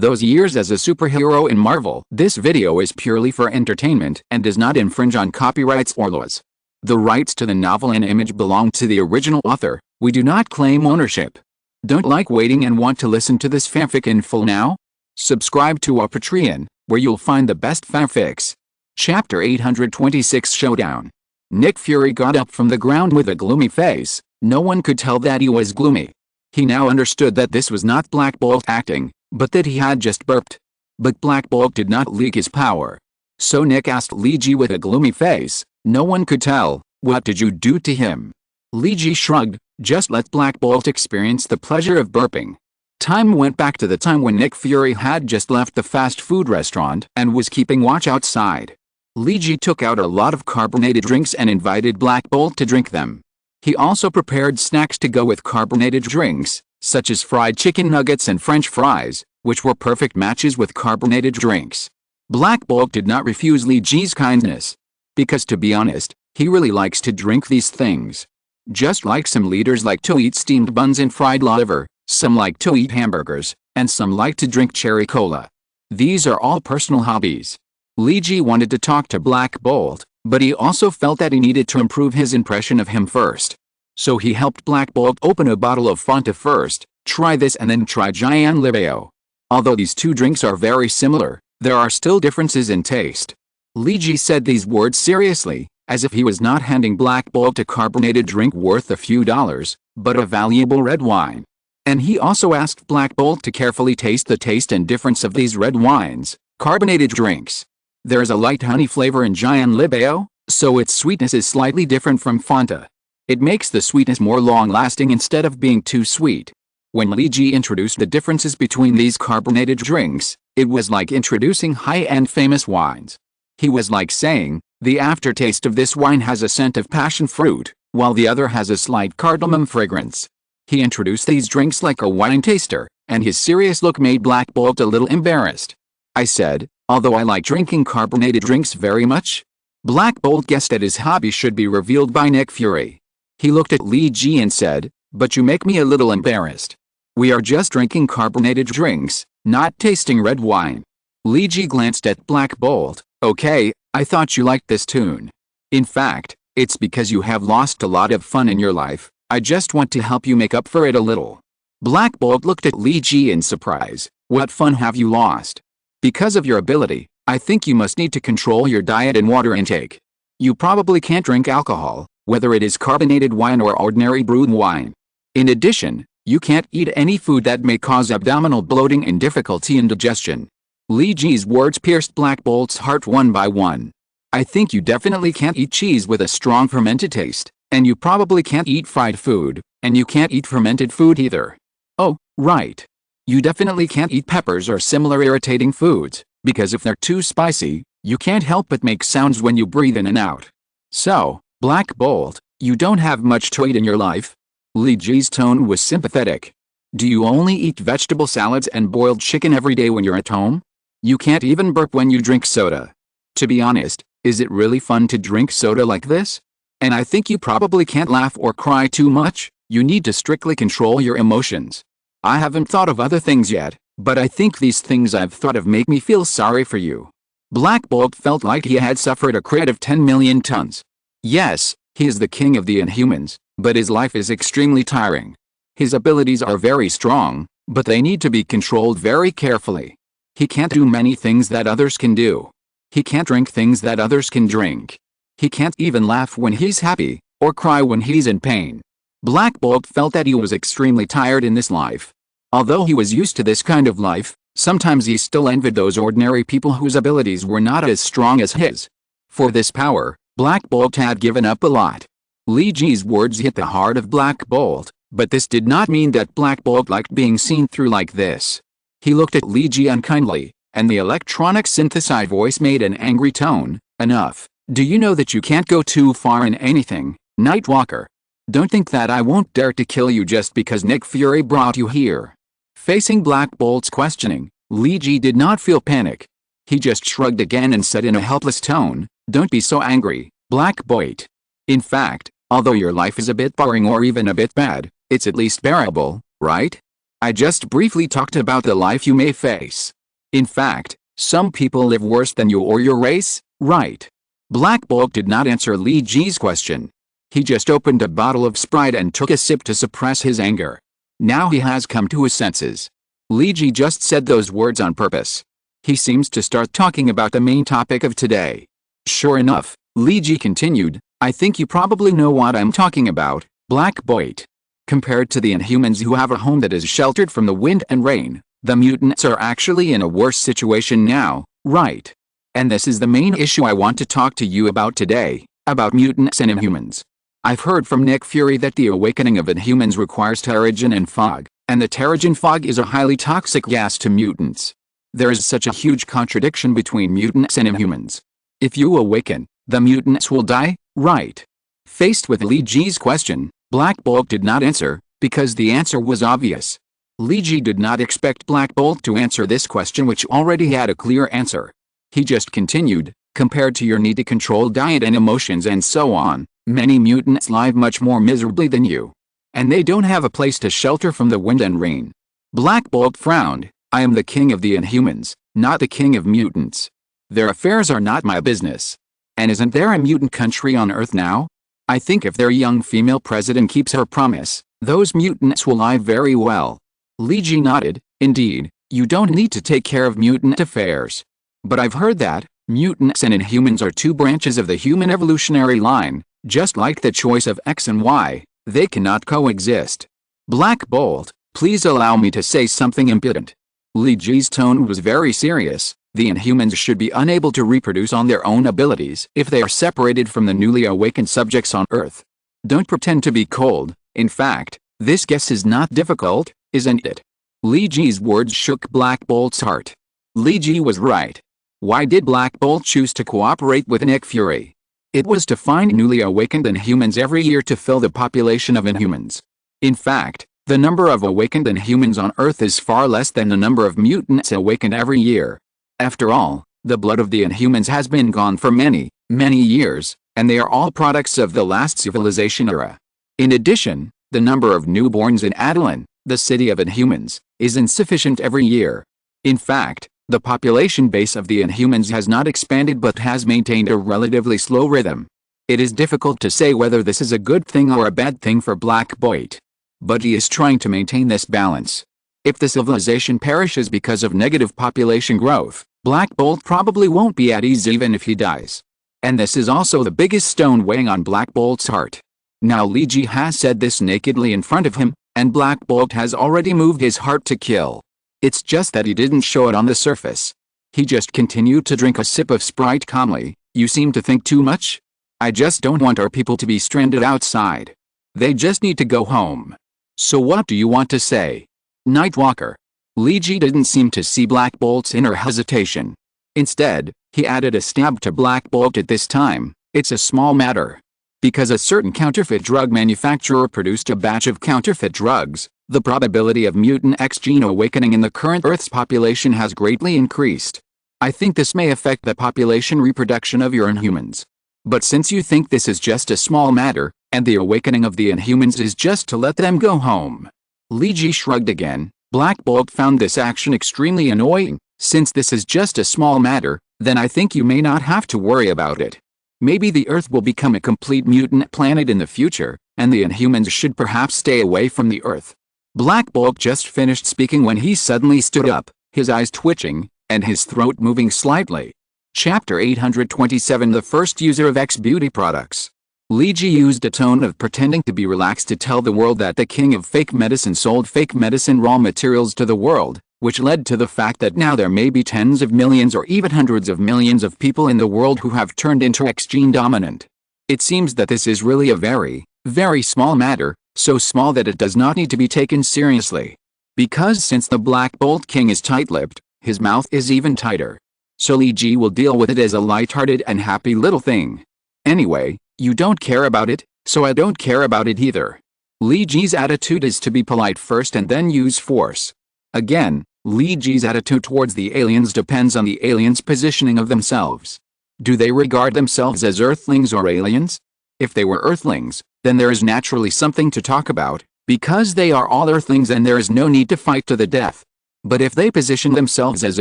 those years as a superhero in Marvel. This video is purely for entertainment and does not infringe on copyrights or laws. The rights to the novel and image belong to the original author. We do not claim ownership. Don't like waiting and want to listen to this fanfic in full now? Subscribe to our Patreon, where you'll find the best fanfics. Chapter 826 Showdown. Nick Fury got up from the ground with a gloomy face. No one could tell that he was gloomy. He now understood that this was not Black Bolt acting, but that he had just burped. But Black Bolt did not leak his power. So Nick asked Lee Ji with a gloomy face, "No one could tell, what did you do to him?" Lee Ji shrugged, "Just let Black Bolt experience the pleasure of burping." Time went back to the time when Nick Fury had just left the fast food restaurant and was keeping watch outside. Lee Ji took out a lot of carbonated drinks and invited Black Bolt to drink them. He also prepared snacks to go with carbonated drinks, such as fried chicken nuggets and French fries, which were perfect matches with carbonated drinks. Black Bolt did not refuse Lee Ji's kindness. Because to be honest, he really likes to drink these things. Just like some leaders like to eat steamed buns and fried liver, some like to eat hamburgers, and some like to drink cherry cola. These are all personal hobbies. Lee Ji wanted to talk to Black Bolt, but he also felt that he needed to improve his impression of him first. So he helped Black Bolt open a bottle of Fanta first, try this and then try Giant Libeo. Although these two drinks are very similar, there are still differences in taste. Lee Ji said these words seriously, as if he was not handing Black Bolt a carbonated drink worth a few dollars, but a valuable red wine. And he also asked Black Bolt to carefully taste the taste and difference of these red wines, carbonated drinks. There's a light honey flavor in Giant Libeo, so its sweetness is slightly different from Fanta. It makes the sweetness more long-lasting instead of being too sweet. When Lee Ji introduced the differences between these carbonated drinks, it was like introducing high-end famous wines. He was like saying, the aftertaste of this wine has a scent of passion fruit, while the other has a slight cardamom fragrance. He introduced these drinks like a wine taster, and his serious look made Black Bolt a little embarrassed. I said, although I like drinking carbonated drinks very much. Black Bolt guessed that his hobby should be revealed by Nick Fury. He looked at Lee Ji and said, "But you make me a little embarrassed. We are just drinking carbonated drinks, not tasting red wine." Lee Ji glanced at Black Bolt. "Okay, I thought you liked this tune. In fact, it's because you have lost a lot of fun in your life. I just want to help you make up for it a little." Black Bolt looked at Lee Ji in surprise. "What fun have you lost?" "Because of your ability, I think you must need to control your diet and water intake. You probably can't drink alcohol, whether it is carbonated wine or ordinary brewed wine. In addition, you can't eat any food that may cause abdominal bloating and difficulty in digestion." Lee Ji's words pierced Black Bolt's heart one by one. "I think you definitely can't eat cheese with a strong fermented taste, and you probably can't eat fried food, and you can't eat fermented food either. Oh, right. You definitely can't eat peppers or similar irritating foods, because if they're too spicy, you can't help but make sounds when you breathe in and out. So, Black Bolt, you don't have much to eat in your life?" Lee Ji's tone was sympathetic. "Do you only eat vegetable salads and boiled chicken every day when you're at home? You can't even burp when you drink soda. To be honest, is it really fun to drink soda like this? And I think you probably can't laugh or cry too much. You need to strictly control your emotions. I haven't thought of other things yet, but I think these things I've thought of make me feel sorry for you." Black Bolt felt like he had suffered a crit of 10 million tons. Yes, he is the king of the Inhumans, but his life is extremely tiring. His abilities are very strong, but they need to be controlled very carefully. He can't do many things that others can do. He can't drink things that others can drink. He can't even laugh when he's happy, or cry when he's in pain. Black Bolt felt that he was extremely tired in this life. Although he was used to this kind of life, sometimes he still envied those ordinary people whose abilities were not as strong as his. For this power, Black Bolt had given up a lot. Lee Ji's words hit the heart of Black Bolt, but this did not mean that Black Bolt liked being seen through like this. He looked at Lee Ji unkindly, and the electronic synthesized voice made an angry tone. "Enough. Do you know that you can't go too far in anything, Nightwalker? Don't think that I won't dare to kill you just because Nick Fury brought you here." Facing Black Bolt's questioning, Lee Ji did not feel panic. He just shrugged again and said in a helpless tone, "Don't be so angry, Black Bolt. In fact, although your life is a bit boring or even a bit bad, it's at least bearable, right? I just briefly talked about the life you may face. In fact, some people live worse than you or your race, right? Black Bolt did not answer Li Ji's question. He just opened a bottle of Sprite and took a sip to suppress his anger. Now he has come to his senses. Li Ji just said those words on purpose. He seems to start talking about the main topic of today. Sure enough, Li Ji continued, I think you probably know what I'm talking about, Black Bolt. Compared to the Inhumans who have a home that is sheltered from the wind and rain, the mutants are actually in a worse situation now, right? And this is the main issue I want to talk to you about today, about mutants and Inhumans. I've heard from Nick Fury that the awakening of Inhumans requires Terrigen and fog, and the Terrigen fog is a highly toxic gas to mutants. There is such a huge contradiction between mutants and Inhumans. If you awaken, the mutants will die, right? Faced with Li Ji's question, Black Bolt did not answer, because the answer was obvious. Li Ji did not expect Black Bolt to answer this question, which already had a clear answer. He just continued, compared to your need to control diet and emotions and so on, many mutants live much more miserably than you. And they don't have a place to shelter from the wind and rain. Black Bolt frowned, I am the king of the Inhumans, not the king of mutants. Their affairs are not my business. And isn't there a mutant country on Earth now? I think if their young female president keeps her promise, those mutants will live very well. Li Ji nodded, indeed, you don't need to take care of mutant affairs. But I've heard that mutants and Inhumans are two branches of the human evolutionary line, just like the choice of X and Y, they cannot coexist. Black Bolt, please allow me to say something impudent. Li Ji's tone was very serious. The Inhumans should be unable to reproduce on their own abilities if they are separated from the newly awakened subjects on Earth. Don't pretend to be cold, in fact, this guess is not difficult, isn't it? Li Ji's words shook Black Bolt's heart. Li Ji was right. Why did Black Bolt choose to cooperate with Nick Fury? It was to find newly awakened Inhumans every year to fill the population of Inhumans. In fact, the number of awakened Inhumans on Earth is far less than the number of mutants awakened every year. After all, the blood of the Inhumans has been gone for many, many years, and they are all products of the last civilization era. In addition, the number of newborns in Attilan, the city of Inhumans, is insufficient every year. In fact, the population base of the Inhumans has not expanded but has maintained a relatively slow rhythm. It is difficult to say whether this is a good thing or a bad thing for Black Bolt. But he is trying to maintain this balance. If the civilization perishes because of negative population growth, Black Bolt probably won't be at ease even if he dies. And this is also the biggest stone weighing on Black Bolt's heart. Now Li Ji has said this nakedly in front of him, and Black Bolt has already moved his heart to kill. It's just that he didn't show it on the surface. He just continued to drink a sip of Sprite calmly. You seem to think too much? I just don't want our people to be stranded outside. They just need to go home. So what do you want to say? Nightwalker. Li Ji didn't seem to see Black Bolt's inner hesitation. Instead, he added a stab to Black Bolt at this time. It's a small matter. Because a certain counterfeit drug manufacturer produced a batch of counterfeit drugs, the probability of mutant X gene awakening in the current Earth's population has greatly increased. I think this may affect the population reproduction of your Inhumans. But since you think this is just a small matter, and the awakening of the Inhumans is just to let them go home. Li Ji shrugged again. Black Bolt found this action extremely annoying. Since this is just a small matter, then I think you may not have to worry about it. Maybe the Earth will become a complete mutant planet in the future, and the Inhumans should perhaps stay away from the Earth. Black Bolt just finished speaking when he suddenly stood up, his eyes twitching, and his throat moving slightly. Chapter 827 The first user of X beauty products. Li Ji used a tone of pretending to be relaxed to tell the world that the king of fake medicine sold fake medicine raw materials to the world, which led to the fact that now there may be tens of millions or even hundreds of millions of people in the world who have turned into X gene dominant. It seems that this is really a very, very small matter, so small that it does not need to be taken seriously. Because since the Black Bolt King is tight-lipped, his mouth is even tighter. So Li Ji will deal with it as a light-hearted and happy little thing. Anyway, you don't care about it, so I don't care about it either. Li Ji's attitude is to be polite first and then use force. Again, Li Ji's attitude towards the aliens depends on the aliens' positioning of themselves. Do they regard themselves as Earthlings or aliens? If they were Earthlings, then there is naturally something to talk about, because they are all Earthlings and there is no need to fight to the death. But if they position themselves as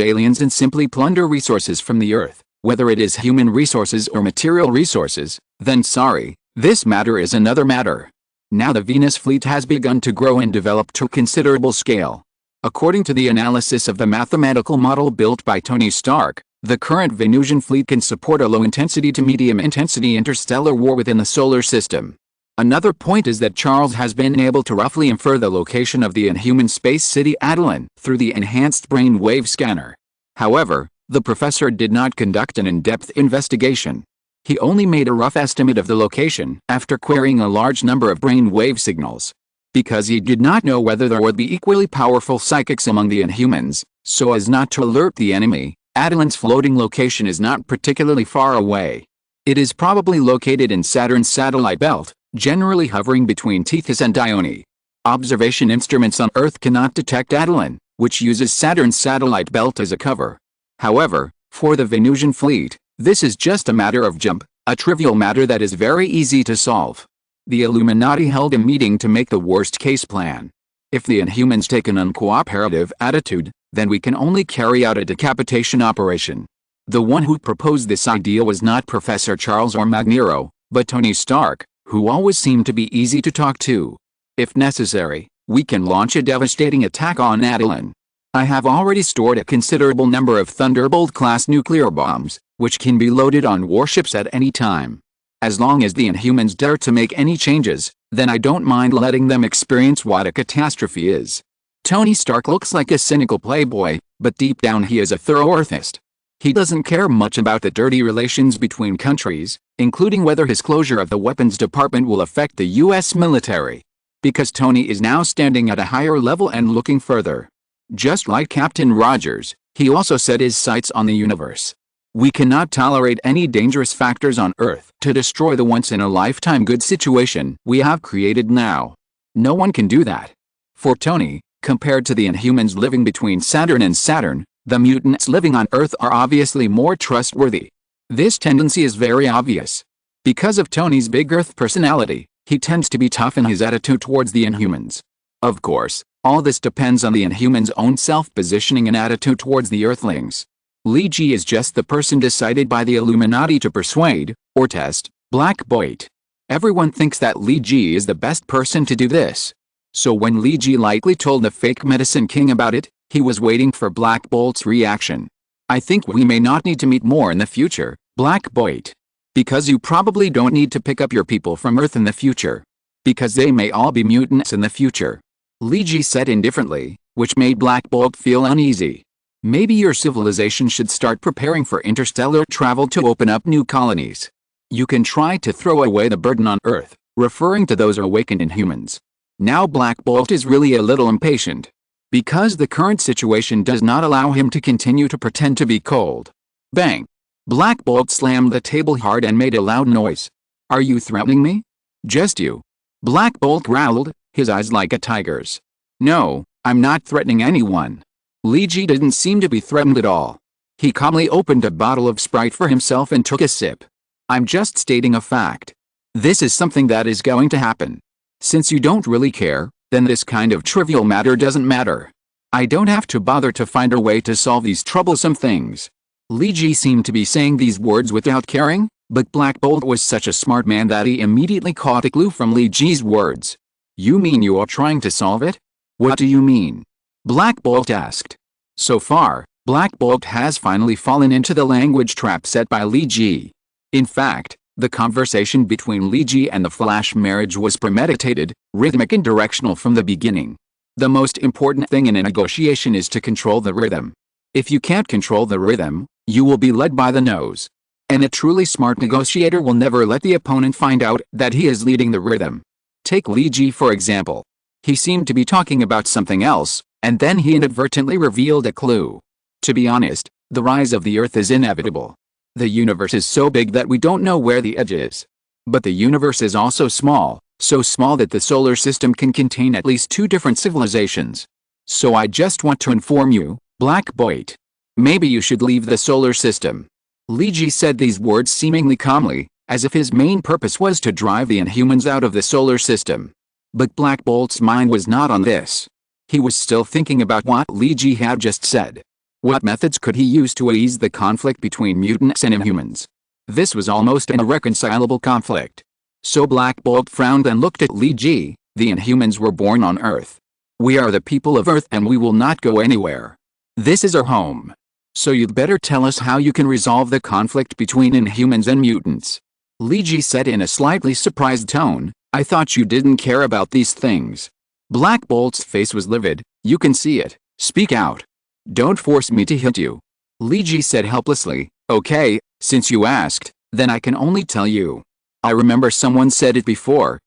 aliens and simply plunder resources from the Earth, whether it is human resources or material resources, then sorry, this matter is another matter. Now the Venus fleet has begun to grow and develop to a considerable scale. According to the analysis of the mathematical model built by Tony Stark, the current Venusian fleet can support a low-intensity to medium-intensity interstellar war within the solar system. Another point is that Charles has been able to roughly infer the location of the inhuman space city Attilan through the enhanced brain wave scanner. However, the professor did not conduct an in-depth investigation. He only made a rough estimate of the location after querying a large number of brain wave signals. Because he did not know whether there would be equally powerful psychics among the Inhumans, so as not to alert the enemy, Attilan's floating location is not particularly far away. It is probably located in Saturn's satellite belt, generally hovering between Tethys and Dione. Observation instruments on Earth cannot detect Attilan, which uses Saturn's satellite belt as a cover. However, for the Venusian fleet, this is just a matter of jump, a trivial matter that is very easy to solve. The Illuminati held a meeting to make the worst-case plan. If the Inhumans take an uncooperative attitude, then we can only carry out a decapitation operation. The one who proposed this idea was not Professor Charles or Magneto, but Tony Stark, who always seemed to be easy to talk to. If necessary, we can launch a devastating attack on Attilan. I have already stored a considerable number of Thunderbolt-class nuclear bombs, which can be loaded on warships at any time. As long as the Inhumans dare to make any changes, then I don't mind letting them experience what a catastrophe is. Tony Stark looks like a cynical playboy, but deep down he is a thorough Earthist. He doesn't care much about the dirty relations between countries, including whether his closure of the weapons department will affect the US military. Because Tony is now standing at a higher level and looking further. Just like Captain Rogers, he also set his sights on the universe. We cannot tolerate any dangerous factors on Earth to destroy the once-in-a-lifetime good situation we have created now. No one can do that. For Tony, compared to the Inhumans living between Saturn and Saturn, the mutants living on Earth are obviously more trustworthy. This tendency is very obvious. Because of Tony's big Earth personality, he tends to be tough in his attitude towards the Inhumans. Of course, all this depends on the Inhumans' own self-positioning and attitude towards the Earthlings. Li Ji is just the person decided by the Illuminati to persuade, or test, Black Bolt. Everyone thinks that Li Ji is the best person to do this. So when Li Ji likely told the fake medicine king about it, he was waiting for Black Bolt's reaction. I think we may not need to meet more in the future, Black Bolt. Because you probably don't need to pick up your people from Earth in the future. Because they may all be mutants in the future. Li Ji said indifferently, which made Black Bolt feel uneasy. Maybe your civilization should start preparing for interstellar travel to open up new colonies. You can try to throw away the burden on Earth, referring to those awakened Inhumans. Now Black Bolt is really a little impatient. Because the current situation does not allow him to continue to pretend to be cold. Bang! Black Bolt slammed the table hard and made a loud noise. Are you threatening me? Just you. Black Bolt growled, his eyes like a tiger's. No, I'm not threatening anyone. Li Ji didn't seem to be threatened at all. He calmly opened a bottle of Sprite for himself and took a sip. I'm just stating a fact. This is something that is going to happen. Since you don't really care, then this kind of trivial matter doesn't matter. I don't have to bother to find a way to solve these troublesome things. Li Ji seemed to be saying these words without caring, but Black Bolt was such a smart man that he immediately caught a clue from Li Ji's words. You mean you are trying to solve it? What do you mean? Black Bolt asked. So far, Black Bolt has finally fallen into the language trap set by Li Ji. In fact, the conversation between Li Ji and the Flash marriage was premeditated, rhythmic and directional from the beginning. The most important thing in a negotiation is to control the rhythm. If you can't control the rhythm, you will be led by the nose. And a truly smart negotiator will never let the opponent find out that he is leading the rhythm. Take Li Ji for example. He seemed to be talking about something else, and then he inadvertently revealed a clue. To be honest, the rise of the Earth is inevitable. The universe is so big that we don't know where the edge is. But the universe is also small, so small that the solar system can contain at least 2 different civilizations. So I just want to inform you, Black Bolt. Maybe you should leave the solar system. Li Ji said these words seemingly calmly, as if his main purpose was to drive the Inhumans out of the solar system. But Black Bolt's mind was not on this. He was still thinking about what Li Ji had just said. What methods could he use to ease the conflict between mutants and inhumans? This was almost an irreconcilable conflict. So Black Bolt frowned and looked at Li Ji. The inhumans were born on Earth. We are the people of Earth and we will not go anywhere. This is our home. So you'd better tell us how you can resolve the conflict between inhumans and mutants. Li Ji said in a slightly surprised tone, I thought you didn't care about these things. Black Bolt's face was livid. You can see it. Speak out. Don't force me to hit you. Li Ji said helplessly, okay, since you asked, then I can only tell you. I remember someone said it before,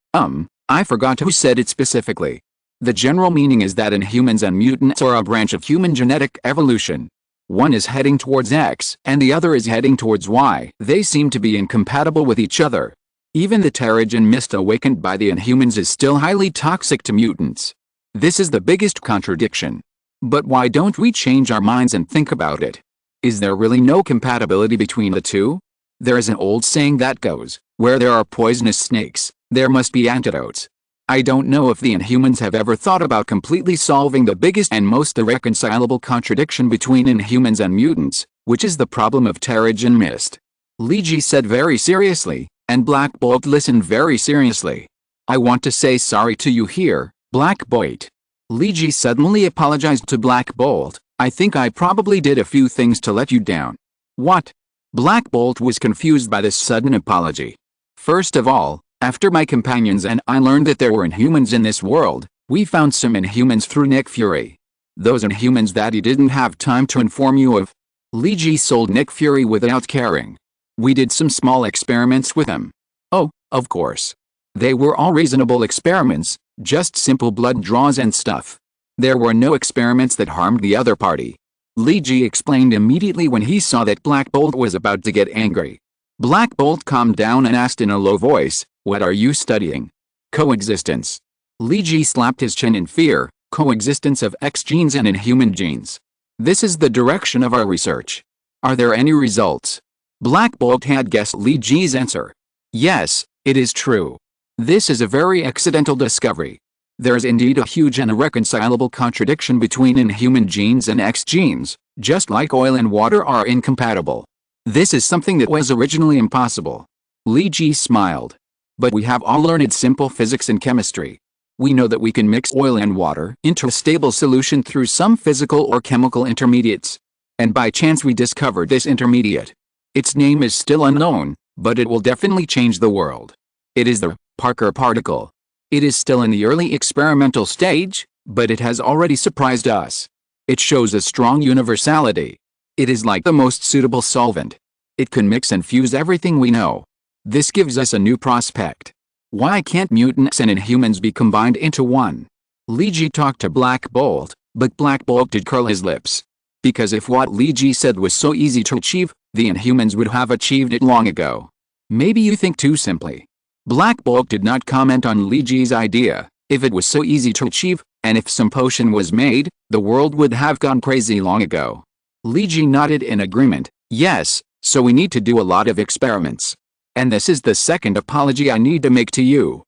I forgot who said it specifically. The general meaning is that inhumans and mutants are a branch of human genetic evolution. One is heading towards X and the other is heading towards Y. They seem to be incompatible with each other. Even the Terrigen mist awakened by the inhumans is still highly toxic to mutants. This is the biggest contradiction. But why don't we change our minds and think about it? Is there really no compatibility between the two? There is an old saying that goes, where there are poisonous snakes, there must be antidotes. I don't know if the inhumans have ever thought about completely solving the biggest and most irreconcilable contradiction between inhumans and mutants, which is the problem of Terrigen mist. Li Ji said very seriously, and Black Bolt listened very seriously. I want to say sorry to you here, Black Bolt. Li Ji suddenly apologized to Black Bolt. I think I probably did a few things to let you down. What? Black Bolt was confused by this sudden apology. First of all, after my companions and I learned that there were inhumans in this world, we found some inhumans through Nick Fury. Those inhumans that he didn't have time to inform you of. Li Ji sold Nick Fury without caring. We did some small experiments with them. Oh, of course. They were all reasonable experiments, just simple blood draws and stuff. There were no experiments that harmed the other party. Li Ji explained immediately when he saw that Black Bolt was about to get angry. Black Bolt calmed down and asked in a low voice, what are you studying? Coexistence. Li Ji slapped his chin in fear, coexistence of X genes and inhuman genes. This is the direction of our research. Are there any results? Black Bolt had guessed Li Ji's answer. Yes, it is true. This is a very accidental discovery. There is indeed a huge and irreconcilable contradiction between inhuman genes and X genes, just like oil and water are incompatible. This is something that was originally impossible. Li Ji smiled. But we have all learned simple physics and chemistry. We know that we can mix oil and water into a stable solution through some physical or chemical intermediates. And by chance we discovered this intermediate. Its name is still unknown, but it will definitely change the world. It is the Parker particle. It is still in the early experimental stage, but it has already surprised us. It shows a strong universality. It is like the most suitable solvent. It can mix and fuse everything we know. This gives us a new prospect. Why can't mutants and inhumans be combined into one? Li Ji talked to Black Bolt, but Black Bolt did curl his lips. Because if what Li Ji said was so easy to achieve, the inhumans would have achieved it long ago. Maybe you think too simply. Black Bolt did not comment on Li Ji's idea. If it was so easy to achieve, and if some potion was made, the world would have gone crazy long ago. Li Ji nodded in agreement. Yes, so we need to do a lot of experiments. And this is the second apology I need to make to you.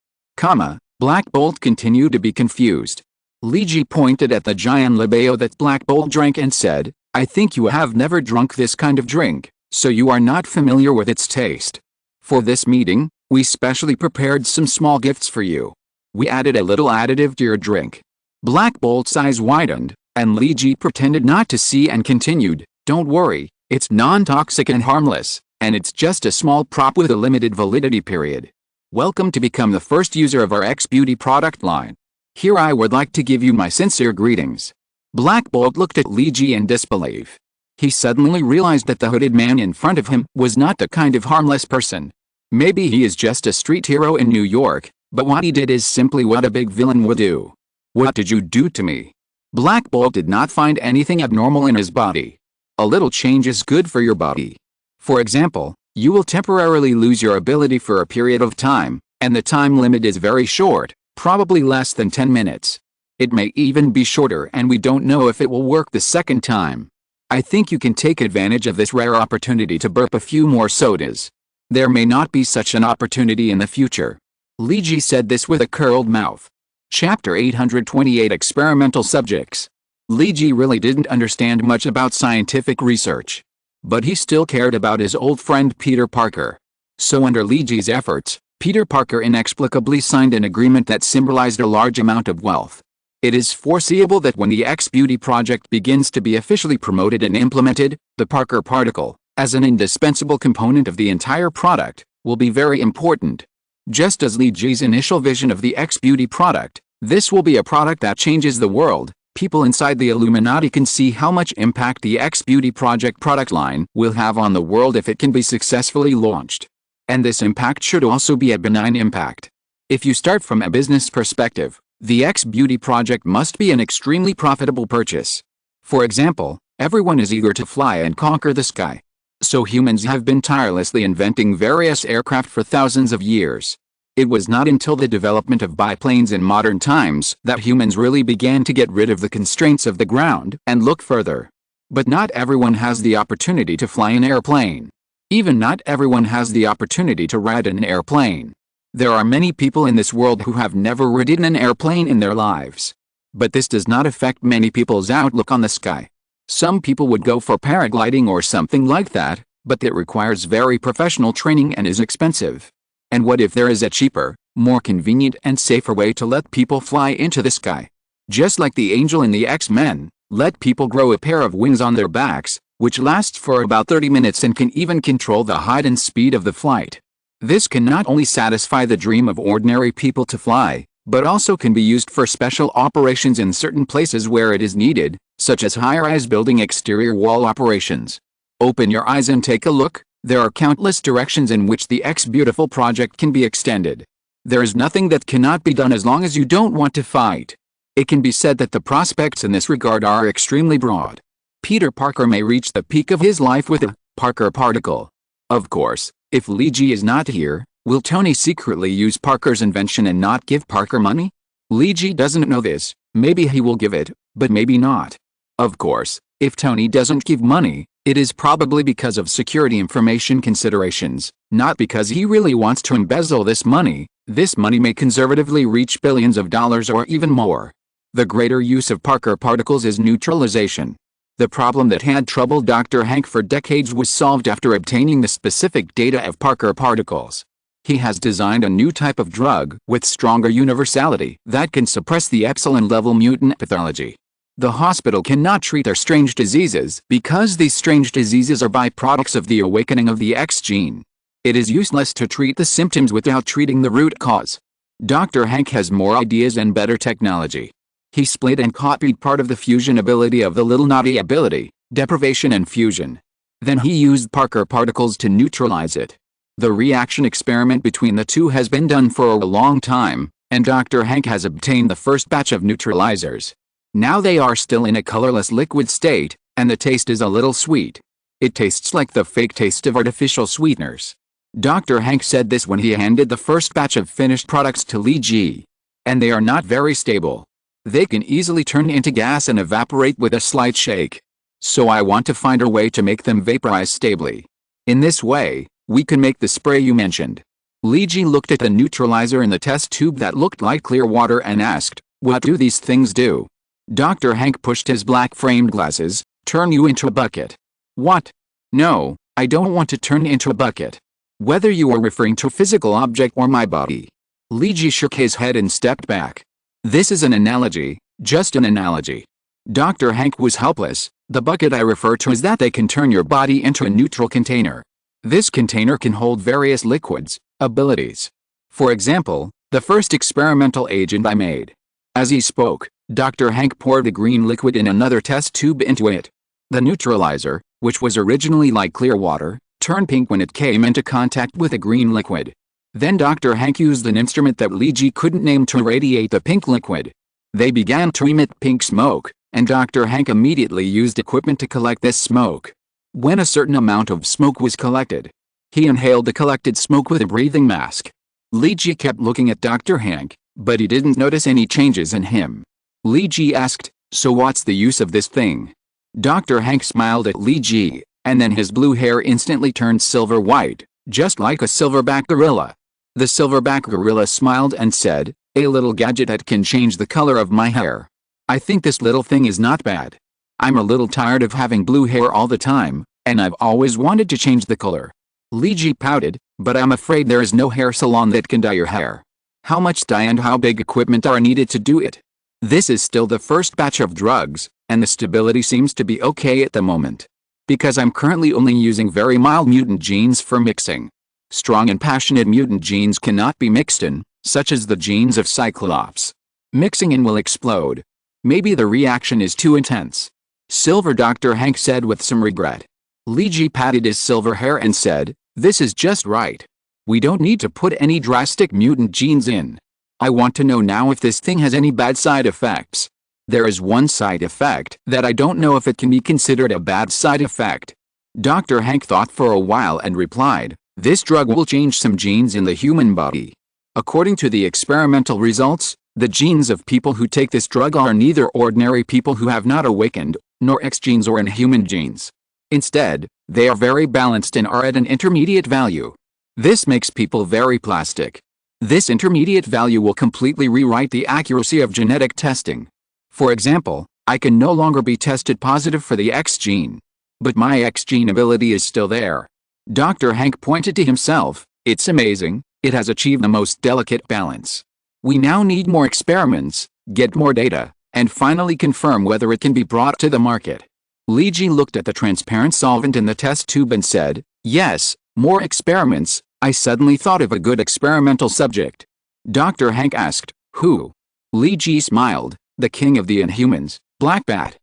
Black Bolt continued to be confused. Li Ji pointed at the giant labao that Black Bolt drank and said, I think you have never drunk this kind of drink, so you are not familiar with its taste. For this meeting, we specially prepared some small gifts for you. We added a little additive to your drink. Black Bolt's eyes widened, and Li Ji pretended not to see and continued, don't worry, it's non-toxic and harmless, and it's just a small prop with a limited validity period. Welcome to become the first user of our X-Beauty product line. Here I would like to give you my sincere greetings. Black Bolt looked at Li Ji in disbelief. He suddenly realized that the hooded man in front of him was not the kind of harmless person. Maybe he is just a street hero in New York, but what he did is simply what a big villain would do. What did you do to me? Black Bolt did not find anything abnormal in his body. A little change is good for your body. For example, you will temporarily lose your ability for a period of time, and the time limit is very short, probably less than 10 minutes. It may even be shorter and we don't know if it will work the second time. I think you can take advantage of this rare opportunity to burp a few more sodas. There may not be such an opportunity in the future. Li Ji said this with a curled mouth. Chapter 828 Experimental Subjects. Li Ji really didn't understand much about scientific research. But he still cared about his old friend Peter Parker. So under Li Ji's efforts, Peter Parker inexplicably signed an agreement that symbolized a large amount of wealth. It is foreseeable that when the X-Beauty project begins to be officially promoted and implemented, the Parker particle, as an indispensable component of the entire product, will be very important. Just as Li Ji's initial vision of the X-Beauty product, this will be a product that changes the world. People inside the Illuminati can see how much impact the X-Beauty project product line will have on the world if it can be successfully launched. And this impact should also be a benign impact. If you start from a business perspective, the X-Beauty project must be an extremely profitable purchase. For example, everyone is eager to fly and conquer the sky. So humans have been tirelessly inventing various aircraft for thousands of years. It was not until the development of biplanes in modern times that humans really began to get rid of the constraints of the ground and look further. But not everyone has the opportunity to fly an airplane. Even not everyone has the opportunity to ride an airplane. There are many people in this world who have never ridden an airplane in their lives. But this does not affect many people's outlook on the sky. Some people would go for paragliding or something like that, but it requires very professional training and is expensive. And what if there is a cheaper, more convenient and safer way to let people fly into the sky? Just like the angel in the X-Men, let people grow a pair of wings on their backs, which lasts for about 30 minutes and can even control the height and speed of the flight. This can not only satisfy the dream of ordinary people to fly, but also can be used for special operations in certain places where it is needed, such as high-rise building exterior wall operations. Open your eyes and take a look. There are countless directions in which the X-Beautiful project can be extended. There is nothing that cannot be done as long as you don't want to fight. It can be said that the prospects in this regard are extremely broad. Peter Parker may reach the peak of his life with a Parker particle. Of course, if Li Ji is not here, will Tony secretly use Parker's invention and not give Parker money? Li Ji doesn't know this. Maybe he will give it, but maybe not. Of course, if Tony doesn't give money, it is probably because of security information considerations, not because he really wants to embezzle this money. This money may conservatively reach billions of dollars or even more. The greater use of Parker particles is neutralization. The problem that had troubled Dr. Hank for decades was solved after obtaining the specific data of Parker particles. He has designed a new type of drug with stronger universality that can suppress the epsilon-level mutant pathology. The hospital cannot treat their strange diseases because these strange diseases are byproducts of the awakening of the X gene. It is useless to treat the symptoms without treating the root cause. Dr. Hank has more ideas and better technology. He split and copied part of the fusion ability of the little naughty ability, deprivation and fusion. Then he used Parker particles to neutralize it. The reaction experiment between the two has been done for a long time, and Dr. Hank has obtained the first batch of neutralizers. Now they are still in a colorless liquid state, and the taste is a little sweet. It tastes like the fake taste of artificial sweeteners. Dr. Hank said this when he handed the first batch of finished products to Li Ji. And they are not very stable. They can easily turn into gas and evaporate with a slight shake. So I want to find a way to make them vaporize stably. In this way, we can make the spray you mentioned. Li Ji looked at the neutralizer in the test tube that looked like clear water and asked, "What do these things do?" Dr. Hank pushed his black-framed glasses. "Turn you into a bucket." "What? No, I don't want to turn into a bucket." "Whether you are referring to a physical object or my body." Li Ji shook his head and stepped back. "This is an analogy, just an analogy." Dr. Hank was helpless. "The bucket I refer to is that they can turn your body into a neutral container. This container can hold various liquids, abilities. For example, the first experimental agent I made." As he spoke, Dr. Hank poured a green liquid in another test tube into it. The neutralizer, which was originally like clear water, turned pink when it came into contact with a green liquid. Then Dr. Hank used an instrument that Li Ji couldn't name to irradiate the pink liquid. They began to emit pink smoke, and Dr. Hank immediately used equipment to collect this smoke. When a certain amount of smoke was collected, he inhaled the collected smoke with a breathing mask. Li Ji kept looking at Dr. Hank, but he didn't notice any changes in him. Li Ji asked, "So what's the use of this thing?" Dr. Hank smiled at Li Ji, and then his blue hair instantly turned silver-white, just like a silverback gorilla. The silverback gorilla smiled and said, A little gadget that can change the color of my hair. I think this little thing is not bad. I'm a little tired of having blue hair all the time, and I've always wanted to change the color. Li Ji pouted, but I'm afraid there is no hair salon that can dye your hair. How much dye and how big equipment are needed to do it? This is still the first batch of drugs, and the stability seems to be okay at the moment. Because I'm currently only using very mild mutant genes for mixing. Strong and passionate mutant genes cannot be mixed in, such as the genes of Cyclops. Mixing in will explode. Maybe the reaction is too intense. Silver Dr. Hank said with some regret. Li Ji patted his silver hair and said, "This is just right. We don't need to put any drastic mutant genes in. I want to know now if this thing has any bad side effects." There is one side effect that I don't know if it can be considered a bad side effect. Dr. Hank thought for a while and replied, "This drug will change some genes in the human body. According to the experimental results, the genes of people who take this drug are neither ordinary people who have not awakened, nor X genes or inhuman genes. Instead, they are very balanced and are at an intermediate value. This makes people very plastic. This intermediate value will completely rewrite the accuracy of genetic testing. For example, I can no longer be tested positive for the X gene. But my X gene ability is still there." Dr. Hank pointed to himself. "It's amazing, it has achieved the most delicate balance. We now need more experiments, get more data, and finally confirm whether it can be brought to the market." Li Ji looked at the transparent solvent in the test tube and said, "Yes, more experiments. I suddenly thought of a good experimental subject." Dr. Hank asked, "Who?" Li Ji smiled, "The king of the Inhumans, Black Bat."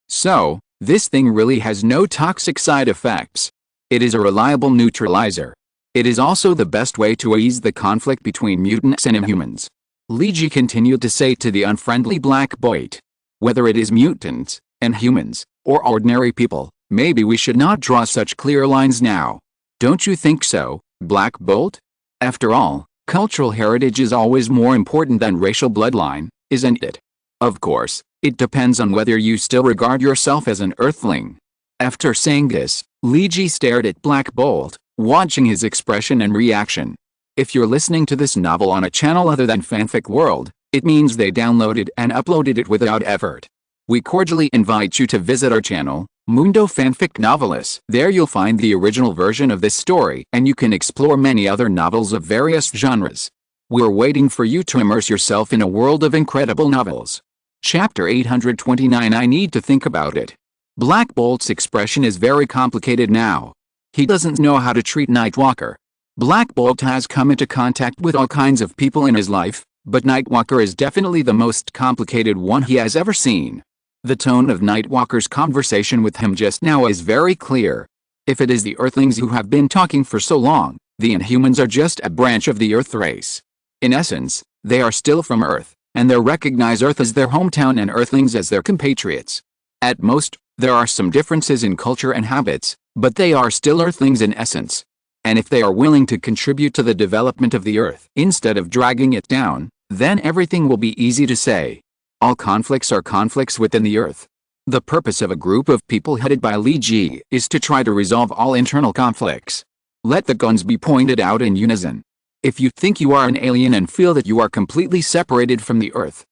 So, this thing really has no toxic side effects. It is a reliable neutralizer. It is also the best way to ease the conflict between mutants and Inhumans. Li Ji continued to say to the unfriendly Black Bolt, "Whether it is mutants, Inhumans, or ordinary people, maybe we should not draw such clear lines now. Don't you think so, Black Bolt? After all, cultural heritage is always more important than racial bloodline, isn't it? Of course, it depends on whether you still regard yourself as an Earthling." After saying this, Li Ji stared at Black Bolt, watching his expression and reaction. If you're listening to this novel on a channel other than Fanfic World, it means they downloaded and uploaded it without effort. We cordially invite you to visit our channel, Mundo Fanfic Novelis. There you'll find the original version of this story and you can explore many other novels of various genres. We're waiting for you to immerse yourself in a world of incredible novels. Chapter 829. I need to think about it. Black Bolt's expression is very complicated now. He doesn't know how to treat Nightwalker. Black Bolt has come into contact with all kinds of people in his life, but Nightwalker is definitely the most complicated one he has ever seen. The tone of Nightwalker's conversation with him just now is very clear. If it is the Earthlings who have been talking for so long, the Inhumans are just a branch of the Earth race. In essence, they are still from Earth, and they recognize Earth as their hometown and Earthlings as their compatriots. At most, there are some differences in culture and habits, but they are still Earthlings in essence. And if they are willing to contribute to the development of the Earth instead of dragging it down, then everything will be easy to say. All conflicts are conflicts within the Earth. The purpose of a group of people headed by Li Ji is to try to resolve all internal conflicts. Let the guns be pointed out in unison. If you think you are an alien and feel that you are completely separated from the Earth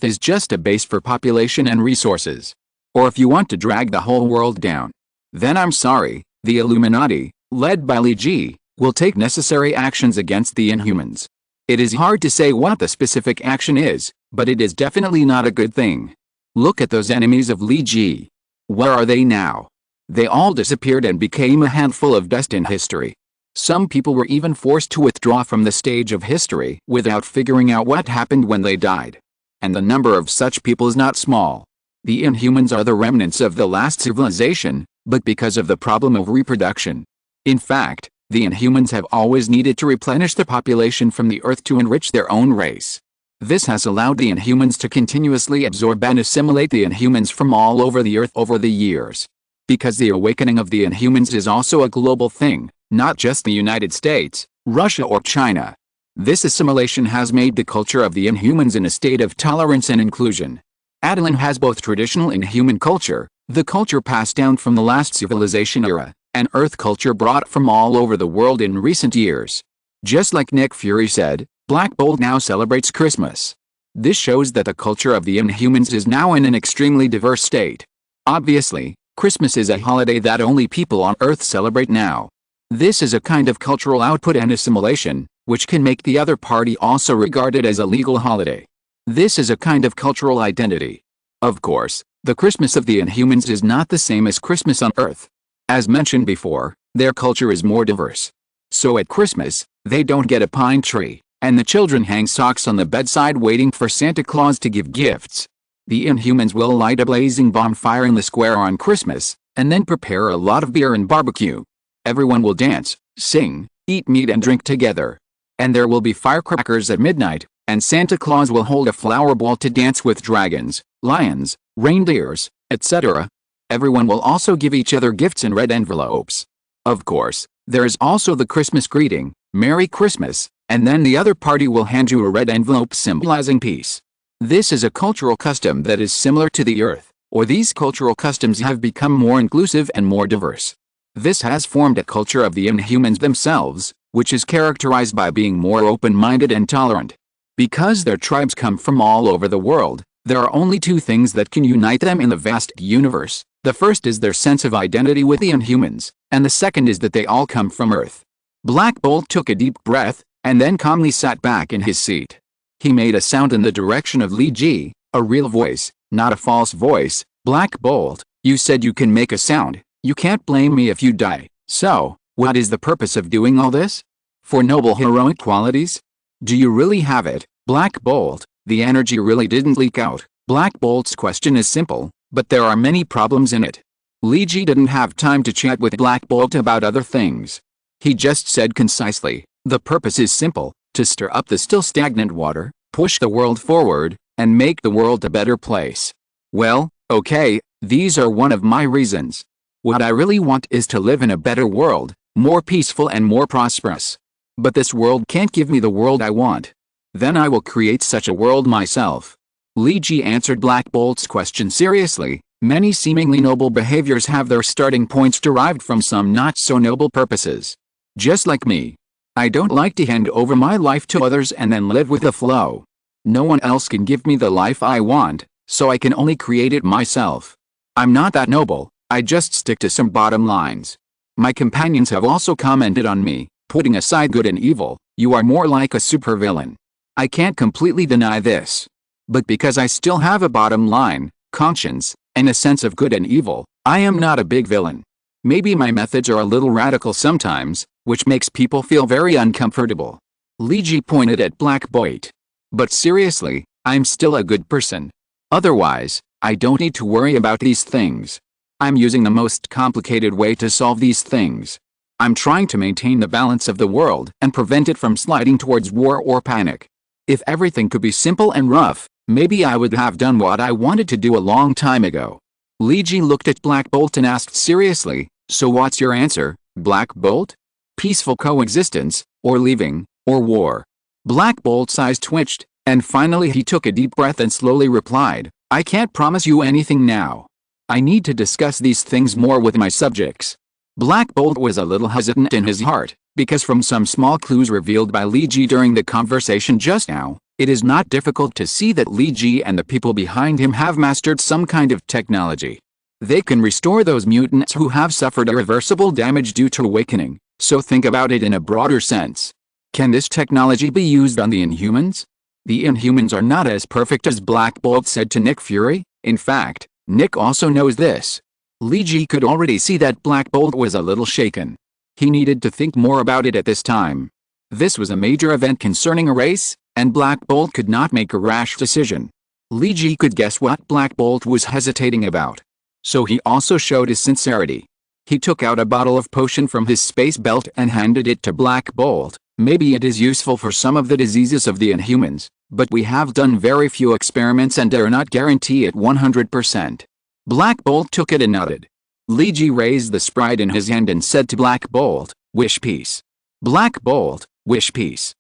is just a base for population and resources. Or if you want to drag the whole world down, then I'm sorry, the Illuminati, led by Li Ji, will take necessary actions against the Inhumans. It is hard to say what the specific action is, but it is definitely not a good thing. Look at those enemies of Li Ji. Where are they now? They all disappeared and became a handful of dust in history. Some people were even forced to withdraw from the stage of history without figuring out what happened when they died. And the number of such people is not small. The Inhumans are the remnants of the last civilization, but because of the problem of reproduction. In fact, the Inhumans have always needed to replenish the population from the Earth to enrich their own race. This has allowed the Inhumans to continuously absorb and assimilate the Inhumans from all over the Earth over the years. Because the awakening of the Inhumans is also a global thing, not just the United States, Russia or China. This assimilation has made the culture of the Inhumans in a state of tolerance and inclusion. Adeline has both traditional Inhuman culture, the culture passed down from the last civilization era, and Earth culture brought from all over the world in recent years. Just like Nick Fury said, Black Bolt now celebrates Christmas. This shows that the culture of the Inhumans is now in an extremely diverse state. Obviously, Christmas is a holiday that only people on Earth celebrate now. This is a kind of cultural output and assimilation, which can make the other party also regarded as a legal holiday. This is a kind of cultural identity. Of course, the Christmas of the Inhumans is not the same as Christmas on Earth. As mentioned before, their culture is more diverse. So at Christmas, they don't get a pine tree, and the children hang socks on the bedside waiting for Santa Claus to give gifts. The Inhumans will light a blazing bonfire in the square on Christmas, and then prepare a lot of beer and barbecue. Everyone will dance, sing, eat meat and drink together. And there will be firecrackers at midnight, and Santa Claus will hold a flower ball to dance with dragons, lions, reindeers, etc. Everyone will also give each other gifts in red envelopes. Of course, there is also the Christmas greeting, Merry Christmas, and then the other party will hand you a red envelope symbolizing peace. This is a cultural custom that is similar to the Earth, or these cultural customs have become more inclusive and more diverse. This has formed a culture of the Inhumans themselves, which is characterized by being more open-minded and tolerant. Because their tribes come from all over the world, there are only two things that can unite them in the vast universe. The first is their sense of identity with the Inhumans, and the second is that they all come from Earth. Black Bolt took a deep breath, and then calmly sat back in his seat. He made a sound in the direction of Li Ji, a real voice, not a false voice. Black Bolt, you said you can make a sound. You can't blame me if you die. So, what is the purpose of doing all this? For noble heroic qualities? Do you really have it, Black Bolt? The energy really didn't leak out. Black Bolt's question is simple, but there are many problems in it. Li Ji didn't have time to chat with Black Bolt about other things. He just said concisely, the purpose is simple, to stir up the still stagnant water, push the world forward, and make the world a better place. Well, okay, these are one of my reasons. What I really want is to live in a better world, more peaceful and more prosperous. But this world can't give me the world I want. Then I will create such a world myself. Li Ji answered Black Bolt's question seriously. Many seemingly noble behaviors have their starting points derived from some not so noble purposes. Just like me. I don't like to hand over my life to others and then live with the flow. No one else can give me the life I want, so I can only create it myself. I'm not that noble, I just stick to some bottom lines. My companions have also commented on me, putting aside good and evil, you are more like a supervillain. I can't completely deny this. But because I still have a bottom line, conscience, and a sense of good and evil, I am not a big villain. Maybe my methods are a little radical sometimes, which makes people feel very uncomfortable. Li Ji pointed at Black Bolt. But seriously, I'm still a good person. Otherwise, I don't need to worry about these things. I'm using the most complicated way to solve these things. I'm trying to maintain the balance of the world and prevent it from sliding towards war or panic. If everything could be simple and rough, maybe I would have done what I wanted to do a long time ago. Li Ji looked at Black Bolt and asked seriously, so what's your answer, Black Bolt? Peaceful coexistence, or leaving, or war? Black Bolt's eyes twitched, and finally he took a deep breath and slowly replied, I can't promise you anything now. I need to discuss these things more with my subjects. Black Bolt was a little hesitant in his heart, because from some small clues revealed by Li Ji during the conversation just now, it is not difficult to see that Li Ji and the people behind him have mastered some kind of technology. They can restore those mutants who have suffered irreversible damage due to awakening, so think about it in a broader sense. Can this technology be used on the Inhumans? The Inhumans are not as perfect as Black Bolt said to Nick Fury. In fact, Nick also knows this. Li Ji could already see that Black Bolt was a little shaken. He needed to think more about it at this time. This was a major event concerning a race, and Black Bolt could not make a rash decision. Li Ji could guess what Black Bolt was hesitating about. So he also showed his sincerity. He took out a bottle of potion from his space belt and handed it to Black Bolt. Maybe it is useful for some of the diseases of the Inhumans, but we have done very few experiments and are not guaranteed at 100%. Black Bolt took it and nodded. Li Ji raised the sprite in his hand and said to Black Bolt, wish peace. Black Bolt, wish peace.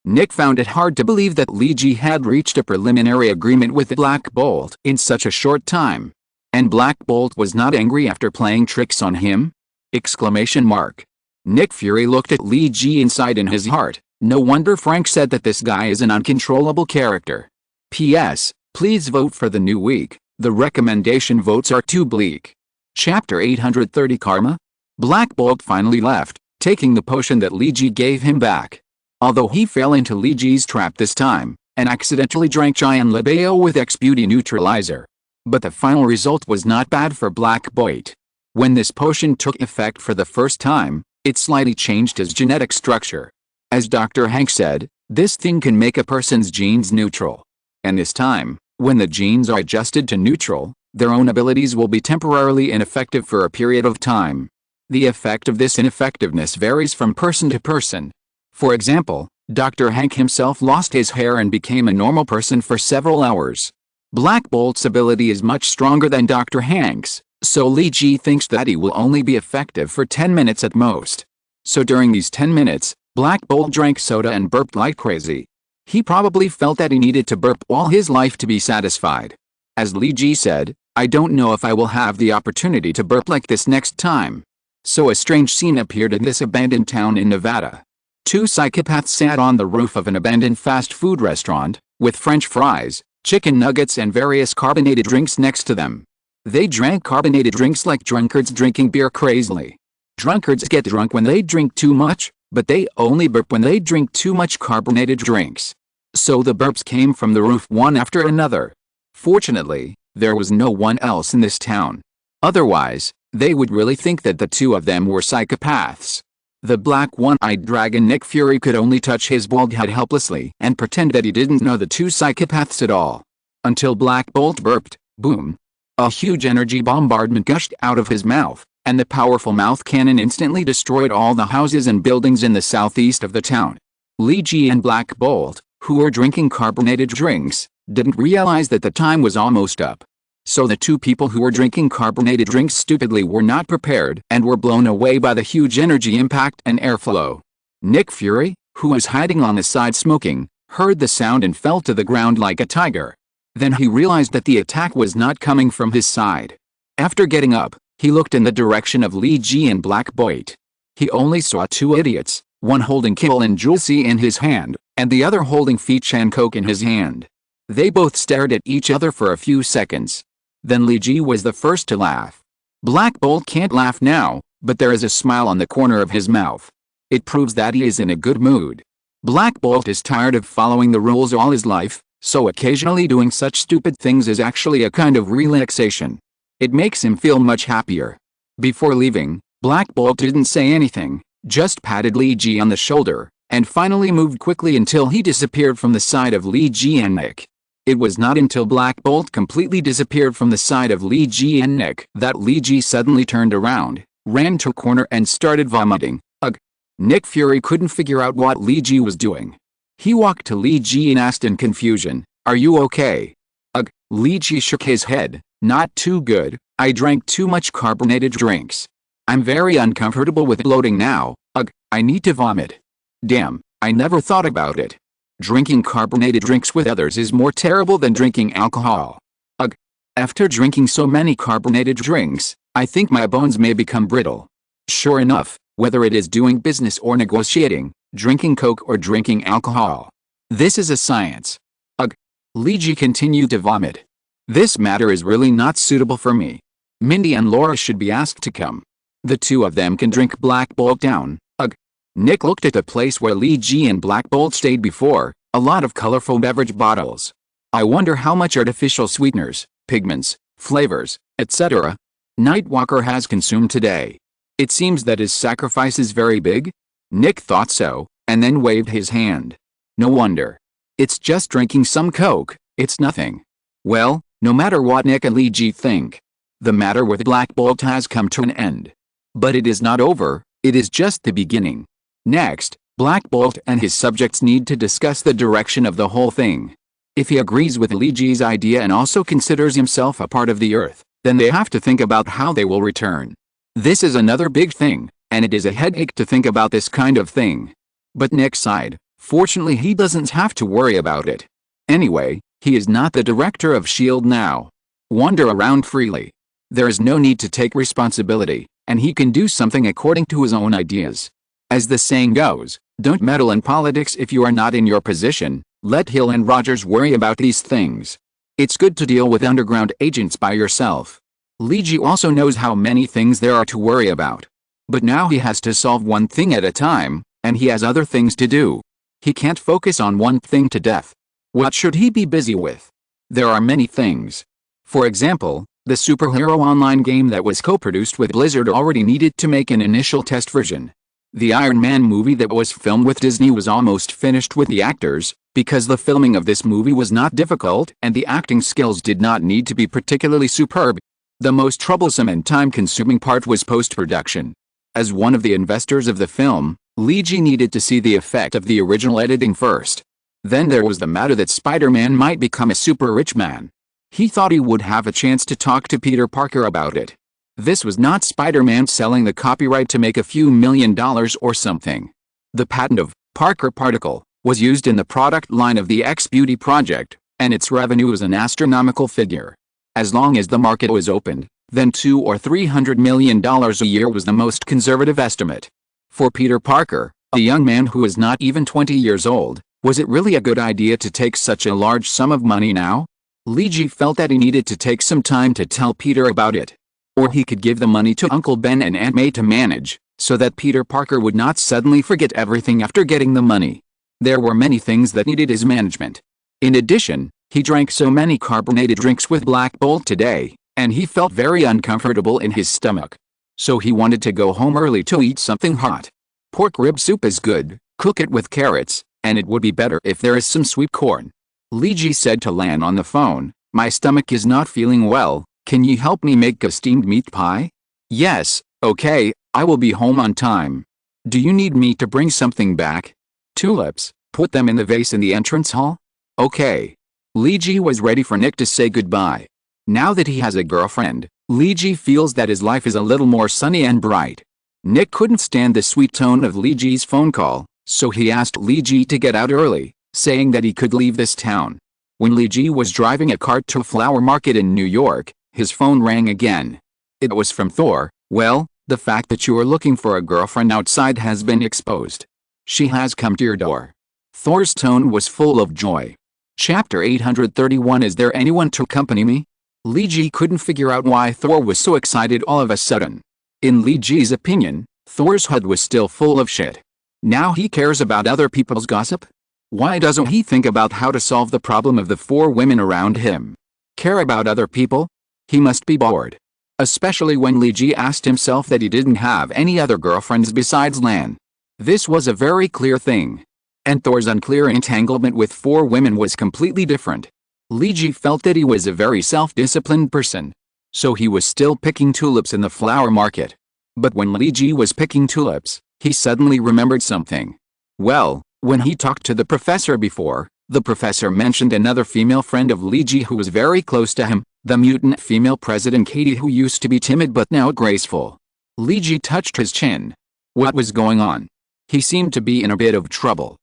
Nick found it hard to believe that Li Ji had reached a preliminary agreement with Black Bolt in such a short time. And Black Bolt was not angry after playing tricks on him? Exclamation mark. Nick Fury looked at Li Ji inside in his heart. No wonder Frank said that this guy is an uncontrollable character. P.S. Please vote for the new week. The recommendation votes are too bleak. Chapter 830 Karma? Black Bolt finally left, taking the potion that Li Ji gave him back. Although he fell into Li Ji's trap this time, and accidentally drank Giant Lebeo with X-Beauty Neutralizer. But the final result was not bad for Black Bolt. When this potion took effect for the first time, it slightly changed his genetic structure. As Dr. Hank said, this thing can make a person's genes neutral. And this time, when the genes are adjusted to neutral, their own abilities will be temporarily ineffective for a period of time. The effect of this ineffectiveness varies from person to person. For example, Dr. Hank himself lost his hair and became a normal person for several hours. Black Bolt's ability is much stronger than Dr. Hank's, so Li Ji thinks that he will only be effective for 10 minutes at most. So during these 10 minutes, Black Bolt drank soda and burped like crazy. He probably felt that he needed to burp all his life to be satisfied. As Li Ji said, "I don't know if I will have the opportunity to burp like this next time." So a strange scene appeared in this abandoned town in Nevada. Two psychopaths sat on the roof of an abandoned fast food restaurant, with French fries, chicken nuggets and various carbonated drinks next to them. They drank carbonated drinks like drunkards drinking beer crazily. Drunkards get drunk when they drink too much, but they only burp when they drink too much carbonated drinks. So the burps came from the roof one after another. Fortunately, there was no one else in this town. Otherwise, they would really think that the two of them were psychopaths. The black one-eyed dragon Nick Fury could only touch his bald head helplessly and pretend that he didn't know the two psychopaths at all. Until Black Bolt burped, boom. A huge energy bombardment gushed out of his mouth, and the powerful mouth cannon instantly destroyed all the houses and buildings in the southeast of the town. Li Ji and Black Bolt, who were drinking carbonated drinks, didn't realize that the time was almost up. So the two people who were drinking carbonated drinks stupidly were not prepared and were blown away by the huge energy impact and airflow. Nick Fury, who was hiding on the side smoking, heard the sound and fell to the ground like a tiger. Then he realized that the attack was not coming from his side. After getting up, he looked in the direction of Li Ji and Black Bolt. He only saw two idiots, one holding Kill and Julesy in his hand, and the other holding Feech and Coke in his hand. They both stared at each other for a few seconds. Then Li Ji was the first to laugh. Black Bolt can't laugh now, but there is a smile on the corner of his mouth. It proves that he is in a good mood. Black Bolt is tired of following the rules all his life, so occasionally doing such stupid things is actually a kind of relaxation. It makes him feel much happier. Before leaving, Black Bolt didn't say anything, just patted Li Ji on the shoulder, and finally moved quickly until he disappeared from the side of Li Ji and Nick. It was not until Black Bolt completely disappeared from the side of Li Ji and Nick that Li Ji suddenly turned around, ran to a corner and started vomiting. Ugh. Nick Fury couldn't figure out what Li Ji was doing. He walked to Li Ji and asked in confusion, "Are you okay?" Ugh. Li Ji shook his head, "Not too good, I drank too much carbonated drinks. I'm very uncomfortable with bloating now. Ugh, I need to vomit. Damn, I never thought about it. Drinking carbonated drinks with others is more terrible than drinking alcohol. Ugh. After drinking so many carbonated drinks, I think my bones may become brittle." Sure enough, whether it is doing business or negotiating, drinking Coke or drinking alcohol, this is a science. Ugh. Li Ji continued to vomit. "This matter is really not suitable for me. Mindy and Laura should be asked to come. The two of them can drink Black Bolt down." Ugh. Nick looked at the place where Li Ji and Black Bolt stayed before, a lot of colorful beverage bottles. I wonder how much artificial sweeteners, pigments, flavors, etc. Nightwalker has consumed today. It seems that his sacrifice is very big? Nick thought so, and then waved his hand. No wonder. It's just drinking some Coke, it's nothing. Well, no matter what Nick and Li Ji think, the matter with Black Bolt has come to an end. But it is not over, it is just the beginning. Next, Black Bolt and his subjects need to discuss the direction of the whole thing. If he agrees with Li Ji's idea and also considers himself a part of the Earth, then they have to think about how they will return. This is another big thing, and it is a headache to think about this kind of thing. But Nick sighed. Fortunately he doesn't have to worry about it. Anyway, he is not the director of S.H.I.E.L.D. now. Wander around freely. There is no need to take responsibility, and he can do something according to his own ideas. As the saying goes, Don't meddle in politics if you are not in your position. Let Hill and Rogers worry about these things. It's good to deal with underground agents by yourself. Lee Ji also knows how many things there are to worry about. But now he has to solve one thing at a time, and he has other things to do. He can't focus on one thing to death. What should he be busy with? There are many things. For example, the superhero online game that was co-produced with Blizzard already needed to make an initial test version. The Iron Man movie that was filmed with Disney was almost finished with the actors, because the filming of this movie was not difficult and the acting skills did not need to be particularly superb. The most troublesome and time-consuming part was post-production. As one of the investors of the film, Lee Ji needed to see the effect of the original editing first. Then there was the matter that Spider-Man might become a super rich man. He thought he would have a chance to talk to Peter Parker about it. This was not Spider-Man selling the copyright to make a few $1 million or something. The patent of Parker Particle was used in the product line of the X-Beauty project, and its revenue was an astronomical figure. As long as the market was opened, then $200 or $300 million a year was the most conservative estimate. For Peter Parker, a young man who was not even 20 years old, was it really a good idea to take such a large sum of money now? Lee Ji felt that he needed to take some time to tell Peter about it. Or he could give the money to Uncle Ben and Aunt May to manage, so that Peter Parker would not suddenly forget everything after getting the money. There were many things that needed his management. In addition, he drank so many carbonated drinks with Black Bolt today, and he felt very uncomfortable in his stomach. So he wanted to go home early to eat something hot. Pork rib soup is good, cook it with carrots, and it would be better if there is some sweet corn. Lee Ji said to Lan on the phone, "My stomach is not feeling well, can you help me make a steamed meat pie?" "Yes, okay, I will be home on time. Do you need me to bring something back?" "Tulips, put them in the vase in the entrance hall?" "Okay." Lee Ji was ready for Nick to say goodbye. Now that he has a girlfriend, Lee Ji feels that his life is a little more sunny and bright. Nick couldn't stand the sweet tone of Lee Ji's phone call, so he asked Lee Ji to get out early, saying that he could leave this town. When Lee Ji was driving a cart to a flower market in New York, his phone rang again. It was from Thor. "Well, the fact that you are looking for a girlfriend outside has been exposed. She has come to your door." Thor's tone was full of joy. Chapter 831. Is there anyone to accompany me? Lee Ji couldn't figure out why Thor was so excited all of a sudden. In Lee Ji's opinion, Thor's head was still full of shit. Now he cares about other people's gossip? Why doesn't he think about how to solve the problem of the 4 women around him? Care about other people? He must be bored. Especially when Lee Ji asked himself that he didn't have any other girlfriends besides Lan. This was a very clear thing. And Thor's unclear entanglement with 4 women was completely different. Lee Ji felt that he was a very self-disciplined person. So he was still picking tulips in the flower market. But when Lee Ji was picking tulips, he suddenly remembered something. Well, when he talked to the professor before, the professor mentioned another female friend of Lee Ji who was very close to him, the mutant female president Katie, who used to be timid but now graceful. Lee Ji touched his chin. What was going on? He seemed to be in a bit of trouble.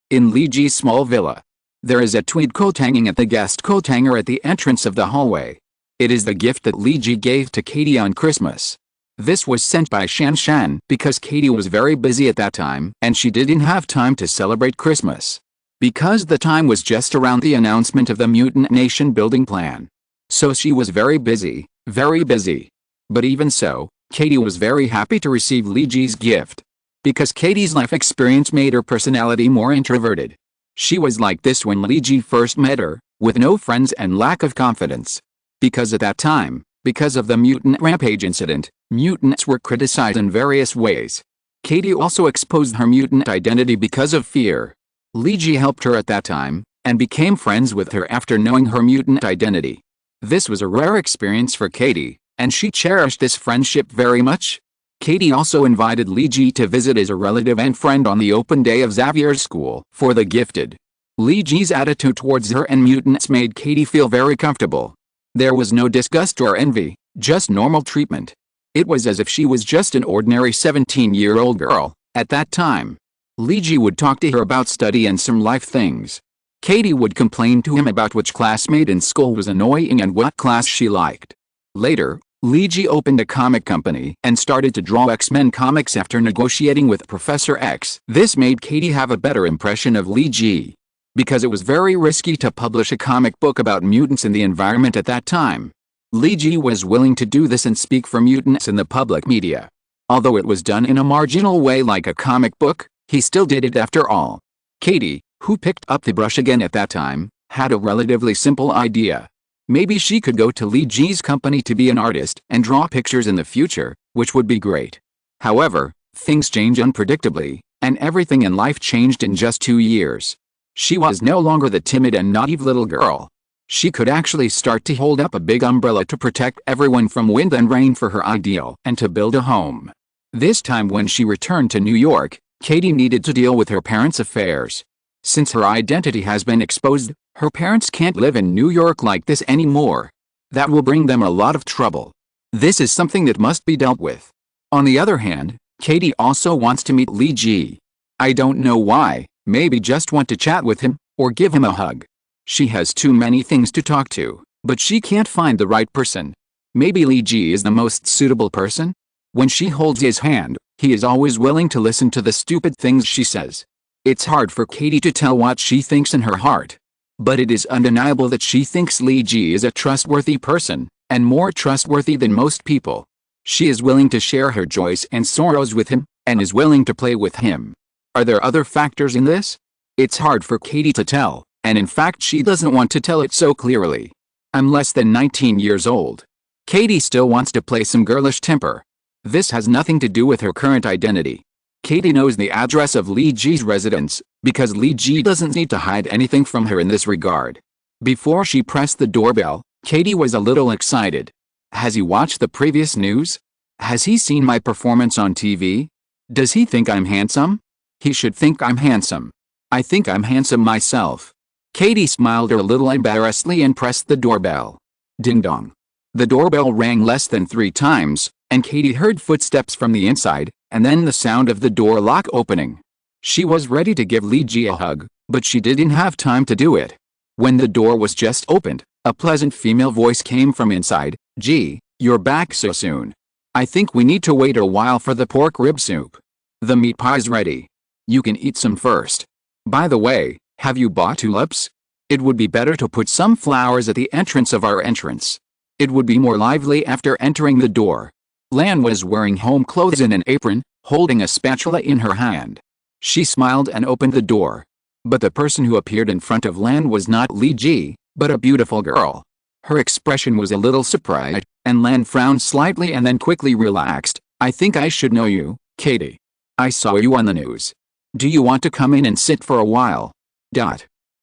In Lee Ji's small villa, there is a tweed coat hanging at the guest coat hanger at the entrance of the hallway. It is the gift that Lee Ji gave to Katie on Christmas. This was sent by Shan Shan because Katie was very busy at that time and she didn't have time to celebrate Christmas. Because the time was just around the announcement of the mutant nation building plan. So she was very busy, very busy. But even so, Katie was very happy to receive Lee Ji's gift. Because Katie's life experience made her personality more introverted. She was like this when Lee Ji first met her, with no friends and lack of confidence. Because at that time, because of the mutant rampage incident, mutants were criticized in various ways. Katie also exposed her mutant identity because of fear. Lee Ji helped her at that time, and became friends with her after knowing her mutant identity. This was a rare experience for Katie, and she cherished this friendship very much. Katie also invited Lee Ji to visit as a relative and friend on the open day of Xavier's school for the gifted. Lee Ji's attitude towards her and mutants made Katie feel very comfortable. There was no disgust or envy, just normal treatment. It was as if she was just an ordinary 17-year-old girl. At that time, Lee Ji would talk to her about study and some life things. Katie would complain to him about which classmate in school was annoying and what class she liked. Later, Li Ji opened a comic company and started to draw X-Men comics after negotiating with Professor X. This made Katie have a better impression of Li Ji, because it was very risky to publish a comic book about mutants in the environment at that time. Li Ji was willing to do this and speak for mutants in the public media. Although it was done in a marginal way like a comic book, he still did it after all. Katie, who picked up the brush again at that time, had a relatively simple idea. Maybe she could go to Li Ji's company to be an artist and draw pictures in the future, which would be great. However, things change unpredictably, and everything in life changed in just 2 years. She was no longer the timid and naive little girl. She could actually start to hold up a big umbrella to protect everyone from wind and rain for her ideal and to build a home. This time when she returned to New York, Katie needed to deal with her parents' affairs. Since her identity has been exposed, her parents can't live in New York like this anymore. That will bring them a lot of trouble. This is something that must be dealt with. On the other hand, Katie also wants to meet Li Ji. I don't know why, maybe just want to chat with him, or give him a hug. She has too many things to talk to, but she can't find the right person. Maybe Li Ji is the most suitable person? When she holds his hand, he is always willing to listen to the stupid things she says. It's hard for Katie to tell what she thinks in her heart. But it is undeniable that she thinks Li Ji is a trustworthy person, and more trustworthy than most people. She is willing to share her joys and sorrows with him, and is willing to play with him. Are there other factors in this? It's hard for Katie to tell, and in fact she doesn't want to tell it so clearly. I'm less than 19 years old. Katie still wants to play some girlish temper. This has nothing to do with her current identity. Katie knows the address of Li Ji's residence, because Li Ji doesn't need to hide anything from her in this regard. Before she pressed the doorbell, Katie was a little excited. Has he watched the previous news? Has he seen my performance on TV? Does he think I'm handsome? He should think I'm handsome. I think I'm handsome myself. Katie smiled a little embarrassedly and pressed the doorbell. Ding dong. The doorbell rang less than 3 times, and Katie heard footsteps from the inside, and then the sound of the door lock opening. She was ready to give Li Ji a hug, but she didn't have time to do it. When the door was just opened, a pleasant female voice came from inside. "Gee, you're back so soon. I think we need to wait a while for the pork rib soup. The meat pie's ready. You can eat some first. By the way, have you bought tulips? It would be better to put some flowers at the entrance of our entrance. It would be more lively after entering the door." Lan was wearing home clothes and an apron, holding a spatula in her hand. She smiled and opened the door. But the person who appeared in front of Lan was not Li Ji, but a beautiful girl. Her expression was a little surprised, and Lan frowned slightly and then quickly relaxed. "I think I should know you, Katie. I saw you on the news. Do you want to come in and sit for a while?"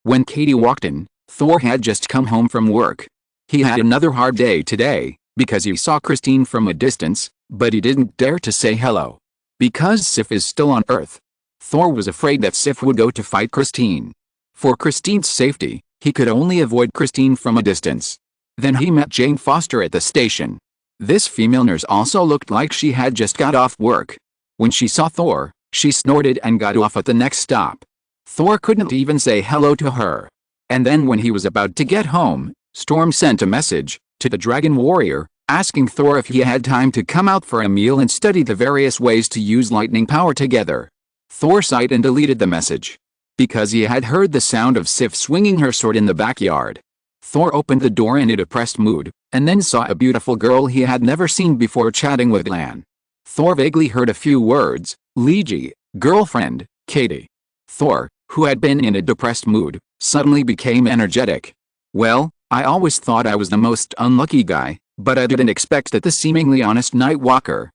When Katie walked in, Thor had just come home from work. He had another hard day today, because he saw Christine from a distance, but he didn't dare to say hello. Because Sif is still on Earth, Thor was afraid that Sif would go to fight Christine. For Christine's safety, he could only avoid Christine from a distance. Then he met Jane Foster at the station. This female nurse also looked like she had just got off work. When she saw Thor, she snorted and got off at the next stop. Thor couldn't even say hello to her. And then when he was about to get home, Storm sent a message to the Dragon Warrior, asking Thor if he had time to come out for a meal and study the various ways to use lightning power together. Thor sighed and deleted the message. Because he had heard the sound of Sif swinging her sword in the backyard. Thor opened the door in a depressed mood, and then saw a beautiful girl he had never seen before chatting with Lan. Thor vaguely heard a few words: Li Ji, girlfriend, Katie. Thor, who had been in a depressed mood, suddenly became energetic. "Well, I always thought I was the most unlucky guy, but I didn't expect that the seemingly honest Nightwalker,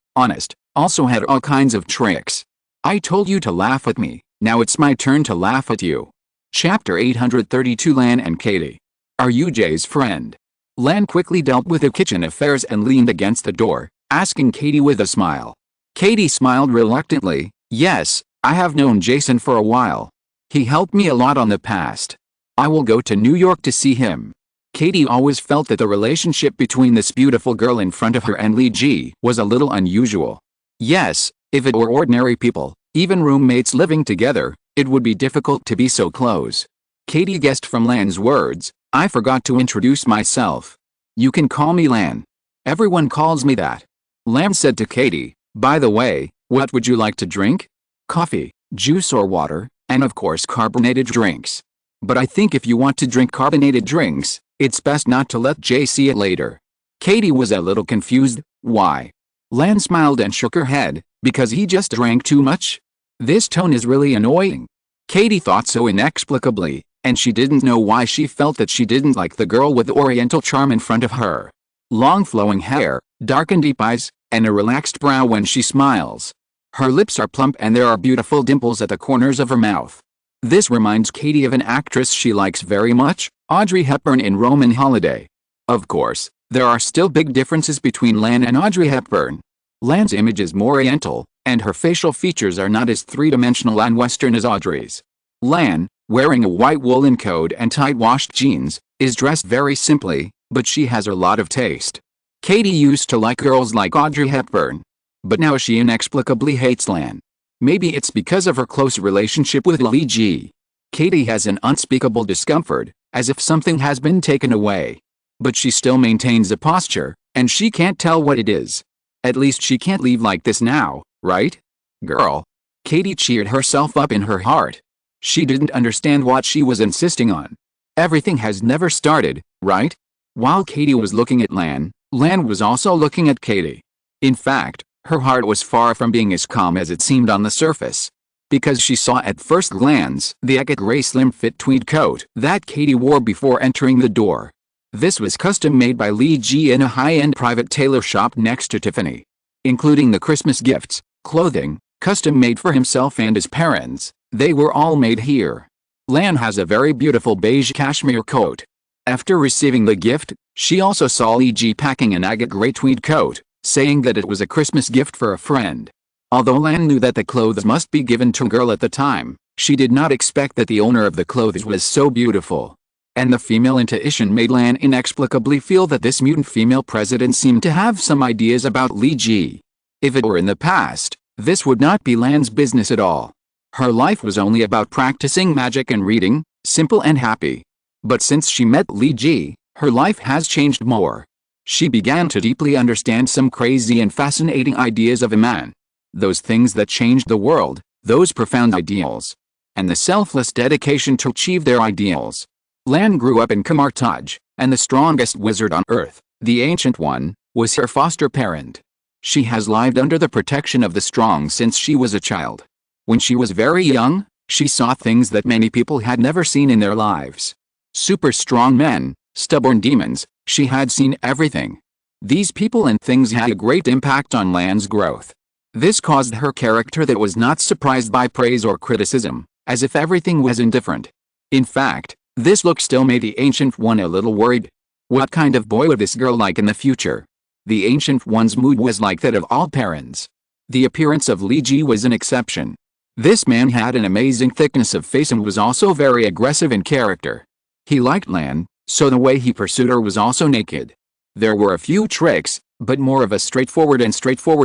also had all kinds of tricks. I told you to laugh at me, now it's my turn to laugh at you." Chapter 832 Lan and Katie. Are you Jay's friend? Lan quickly dealt with the kitchen affairs and leaned against the door, asking Katie with a smile. Katie smiled reluctantly. "Yes, I have known Jason for a while. He helped me a lot on the past. I will go to New York to see him." Katie always felt that the relationship between this beautiful girl in front of her and Li Ji was a little unusual. Yes, if it were ordinary people, even roommates living together, it would be difficult to be so close. Katie guessed from Lan's words, "I forgot to introduce myself. You can call me Lan." Everyone calls me that. Lamb said to Katie, by the way, what would you like to drink? Coffee, juice or water, and of course carbonated drinks. But I think if you want to drink carbonated drinks, it's best not to let Jay see it later. Katie was a little confused. Why? Lan smiled and shook her head, because he just drank too much? This tone is really annoying. Katie thought so inexplicably, and she didn't know why she felt that she didn't like the girl with the oriental charm in front of her. Long flowing hair, dark and deep eyes, and a relaxed brow when she smiles. Her lips are plump and there are beautiful dimples at the corners of her mouth. This reminds Katie of an actress she likes very much, Audrey Hepburn in Roman Holiday. Of course, there are still big differences between Lan and Audrey Hepburn. Lan's image is more oriental, and her facial features are not as three-dimensional and Western as Audrey's. Lan, wearing a white woolen coat and tight-washed jeans, is dressed very simply, but she has a lot of taste. Katie used to like girls like Audrey Hepburn. But now she inexplicably hates Lan. Maybe it's because of her close relationship with Lee Ji. Katie has an unspeakable discomfort, as if something has been taken away. But she still maintains a posture, and she can't tell what it is. At least she can't leave like this now, right? Girl. Katie cheered herself up in her heart. She didn't understand what she was insisting on. Everything has never started, right? While Katie was looking at Lan, Lan was also looking at Katie. In fact, her heart was far from being as calm as it seemed on the surface. Because she saw at first glance the agate gray slim-fit tweed coat that Katie wore before entering the door. This was custom-made by Lee Ji in a high-end private tailor shop next to Tiffany. Including the Christmas gifts, clothing, custom-made for himself and his parents, they were all made here. Lan has a very beautiful beige cashmere coat. After receiving the gift, she also saw Lee Ji packing an agate gray tweed coat, saying that it was a Christmas gift for a friend. Although Lan knew that the clothes must be given to a girl at the time, she did not expect that the owner of the clothes was so beautiful. And the female intuition made Lan inexplicably feel that this mutant female president seemed to have some ideas about Lee Ji. If it were in the past, this would not be Lan's business at all. Her life was only about practicing magic and reading, simple and happy. But since she met Lee Ji, her life has changed more. She began to deeply understand some crazy and fascinating ideas of a man. Those things that changed the world, those profound ideals. And the selfless dedication to achieve their ideals. Lan grew up in Kamartaj, and the strongest wizard on earth, the Ancient One, was her foster parent. She has lived under the protection of the strong since she was a child. When she was very young, she saw things that many people had never seen in their lives. Super strong men, stubborn demons, she had seen everything. These people and things had a great impact on Lan's growth. This caused her character that was not surprised by praise or criticism, as if everything was indifferent. In fact, this look still made the Ancient One a little worried. What kind of boy would this girl like in the future? The Ancient One's mood was like that of all parents. The appearance of Lee Ji was an exception. This man had an amazing thickness of face and was also very aggressive in character. He liked Lan, so the way he pursued her was also naked. There were a few tricks, but more of a straightforward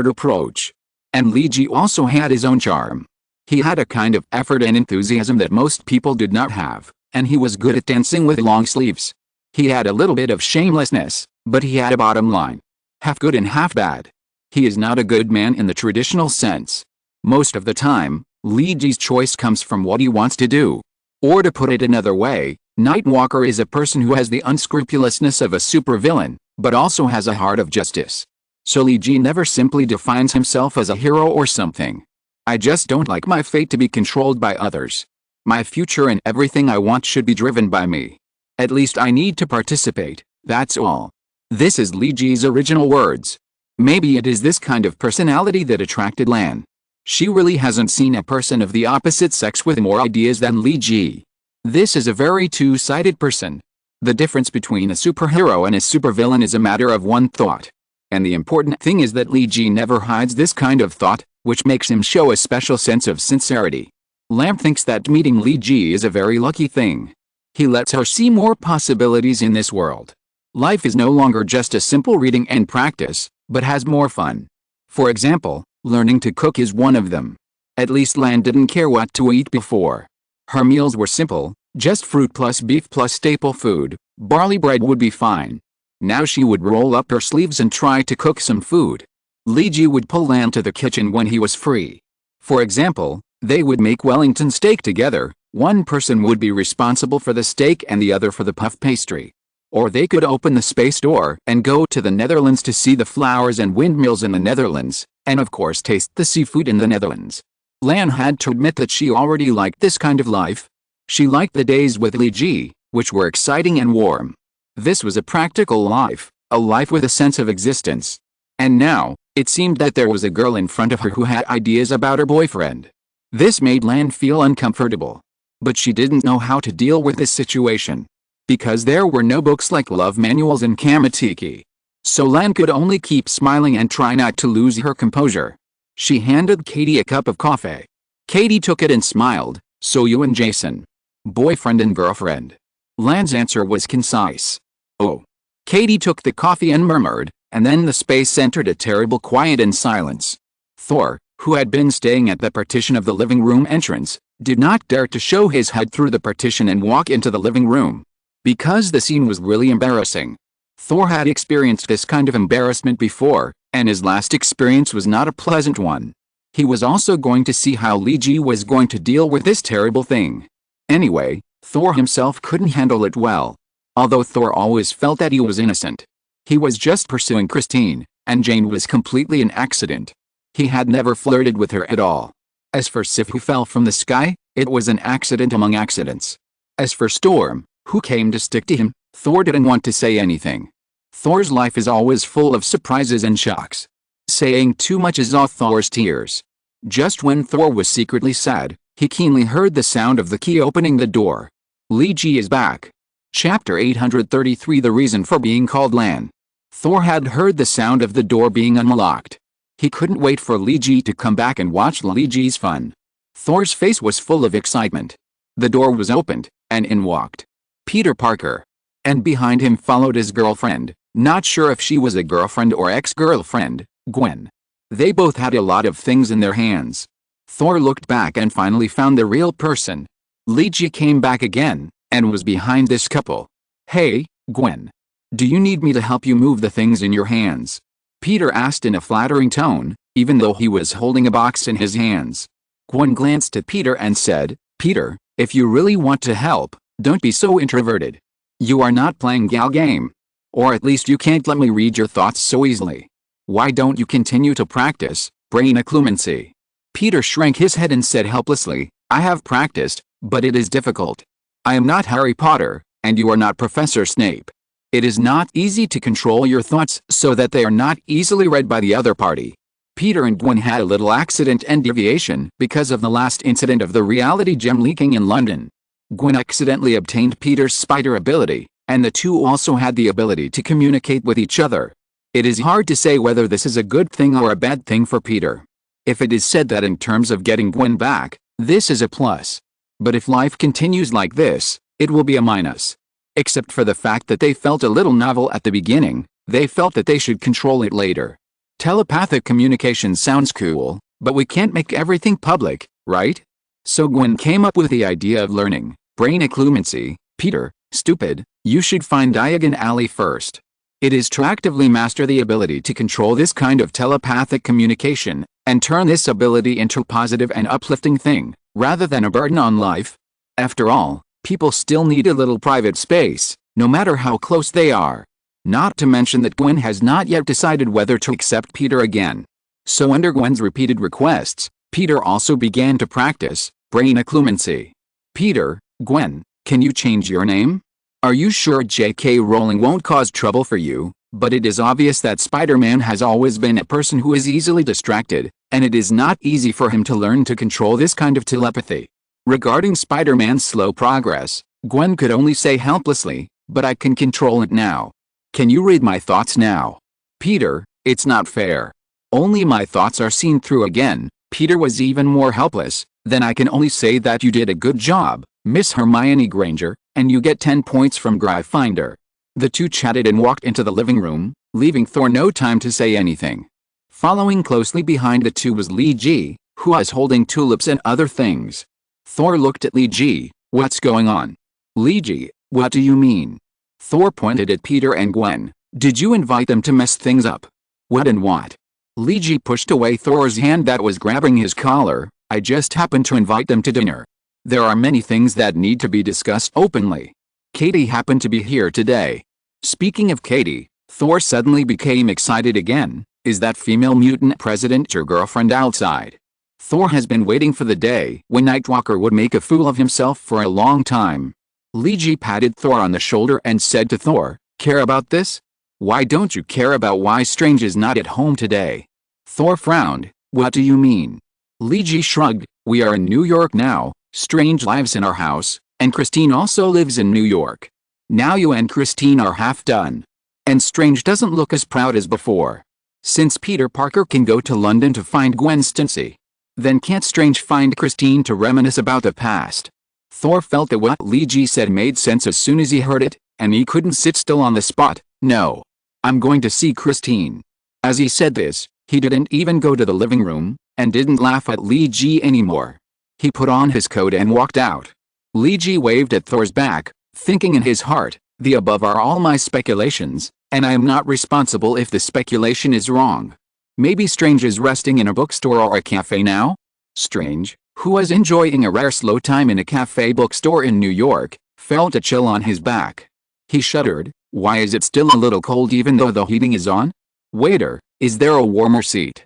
approach. And Lee Ji also had his own charm. He had a kind of effort and enthusiasm that most people did not have, and he was good at dancing with long sleeves. He had a little bit of shamelessness, but he had a bottom line. Half good and half bad. He is not a good man in the traditional sense. Most of the time, Lee Ji's choice comes from what he wants to do. Or to put it another way, Nightwalker is a person who has the unscrupulousness of a supervillain, but also has a heart of justice. So Lee Ji never simply defines himself as a hero or something. I just don't like my fate to be controlled by others. My future and everything I want should be driven by me. At least I need to participate, that's all. This is Lee Ji's original words. Maybe it is this kind of personality that attracted Lan. She really hasn't seen a person of the opposite sex with more ideas than Lee Ji. This is a very two-sided person. The difference between a superhero and a supervillain is a matter of one thought. And the important thing is that Lee Ji never hides this kind of thought, which makes him show a special sense of sincerity. Lamb thinks that meeting Lee Ji is a very lucky thing. He lets her see more possibilities in this world. Life is no longer just a simple reading and practice, but has more fun. For example, learning to cook is one of them. At least Lan didn't care what to eat before. Her meals were simple, just fruit plus beef plus staple food, barley bread would be fine. Now she would roll up her sleeves and try to cook some food. Li-ji would pull Lan to the kitchen when he was free. For example, they would make Wellington steak together. One person would be responsible for the steak and the other for the puff pastry. Or they could open the space door and go to the Netherlands to see the flowers and windmills in the Netherlands, and of course taste the seafood in the Netherlands. Lan had to admit that she already liked this kind of life. She liked the days with Li-ji, which were exciting and warm. This was a practical life, a life with a sense of existence. And now, it seemed that there was a girl in front of her who had ideas about her boyfriend. This made Lan feel uncomfortable. But she didn't know how to deal with this situation. Because there were no books like love manuals in Kamatiki. So Lan could only keep smiling and try not to lose her composure. She handed Katie a cup of coffee. Katie took it and smiled. So you and Jason? Boyfriend and girlfriend? Lan's answer was concise. Oh. Katie took the coffee and murmured, and then the space entered a terrible quiet and silence. Thor, who had been staying at the partition of the living room entrance, did not dare to show his head through the partition and walk into the living room. Because the scene was really embarrassing. Thor had experienced this kind of embarrassment before, and his last experience was not a pleasant one. He was also going to see how Li-ji was going to deal with this terrible thing. Anyway, Thor himself couldn't handle it well. Although Thor always felt that he was innocent. He was just pursuing Christine, and Jane was completely an accident. He had never flirted with her at all. As for Sif who fell from the sky, it was an accident among accidents. As for Storm, who came to stick to him, Thor didn't want to say anything. Thor's life is always full of surprises and shocks. Saying too much is all Thor's tears. Just when Thor was secretly sad, he keenly heard the sound of the key opening the door. Li-ji is back. Chapter 833 The Reason for Being Called Lan. Thor had heard the sound of the door being unlocked. He couldn't wait for Li-ji to come back and watch Li-ji's fun. Thor's face was full of excitement. The door was opened, and in walked Peter Parker. And behind him followed his girlfriend, not sure if she was a girlfriend or ex-girlfriend, Gwen. They both had a lot of things in their hands. Thor looked back and finally found the real person. Li-ji came back again, and was behind this couple. Hey, Gwen. Do you need me to help you move the things in your hands? Peter asked in a flattering tone, even though he was holding a box in his hands. Gwen glanced at Peter and said, Peter, if you really want to help, don't be so introverted. You are not playing gal game. Or at least you can't let me read your thoughts so easily. Why don't you continue to practice, brain occlumency? Peter shrank his head and said helplessly, I have practiced, but it is difficult. I am not Harry Potter, and you are not Professor Snape. It is not easy to control your thoughts so that they are not easily read by the other party. Peter and Gwen had a little accident and deviation because of the last incident of the reality gem leaking in London. Gwen accidentally obtained Peter's spider ability, and the two also had the ability to communicate with each other. It is hard to say whether this is a good thing or a bad thing for Peter. If it is said that in terms of getting Gwen back, this is a plus. But if life continues like this, it will be a minus. Except for the fact that they felt a little novel at the beginning, they felt that they should control it later. Telepathic communication sounds cool, but we can't make everything public, right? So Gwen came up with the idea of learning brain occlumency. Peter, stupid, you should find Diagon Alley first. It is to actively master the ability to control this kind of telepathic communication, and turn this ability into a positive and uplifting thing, rather than a burden on life. After all, people still need a little private space, no matter how close they are. Not to mention that Gwen has not yet decided whether to accept Peter again. So under Gwen's repeated requests, Peter also began to practice brain occlumency. Peter, Gwen, can you change your name? Are you sure J.K. Rowling won't cause trouble for you? But it is obvious that Spider-Man has always been a person who is easily distracted, and it is not easy for him to learn to control this kind of telepathy. Regarding Spider-Man's slow progress, Gwen could only say helplessly, but I can control it now. Can you read my thoughts now? Peter, it's not fair. Only my thoughts are seen through again. Peter was even more helpless. Then I can only say that you did a good job, Miss Hermione Granger, and you get 10 points from Gryffindor. The two chatted and walked into the living room, leaving Thor no time to say anything. Following closely behind the two was Li-ji, who was holding tulips and other things. Thor looked at Li-ji. What's going on? Li-ji, what do you mean? Thor pointed at Peter and Gwen. Did you invite them to mess things up? What and what? Luigi pushed away Thor's hand that was grabbing his collar. I just happened to invite them to dinner. There are many things that need to be discussed openly. Katie happened to be here today. Speaking of Katie, Thor suddenly became excited again. Is that female mutant president your girlfriend outside? Thor has been waiting for the day when Nightwalker would make a fool of himself for a long time. Luigi patted Thor on the shoulder and said to Thor, care about this? Why don't you care about why Strange is not at home today? Thor frowned. What do you mean? Luigi shrugged. We are in New York now, Strange lives in our house, and Christine also lives in New York. Now you and Christine are half done. And Strange doesn't look as proud as before. Since Peter Parker can go to London to find Gwen Stacy, then can't Strange find Christine to reminisce about the past? Thor felt that what Luigi said made sense as soon as he heard it, and he couldn't sit still on the spot. No. I'm going to see Christine. As he said this, he didn't even go to the living room, and didn't laugh at Luigi anymore. He put on his coat and walked out. Luigi waved at Thor's back, thinking in his heart, the above are all my speculations, and I am not responsible if the speculation is wrong. Maybe Strange is resting in a bookstore or a cafe now? Strange, who was enjoying a rare slow time in a cafe bookstore in New York, felt a chill on his back. He shuddered. Why is it still a little cold even though the heating is on? Waiter, is there a warmer seat?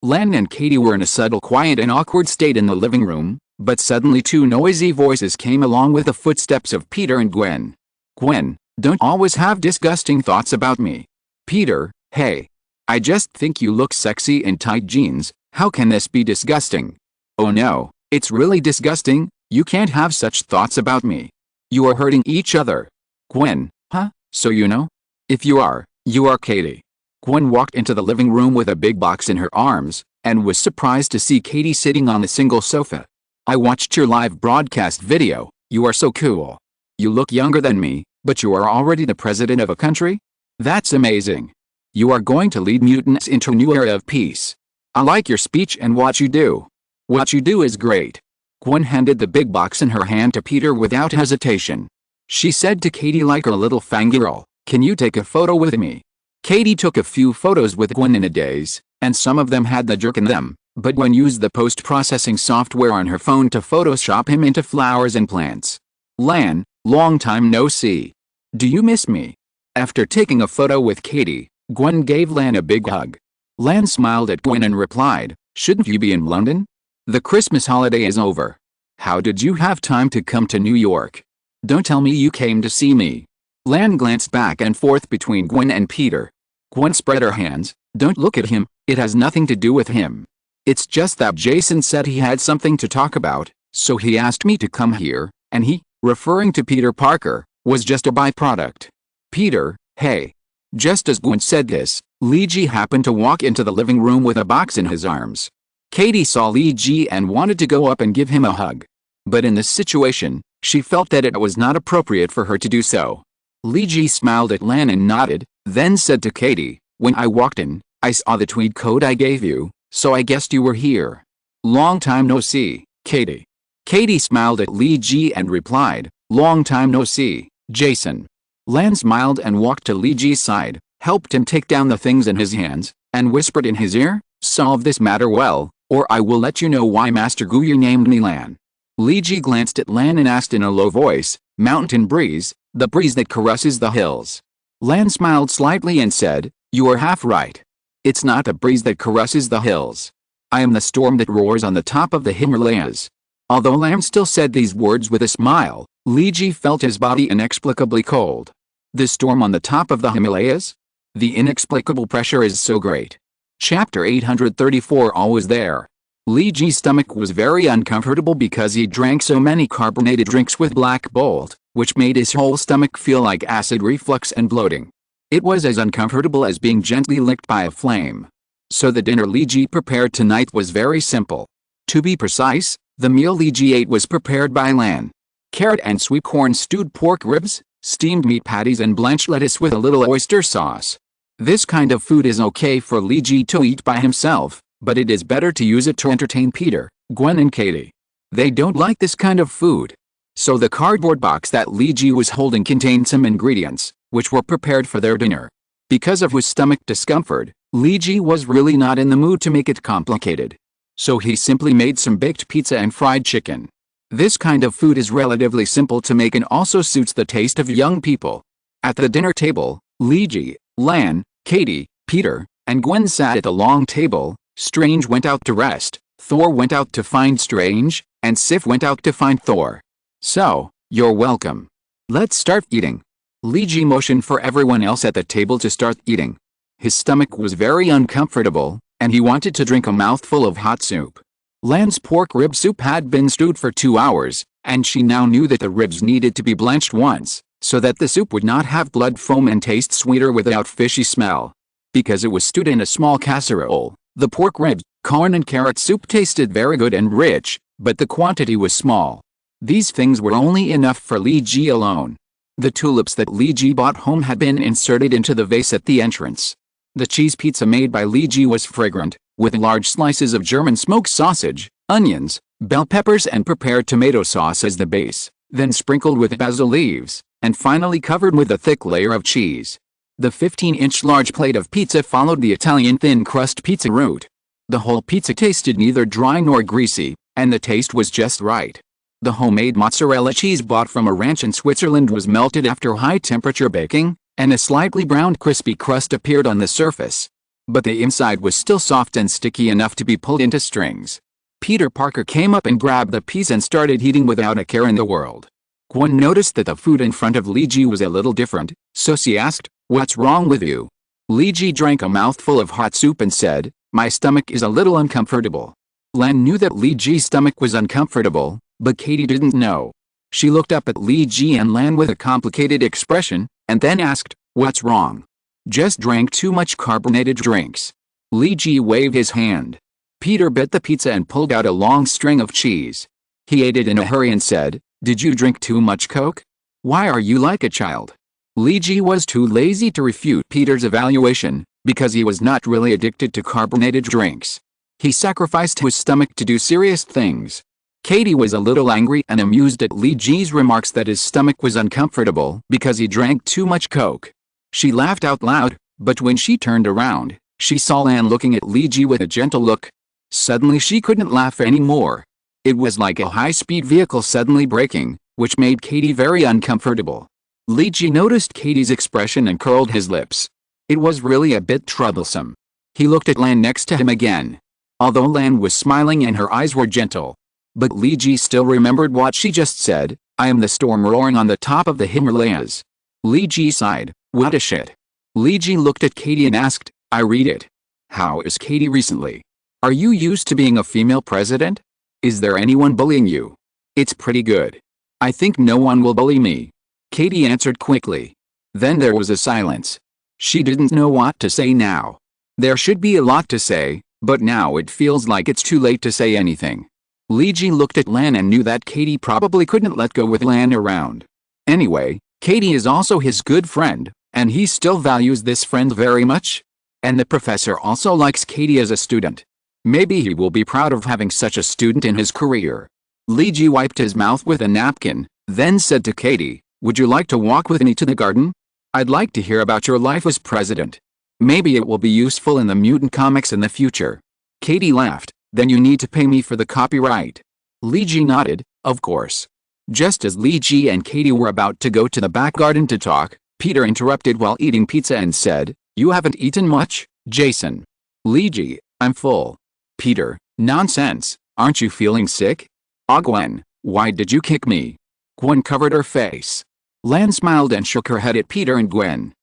Lan and Katie were in a subtle quiet and awkward state in the living room, but suddenly two noisy voices came along with the footsteps of Peter and Gwen. Gwen, don't always have disgusting thoughts about me. Peter, hey. I just think you look sexy in tight jeans. How can this be disgusting? Oh no, it's really disgusting. You can't have such thoughts about me. You are hurting each other. Gwen, huh? So you know? If you are Katie. Gwen walked into the living room with a big box in her arms, and was surprised to see Katie sitting on the single sofa. I watched your live broadcast video. You are so cool. You look younger than me, but you are already the president of a country? That's amazing. You are going to lead mutants into a new era of peace. I like your speech and what you do. What you do is great. Gwen handed the big box in her hand to Peter without hesitation. She said to Katie like a little fangirl, can you take a photo with me? Katie took a few photos with Gwen in a daze, and some of them had the jerk in them, but Gwen used the post-processing software on her phone to Photoshop him into flowers and plants. Lan, long time no see. Do you miss me? After taking a photo with Katie, Gwen gave Lan a big hug. Lan smiled at Gwen and replied, shouldn't you be in London? The Christmas holiday is over. How did you have time to come to New York? Don't tell me you came to see me. Lan glanced back and forth between Gwen and Peter. Gwen spread her hands. Don't look at him, it has nothing to do with him. It's just that Jason said he had something to talk about, so he asked me to come here, and he, referring to Peter Parker, was just a byproduct. Peter, hey. Just as Gwen said this, Luigi happened to walk into the living room with a box in his arms. Katie saw Luigi and wanted to go up and give him a hug. But in this situation, she felt that it was not appropriate for her to do so. Luigi smiled at Lan and nodded, then said to Katie, when I walked in, I saw the tweed coat I gave you, so I guessed you were here. Long time no see, Katie. Katie smiled at Luigi and replied, long time no see, Jason. Lan smiled and walked to Luigi's side, helped him take down the things in his hands, and whispered in his ear, solve this matter well, or I will let you know why Master Guya named me Lan. Luigi glanced at Lan and asked in a low voice, mountain breeze, the breeze that caresses the hills. Lan smiled slightly and said, you are half right. It's not the breeze that caresses the hills. I am the storm that roars on the top of the Himalayas. Although Lan still said these words with a smile, Luigi felt his body inexplicably cold. The storm on the top of the Himalayas? The inexplicable pressure is so great. Chapter 834 Always there. Luigi's stomach was very uncomfortable because he drank so many carbonated drinks with Black Bolt, which made his whole stomach feel like acid reflux and bloating. It was as uncomfortable as being gently licked by a flame. So the dinner Luigi prepared tonight was very simple. To be precise, the meal Luigi ate was prepared by Lan. Carrot and sweet corn stewed pork ribs, steamed meat patties and blanched lettuce with a little oyster sauce. This kind of food is okay for Luigi to eat by himself, but it is better to use it to entertain Peter, Gwen and Katie. They don't like this kind of food. So the cardboard box that Luigi was holding contained some ingredients, which were prepared for their dinner. Because of his stomach discomfort, Li Ji was really not in the mood to make it complicated. So he simply made some baked pizza and fried chicken. This kind of food is relatively simple to make and also suits the taste of young people. At the dinner table, Li Ji, Lan, Katie, Peter, and Gwen sat at the long table. Strange went out to rest, Thor went out to find Strange, and Sif went out to find Thor. So, you're welcome. Let's start eating. Li Ji motioned for everyone else at the table to start eating. His stomach was very uncomfortable, and he wanted to drink a mouthful of hot soup. Lan's pork rib soup had been stewed for 2 hours, and she now knew that the ribs needed to be blanched once, so that the soup would not have blood foam and taste sweeter without fishy smell. Because it was stewed in a small casserole, the pork ribs, corn and carrot soup tasted very good and rich, but the quantity was small. These things were only enough for Li Ji alone. The tulips that Li Ji bought home had been inserted into the vase at the entrance. The cheese pizza made by Li Ji was fragrant, with large slices of German smoked sausage, onions, bell peppers and prepared tomato sauce as the base, then sprinkled with basil leaves, and finally covered with a thick layer of cheese. The 15-inch large plate of pizza followed the Italian thin crust pizza route. The whole pizza tasted neither dry nor greasy, and the taste was just right. The homemade mozzarella cheese bought from a ranch in Switzerland was melted after high-temperature baking, and a slightly browned crispy crust appeared on the surface. But the inside was still soft and sticky enough to be pulled into strings. Peter Parker came up and grabbed the piece and started eating without a care in the world. Gwen noticed that the food in front of Li Ji was a little different, so she asked, "What's wrong with you?" Li Ji drank a mouthful of hot soup and said, "My stomach is a little uncomfortable." Lan knew that Li Ji's stomach was uncomfortable, but Katie didn't know. She looked up at Li Ji and Lan with a complicated expression, and then asked, "What's wrong?" "Just drank too much carbonated drinks." Li Ji waved his hand. Peter bit the pizza and pulled out a long string of cheese. He ate it in a hurry and said, "Did you drink too much Coke? Why are you like a child?" Li Ji was too lazy to refute Peter's evaluation, because he was not really addicted to carbonated drinks. He sacrificed his stomach to do serious things. Katie was a little angry and amused at Li Ji's remarks that his stomach was uncomfortable because he drank too much Coke. She laughed out loud, but when she turned around, she saw Lan looking at Li Ji with a gentle look. Suddenly she couldn't laugh anymore. It was like a high-speed vehicle suddenly braking, which made Katie very uncomfortable. Li Ji noticed Katie's expression and curled his lips. It was really a bit troublesome. He looked at Lan next to him again. Although Lan was smiling and her eyes were gentle. But Li Ji still remembered what she just said, "I am the storm roaring on the top of the Himalayas." Li Ji sighed, "What a shit." Li Ji looked at Katie and asked, "I read it. How is Katie recently? Are you used to being a female president? Is there anyone bullying you?" "It's pretty good. I think no one will bully me," Katie answered quickly. Then there was a silence. She didn't know what to say now. There should be a lot to say, but now it feels like it's too late to say anything. Li Ji looked at Lan and knew that Katie probably couldn't let go with Lan around. Anyway, Katie is also his good friend, and he still values this friend very much. And the professor also likes Katie as a student. Maybe he will be proud of having such a student in his career. Li Ji wiped his mouth with a napkin, then said to Katie, "Would you like to walk with me to the garden? I'd like to hear about your life as president. Maybe it will be useful in the mutant comics in the future." Katie laughed. "Then you need to pay me for the copyright." Li Ji nodded, "Of course." Just as Li Ji and Katie were about to go to the back garden to talk, Peter interrupted while eating pizza and said, "You haven't eaten much, Jason." Li Ji, "I'm full." Peter, "Nonsense, aren't you feeling sick?" "Ah, Gwen, why did you kick me?" Gwen covered her face. Lan smiled and shook her head at Peter and Gwen.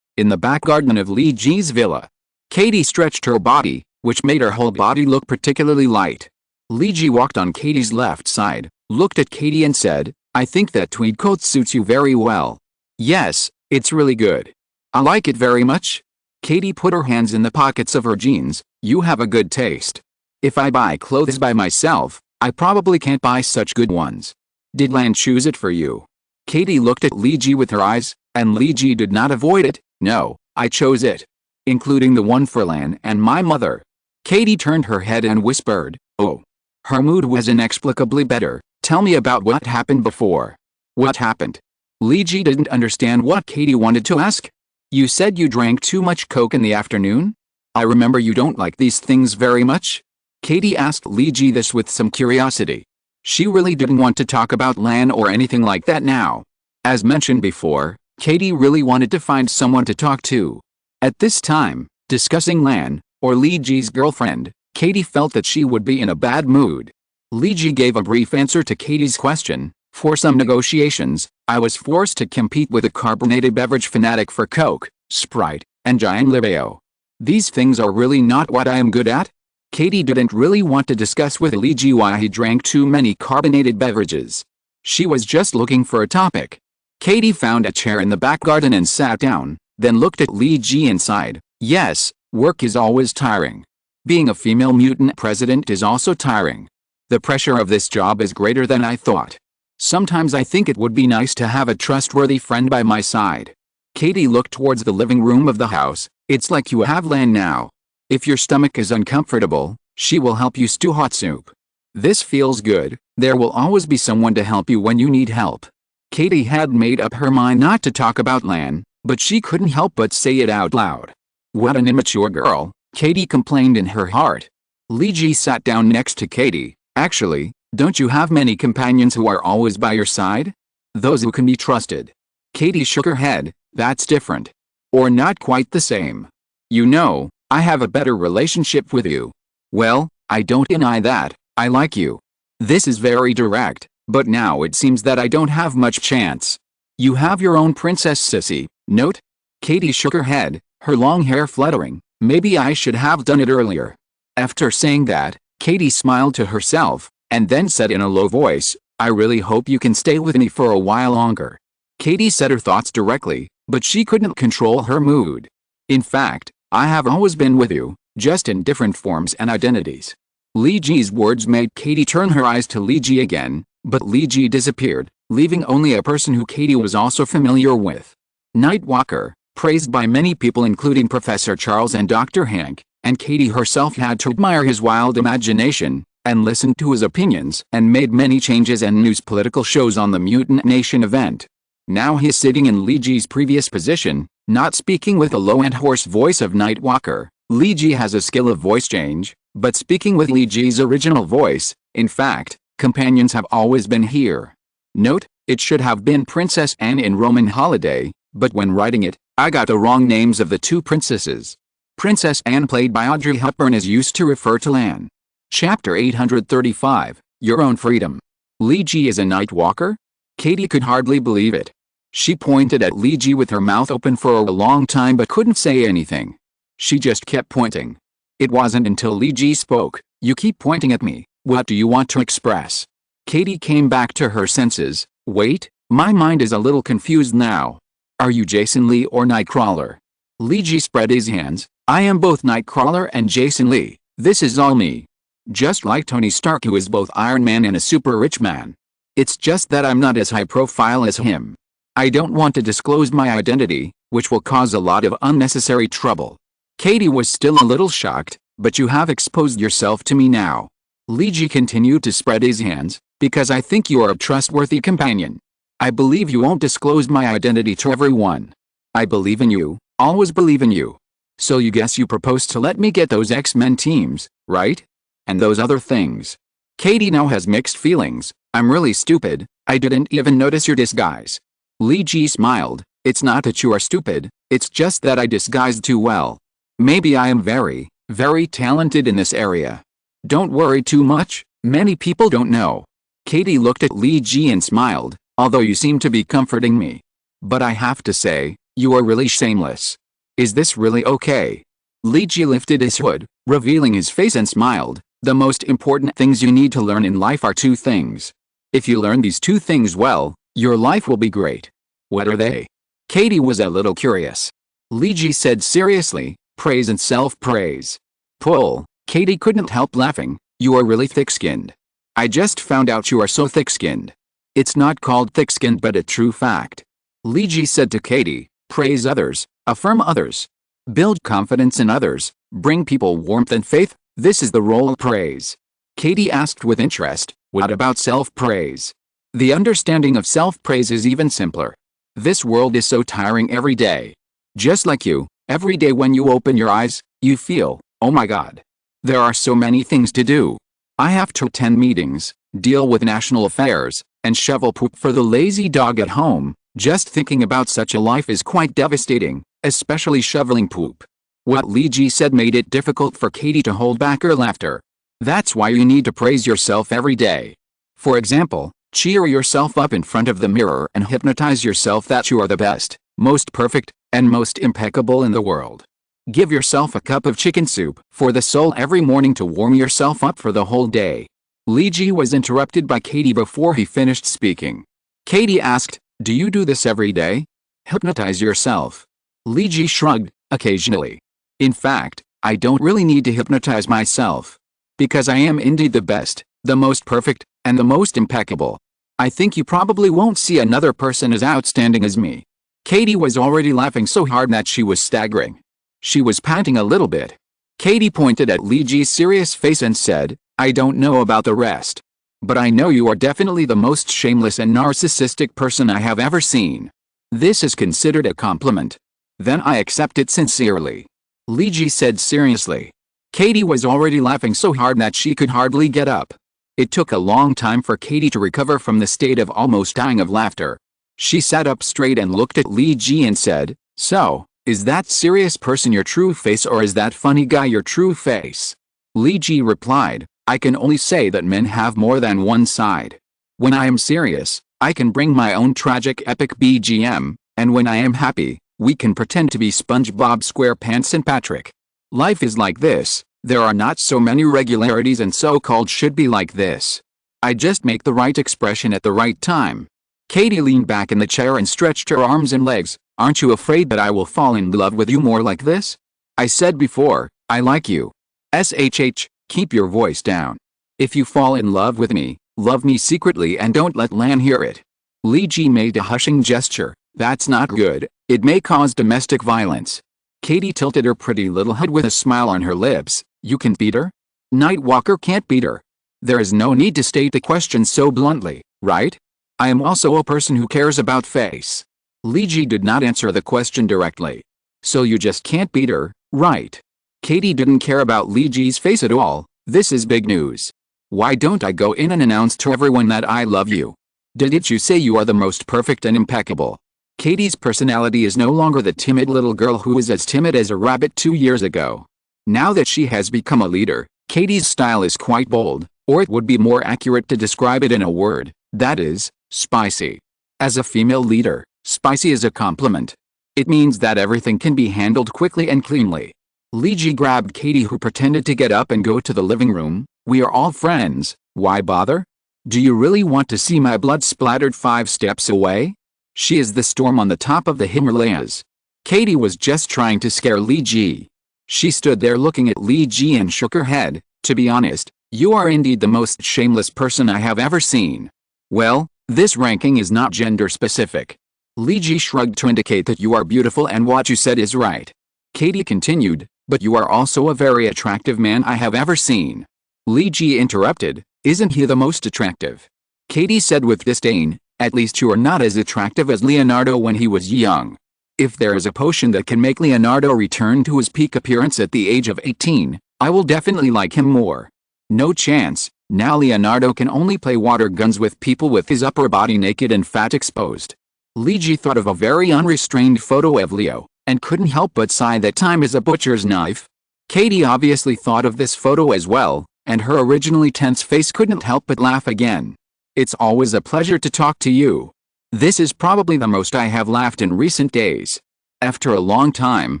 In the back garden of Li Ji's villa, Katie stretched her body, which made her whole body look particularly light. Li Ji walked on Katie's left side, looked at Katie and said, "I think that tweed coat suits you very well." "Yes, it's really good. I like it very much." Katie put her hands in the pockets of her jeans. "You have a good taste. If I buy clothes by myself, I probably can't buy such good ones." "Did Lan choose it for you?" Katie looked at Li Ji with her eyes, and Li Ji did not avoid it. "No, I chose it. Including the one for Lan and my mother." Katie turned her head and whispered, "Oh." Her mood was inexplicably better. "Tell me about what happened before." "What happened?" Li Ji didn't understand what Katie wanted to ask. You said you drank too much Coke in the afternoon? I remember you don't like these things very much. Katie asked Li Ji this with some curiosity. She really didn't want to talk about Lan or anything like that now. As mentioned before, Katie really wanted to find someone to talk to. At this time, discussing Lan, or Li Ji's girlfriend, Katie felt that she would be in a bad mood. Li Ji gave a brief answer to Katie's question. For some negotiations, I was forced to compete with a carbonated beverage fanatic for Coke, Sprite, and Giant Libeo. These things are really not what I am good at. Katie didn't really want to discuss with Li Ji why he drank too many carbonated beverages. She was just looking for a topic. Katie found a chair in the back garden and sat down, then looked at Li Ji and sighed. Yes, work is always tiring. Being a female mutant president is also tiring. The pressure of this job is greater than I thought. Sometimes I think it would be nice to have a trustworthy friend by my side. Katie looked towards the living room of the house. It's like you have Lan now. If your stomach is uncomfortable, she will help you stew hot soup. This feels good. There will always be someone to help you when you need help. Katie had made up her mind not to talk about Lan, but she couldn't help but say it out loud. What an immature girl, Katie complained in her heart. Li Ji sat down next to Katie. Actually, don't you have many companions who are always by your side? Those who can be trusted. Katie shook her head. That's different. Or not quite the same. You know, I have a better relationship with you. Well, I don't deny that. I like you. This is very direct, but now it seems that I don't have much chance. You have your own princess sissy. Note? Katie shook her head, her long hair fluttering. Maybe I should have done it earlier. After saying that, Katie smiled to herself, and then said in a low voice, I really hope you can stay with me for a while longer. Katie said her thoughts directly, but she couldn't control her mood. In fact, I have always been with you, just in different forms and identities. Li Ji's words made Katie turn her eyes to Li Ji again, but Li Ji disappeared, leaving only a person who Katie was also familiar with. Nightwalker, praised by many people including Professor Charles and Dr. Hank, and Katie herself had to admire his wild imagination, and listened to his opinions, and made many changes and news political shows on the Mutant Nation event. Now he's sitting in Li Ji's previous position, not speaking with the low and hoarse voice of Nightwalker. Li Ji has a skill of voice change, but speaking with Li Ji's original voice. In fact, companions have always been here. Note, it should have been Princess Anne in Roman Holiday, but when writing it, I got the wrong names of the two princesses. Princess Anne, played by Audrey Hepburn, is used to refer to Lan. Chapter 835, Your Own Freedom. Li Ji is a Nightwalker? Katie could hardly believe it. She pointed at Li Ji with her mouth open for a long time but couldn't say anything. She just kept pointing. It wasn't until Li Ji spoke. You keep pointing at me. What do you want to express? Katie came back to her senses. Wait, my mind is a little confused now. Are you Jason Lee or Nightcrawler? Li Ji spread his hands. I am both Nightcrawler and Jason Lee. This is all me. Just like Tony Stark, who is both Iron Man and a super rich man. It's just that I'm not as high profile as him. I don't want to disclose my identity, which will cause a lot of unnecessary trouble. Katie was still a little shocked, but you have exposed yourself to me now. Li Ji continued to spread his hands, because I think you are a trustworthy companion. I believe you won't disclose my identity to everyone. I believe in you, always believe in you. So you guess you proposed to let me get those X-Men teams, right? And those other things. Katie now has mixed feelings. I'm really stupid. I didn't even notice your disguise. Li Ji smiled. It's not that you are stupid, it's just that I disguised too well. Maybe I am very, very talented in this area. Don't worry too much, many people don't know. Katie looked at Li Ji and smiled, although you seem to be comforting me. But I have to say, you are really shameless. Is this really okay? Li Ji lifted his hood, revealing his face, and smiled. The most important things you need to learn in life are two things. If you learn these two things well, your life will be great. What are they? Katie was a little curious. Li Ji said seriously, praise and self-praise. Pull. Katie couldn't help laughing. You are really thick-skinned. I just found out you are so thick-skinned. It's not called thick-skinned but a true fact. Li Ji said to Katie, praise others, affirm others. Build confidence in others, bring people warmth and faith. This is the role of praise. Katie asked with interest, what about self-praise? The understanding of self-praise is even simpler. This world is so tiring every day. Just like you, every day when you open your eyes, you feel, oh my god. There are so many things to do. I have to attend meetings, deal with national affairs, and shovel poop for the lazy dog at home. Just thinking about such a life is quite devastating, especially shoveling poop. What Lee Ji said made it difficult for Katie to hold back her laughter. That's why you need to praise yourself every day. For example, cheer yourself up in front of the mirror and hypnotize yourself that you are the best, most perfect, and most impeccable in the world. Give yourself a cup of chicken soup for the soul every morning to warm yourself up for the whole day. Lee Ji was interrupted by Katie before he finished speaking. Katie asked, "Do you do this every day? Hypnotize yourself?" Lee Ji shrugged, "Occasionally. In fact, I don't really need to hypnotize myself. Because I am indeed the best, the most perfect, and the most impeccable. I think you probably won't see another person as outstanding as me." Katie was already laughing so hard that she was staggering. She was panting a little bit. Katie pointed at Lee Ji's serious face and said, "I don't know about the rest. But I know you are definitely the most shameless and narcissistic person I have ever seen. This is considered a compliment. Then I accept it sincerely," Lee Ji said seriously. Katie was already laughing so hard that she could hardly get up. It took a long time for Katie to recover from the state of almost dying of laughter. She sat up straight and looked at Lee Ji and said, "So, is that serious person your true face or is that funny guy your true face?" Lee Ji replied, "I can only say that men have more than one side. When I am serious, I can bring my own tragic epic BGM, and when I am happy, we can pretend to be SpongeBob SquarePants and Patrick. Life is like this, there are not so many regularities and so-called should be like this. I just make the right expression at the right time." Katie leaned back in the chair and stretched her arms and legs. "Aren't you afraid that I will fall in love with you more like this? I said before, I like you. SHH, keep your voice down. If you fall in love with me, love me secretly and don't let Lan hear it." Lee Ji made a hushing gesture. "That's not good, it may cause domestic violence." Katie tilted her pretty little head with a smile on her lips. "You can beat her? Nightwalker can't beat her. There is no need to state the question so bluntly, right? I am also a person who cares about face." Lee Ji did not answer the question directly. "So you just can't beat her, right?" Katie didn't care about Lee Ji's face at all. "This is big news. Why don't I go in and announce to everyone that I love you? Didn't you say you are the most perfect and impeccable?" Katie's personality is no longer the timid little girl who was as timid as a rabbit 2 years ago. Now that she has become a leader, Katie's style is quite bold, or it would be more accurate to describe it in a word, that is, spicy. As a female leader, spicy is a compliment. It means that everything can be handled quickly and cleanly. Lee Ji grabbed Katie, who pretended to get up and go to the living room. "We are all friends, why bother? Do you really want to see my blood splattered 5 steps away? She is the storm on the top of the Himalayas." Katie was just trying to scare Lee Ji. She stood there looking at Lee Ji and shook her head. "To be honest, you are indeed the most shameless person I have ever seen." "Well, this ranking is not gender specific." Lee Ji shrugged to indicate that you are beautiful and what you said is right. Katie continued, "But you are also a very attractive man I have ever seen." Lee Ji interrupted, "Isn't he the most attractive?" Katie said with disdain, "At least you are not as attractive as Leonardo when he was young. If there is a potion that can make Leonardo return to his peak appearance at the age of 18, I will definitely like him more. No chance, now Leonardo can only play water guns with people with his upper body naked and fat exposed." Lee Ji thought of a very unrestrained photo of Leo, and couldn't help but sigh that time is a butcher's knife. Katie obviously thought of this photo as well, and her originally tense face couldn't help but laugh again. "It's always a pleasure to talk to you. This is probably the most I have laughed in recent days." After a long time,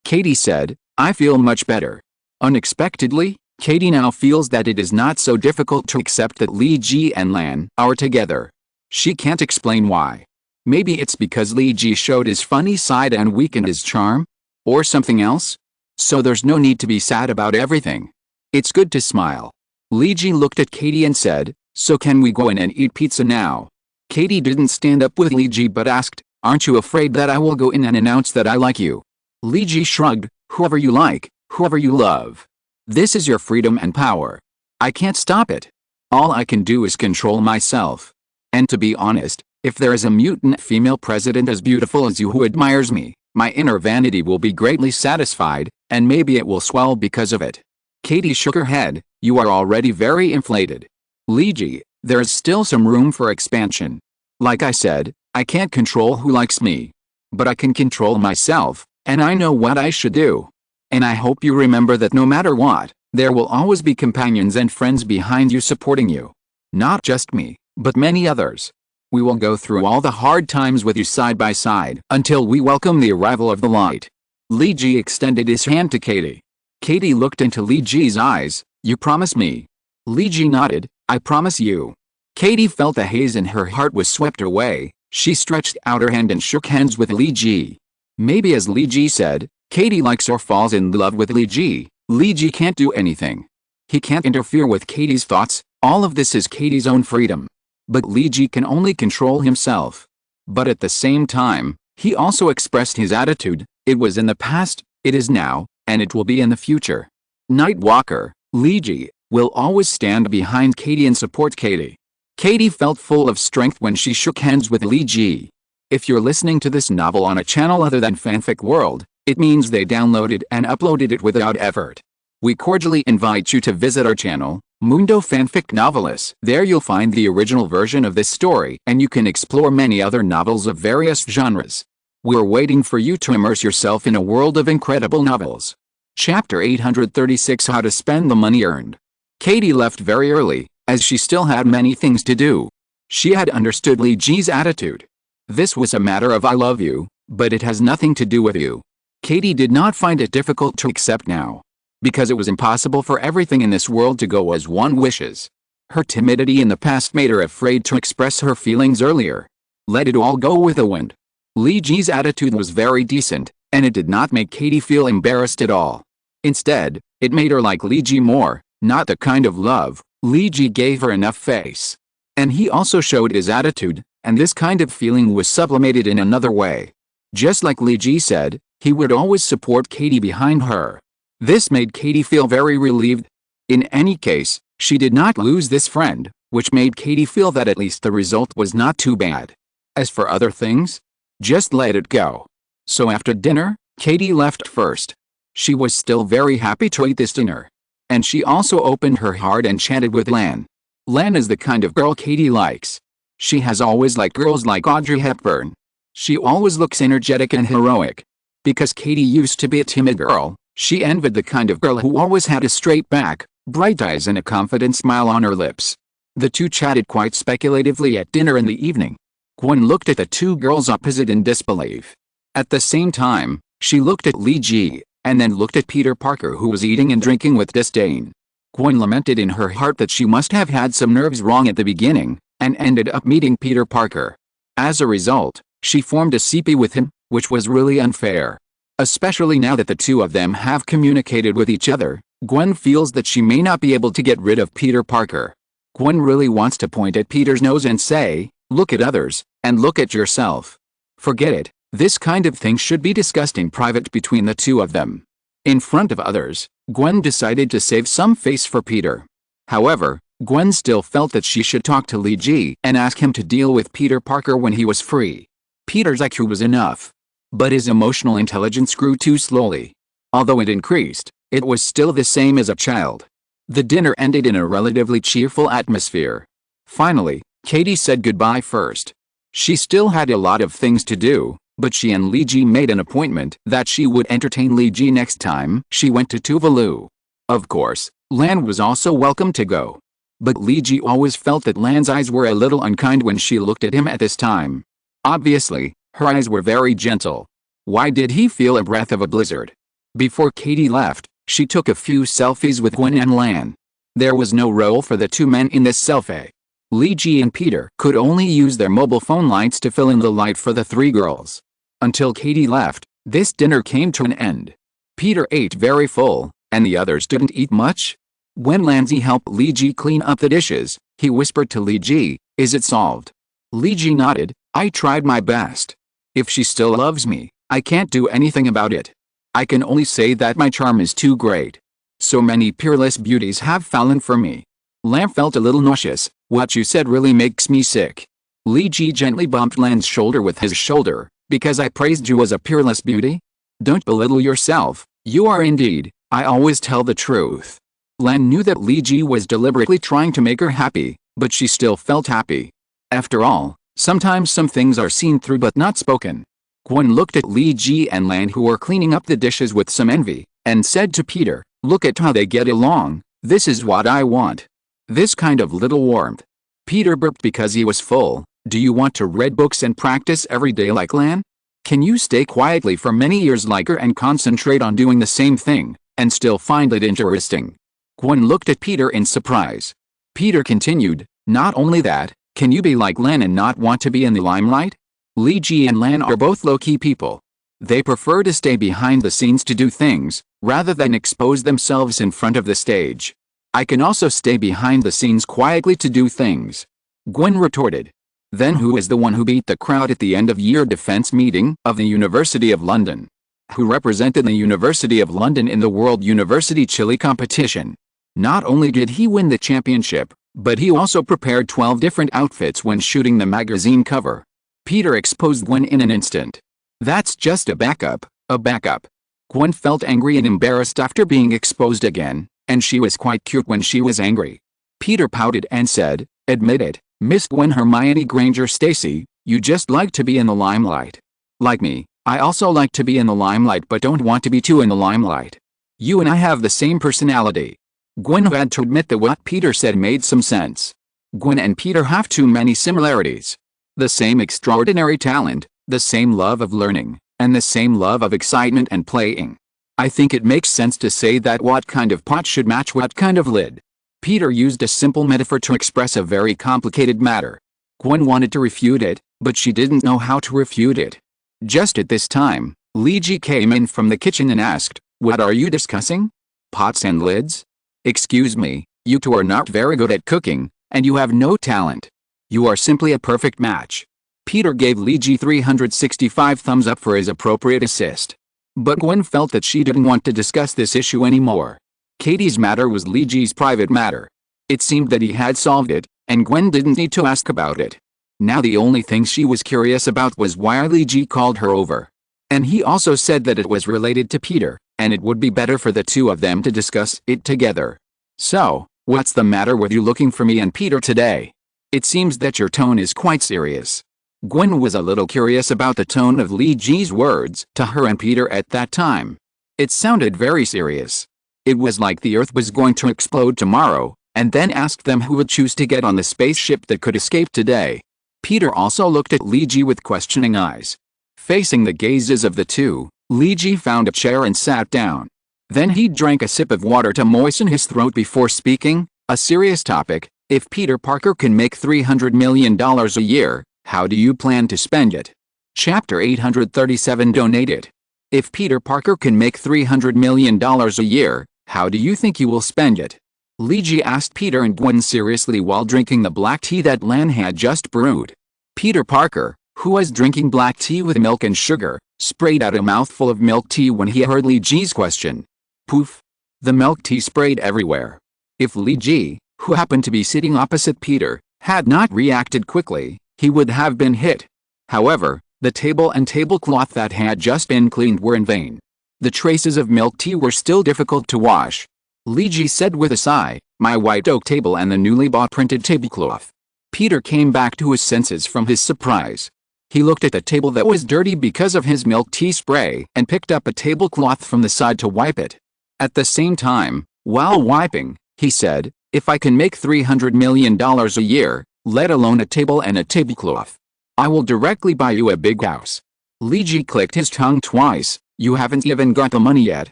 Katie said, "I feel much better." Unexpectedly, Katie now feels that it is not so difficult to accept that Lee Ji and Lan are together. She can't explain why. Maybe it's because Lee Ji showed his funny side and weakened his charm? Or something else? So there's no need to be sad about everything. It's good to smile. Lee Ji looked at Katie and said, "So can we go in and eat pizza now?" Katie didn't stand up with Lee Ji but asked, "Aren't you afraid that I will go in and announce that I like you?" Lee Ji shrugged, "Whoever you like, whoever you love. This is your freedom and power. I can't stop it. All I can do is control myself. And to be honest, If there is a mutant female president as beautiful as you who admires me, my inner vanity will be greatly satisfied, and maybe it will swell because of it. Katie shook her head. You are already very inflated. Liji, there is still some room for expansion. Like I said, I can't control who likes me. But I can control myself, and I know what I should do. And I hope you remember that no matter what, there will always be companions and friends behind you supporting you. Not just me, but many others. We will go through all the hard times with you side by side until we welcome the arrival of the light. Liji extended his hand to Katie. Katie looked into Liji's eyes. You promise me? Liji nodded. I promise you. Katie felt the haze in her heart was swept away. She stretched out her hand and shook hands with Liji. Maybe as Liji said, Katie likes or falls in love with Liji. Liji can't do anything. He can't interfere with Katie's thoughts. All of this is Katie's own freedom. But Liji can only control himself. But at the same time, he also expressed his attitude. It was in the past, it is now, and it will be in the future. Nightwalker, Liji, will always stand behind Katie and support Katie. Katie felt full of strength when she shook hands with Liji. If you're listening to this novel on a channel other than Fanfic World, it means they downloaded and uploaded it without effort. We cordially invite you to visit our channel, Mundo Fanfic Novelis. There you'll find the original version of this story and you can explore many other novels of various genres. We're waiting for you to immerse yourself in a world of incredible novels. Chapter 836 How to Spend the Money Earned. Katie left very early, as she still had many things to do. She had understood Liji's attitude. This was a matter of I love you, but it has nothing to do with you. Katie did not find it difficult to accept now. Because it was impossible for everything in this world to go as one wishes. Her timidity in the past made her afraid to express her feelings earlier. Let it all go with the wind. Liji's attitude was very decent, and it did not make Katie feel embarrassed at all. Instead, it made her like Liji more, not the kind of love. Liji gave her enough face. And he also showed his attitude, and this kind of feeling was sublimated in another way. Just like Liji said, he would always support Katie behind her. This made Katie feel very relieved. In any case, she did not lose this friend, which made Katie feel that at least the result was not too bad. As for other things, just let it go. So after dinner, Katie left first. She was still very happy to eat this dinner. And she also opened her heart and chatted with Lan. Lan is the kind of girl Katie likes. She has always liked girls like Audrey Hepburn. She always looks energetic and heroic. Because Katie used to be a timid girl, she envied the kind of girl who always had a straight back, bright eyes and a confident smile on her lips. The two chatted quite speculatively at dinner in the evening. Gwen looked at the two girls opposite in disbelief. At the same time, she looked at Liji, and then looked at Peter Parker who was eating and drinking with disdain. Gwen lamented in her heart that she must have had some nerves wrong at the beginning, and ended up meeting Peter Parker. As a result, she formed a CP with him, which was really unfair. Especially now that the two of them have communicated with each other, Gwen feels that she may not be able to get rid of Peter Parker. Gwen really wants to point at Peter's nose and say, look at others, and look at yourself. Forget it, this kind of thing should be discussed in private between the two of them. In front of others, Gwen decided to save some face for Peter. However, Gwen still felt that she should talk to Liji and ask him to deal with Peter Parker when he was free. Peter's IQ was enough. But his emotional intelligence grew too slowly. Although it increased, it was still the same as a child. The dinner ended in a relatively cheerful atmosphere. Finally, Katie said goodbye first. She still had a lot of things to do, but she and Liji made an appointment that she would entertain Liji next time she went to Tuvalu. Of course, Lan was also welcome to go. But Liji always felt that Lan's eyes were a little unkind when she looked at him at this time. Obviously, her eyes were very gentle. Why did he feel a breath of a blizzard? Before Katie left, she took a few selfies with Gwen and Lan. There was no role for the two men in this selfie. Liji and Peter could only use their mobile phone lights to fill in the light for the three girls. Until Katie left, this dinner came to an end. Peter ate very full, and the others didn't eat much. When Lanzi helped Liji clean up the dishes, he whispered to Liji, "Is it solved?" Liji nodded, "I tried my best. If she still loves me, I can't do anything about it. I can only say that my charm is too great. So many peerless beauties have fallen for me." Lamb felt a little nauseous. "What you said really makes me sick." Li Ji gently bumped Lan's shoulder with his shoulder. Because I praised you as a peerless beauty? Don't belittle yourself, you are indeed. I always tell the truth. Lan knew that Li Ji was deliberately trying to make her happy, but she still felt happy. After all, sometimes some things are seen through but not spoken. Gwen looked at Li Ji and Lan, who were cleaning up the dishes with some envy, and said to Peter, "Look at how they get along. This is what I want. This kind of little warmth." Peter burped because he was full. "Do you want to read books and practice every day like Lan? Can you stay quietly for many years like her and concentrate on doing the same thing, and still find it interesting?" Gwen looked at Peter in surprise. Peter continued, "Not only that, can you be like Lan and not want to be in the limelight? Li Ji and Lan are both low-key people. They prefer to stay behind the scenes to do things, rather than expose themselves in front of the stage. I can also stay behind the scenes quietly to do things." Gwen retorted. "Then who is the one who beat the crowd at the end of year defense meeting of the University of London? Who represented the University of London in the World University Chili competition? Not only did he win the championship, but he also prepared 12 different outfits when shooting the magazine cover." Peter exposed Gwen in an instant. "That's just a backup, a backup." Gwen felt angry and embarrassed after being exposed again, and she was quite cute when she was angry. Peter pouted and said, "Admit it, Miss Gwen Hermione Granger Stacy, you just like to be in the limelight. Like me, I also like to be in the limelight but don't want to be too in the limelight. You and I have the same personality." Gwen had to admit that what Peter said made some sense. Gwen and Peter have too many similarities. The same extraordinary talent, the same love of learning, and the same love of excitement and playing. I think it makes sense to say that what kind of pot should match what kind of lid. Peter used a simple metaphor to express a very complicated matter. Gwen wanted to refute it, but she didn't know how to refute it. Just at this time, Li Ji came in from the kitchen and asked, "What are you discussing? Pots and lids? Excuse me, you two are not very good at cooking, and you have no talent. You are simply a perfect match." Peter gave Li Ji 365 thumbs up for his appropriate assist. But Gwen felt that she didn't want to discuss this issue anymore. Katie's matter was Li Ji's private matter. It seemed that he had solved it, and Gwen didn't need to ask about it. Now the only thing she was curious about was why Li Ji called her over. And he also said that it was related to Peter, and it would be better for the two of them to discuss it together. "So, what's the matter with you looking for me and Peter today? It seems that your tone is quite serious." Gwen was a little curious about the tone of Li Ji's words to her and Peter at that time. It sounded very serious. It was like the Earth was going to explode tomorrow, and then asked them who would choose to get on the spaceship that could escape today. Peter also looked at Li Ji with questioning eyes. Facing the gazes of the two, Li Ji found a chair and sat down. Then he drank a sip of water to moisten his throat before speaking. "A serious topic. If Peter Parker can make $300 million a year, how do you plan to spend it?" Chapter 837 Donated. If Peter Parker can make $300 million a year, how do you think you will spend it? Li Ji asked Peter and Gwen seriously while drinking the black tea that Lan had just brewed. Peter Parker, who was drinking black tea with milk and sugar, sprayed out a mouthful of milk tea when he heard Li Ji's question. Poof! The milk tea sprayed everywhere. If Li Ji, who happened to be sitting opposite Peter, had not reacted quickly, he would have been hit. However, the table and tablecloth that had just been cleaned were in vain. The traces of milk tea were still difficult to wash. Li Ji said with a sigh, "My white oak table and the newly bought printed tablecloth." Peter came back to his senses from his surprise. He looked at the table that was dirty because of his milk tea spray and picked up a tablecloth from the side to wipe it. At the same time, while wiping, he said, "If I can make $300 million a year, let alone a table and a tablecloth, I will directly buy you a big house." Li Ji clicked his tongue twice. "You haven't even got the money yet,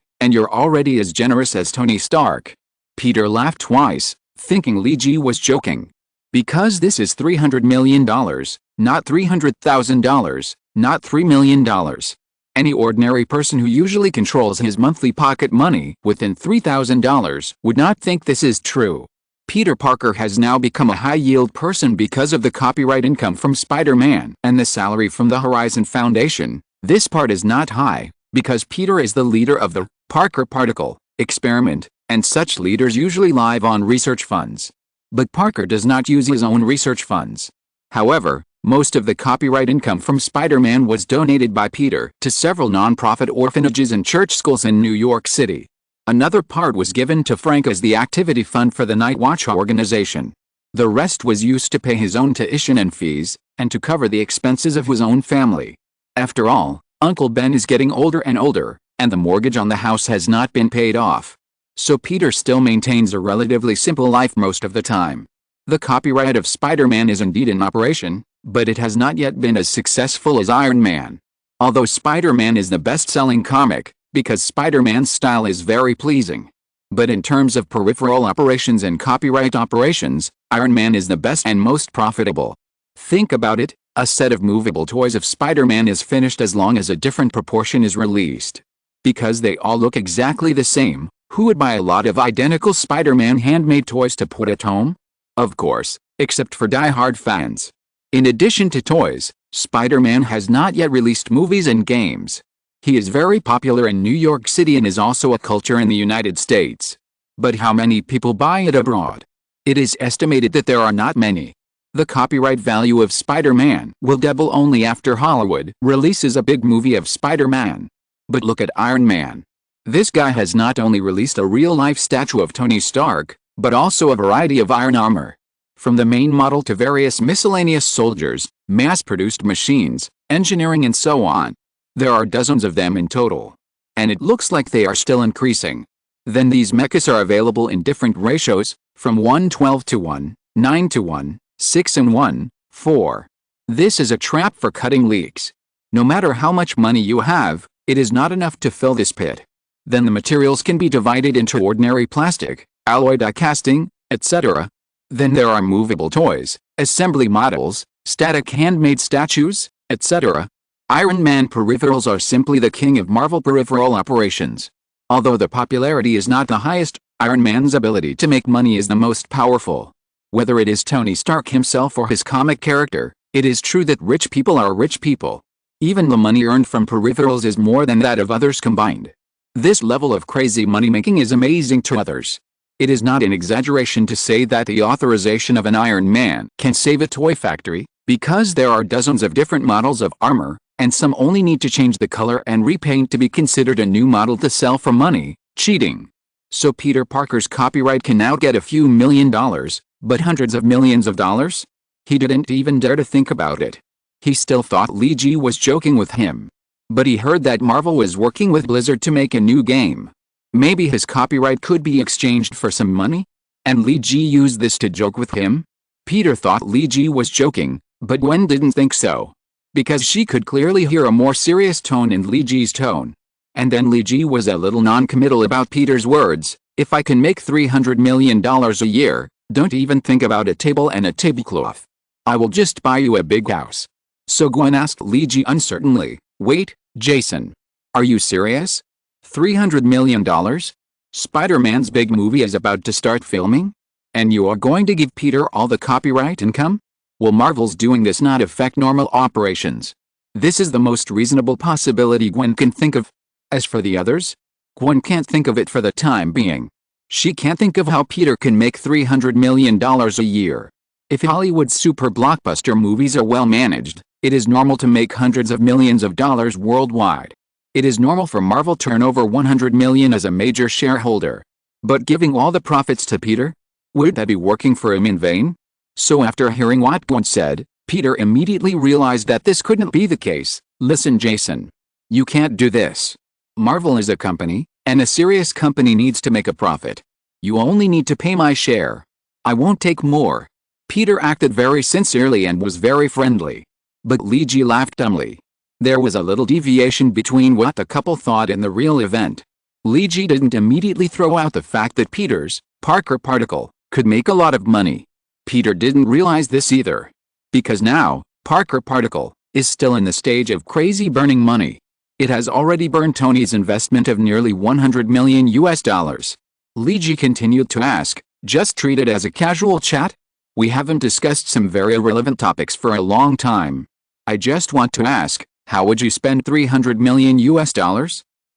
and you're already as generous as Tony Stark." Peter laughed twice, thinking Li Ji was joking. "Because this is $300 million, not $300,000, not $3 million. Any ordinary person who usually controls his monthly pocket money within $3,000 would not think this is true. Peter Parker has now become a high-yield person because of the copyright income from Spider-Man and the salary from the Horizon Foundation. This part is not high, because Peter is the leader of the Parker Particle experiment, and such leaders usually live on research funds. But Parker does not use his own research funds. However, Most of the copyright income from Spider-Man was donated by Peter to several non-profit orphanages and church schools in New York City. Another part was given to Frank as the activity fund for the Night Watch organization. The rest was used to pay his own tuition and fees, and to cover the expenses of his own family. After all, Uncle Ben is getting older and older, and the mortgage on the house has not been paid off. So Peter still maintains a relatively simple life most of the time. The copyright of Spider-Man is indeed in operation, but it has not yet been as successful as Iron Man. Although Spider-Man is the best-selling comic, because Spider-Man's style is very pleasing. But in terms of peripheral operations and copyright operations, Iron Man is the best and most profitable. Think about it, a set of movable toys of Spider-Man is finished as long as a different proportion is released. Because they all look exactly the same, who would buy a lot of identical Spider-Man handmade toys to put at home? Of course, except for die-hard fans. In addition to toys, Spider-Man has not yet released movies and games. He is very popular in New York City and is also a culture in the United States. But how many people buy it abroad? It is estimated that there are not many. The copyright value of Spider-Man will double only after Hollywood releases a big movie of Spider-Man. But look at Iron Man. This guy has not only released a real-life statue of Tony Stark, but also a variety of iron armor. From the main model to various miscellaneous soldiers, mass-produced machines, engineering and so on. There are dozens of them in total. And it looks like they are still increasing. Then these mechas are available in different ratios, from 1:12 to 1, 9 to 1, 6 and 1, 4. This is a trap for cutting leaks. No matter how much money you have, it is not enough to fill this pit. Then the materials can be divided into ordinary plastic, alloy die casting, etc. Then there are movable toys, assembly models, static handmade statues, etc. Iron Man peripherals are simply the king of Marvel peripheral operations. Although the popularity is not the highest, Iron Man's ability to make money is the most powerful. Whether it is Tony Stark himself or his comic character, it is true that rich people are rich people. Even the money earned from peripherals is more than that of others combined. This level of crazy money-making is amazing to others. It is not an exaggeration to say that the authorization of an Iron Man can save a toy factory, because there are dozens of different models of armor, and some only need to change the color and repaint to be considered a new model to sell for money. Cheating. So Peter Parker's copyright can now get a few $1 million, but hundreds of millions of dollars? He didn't even dare to think about it. He still thought Lee G was joking with him. But he heard that Marvel was working with Blizzard to make a new game. Maybe his copyright could be exchanged for some money? And Lee G used this to joke with him? Peter thought Lee G was joking, but Gwen didn't think so. Because she could clearly hear a more serious tone in Lee G's tone. And then Lee G was a little non-committal about Peter's words. If I can make $300 million a year, don't even think about a table and a tablecloth. I will just buy you a big house. So Gwen asked Lee G uncertainly, wait, Jason. Are you serious? $300 million? Spider-Man's big movie is about to start filming? And you are going to give Peter all the copyright income? Will Marvel's doing this not affect normal operations? This is the most reasonable possibility Gwen can think of. As for the others, Gwen can't think of it for the time being. She can't think of how Peter can make $300 million a year. If Hollywood's super blockbuster movies are well managed, it is normal to make hundreds of millions of dollars worldwide. It is normal for Marvel to turn over $100 million as a major shareholder. But giving all the profits to Peter? Would that be working for him in vain? So after hearing what Gwen said, Peter immediately realized that this couldn't be the case. Listen, Jason. You can't do this. Marvel is a company, and a serious company needs to make a profit. You only need to pay my share. I won't take more. Peter acted very sincerely and was very friendly. But Lee G laughed dumbly. There was a little deviation between what the couple thought and the real event. Lee G didn't immediately throw out the fact that Peter's Parker particle could make a lot of money. Peter didn't realize this either. Because now, Parker particle is still in the stage of crazy burning money. It has already burned Tony's investment of nearly $100 million. Lee G continued to ask, just treat it as a casual chat? We haven't discussed some very relevant topics for a long time. I just want to ask, how would you spend $300 million?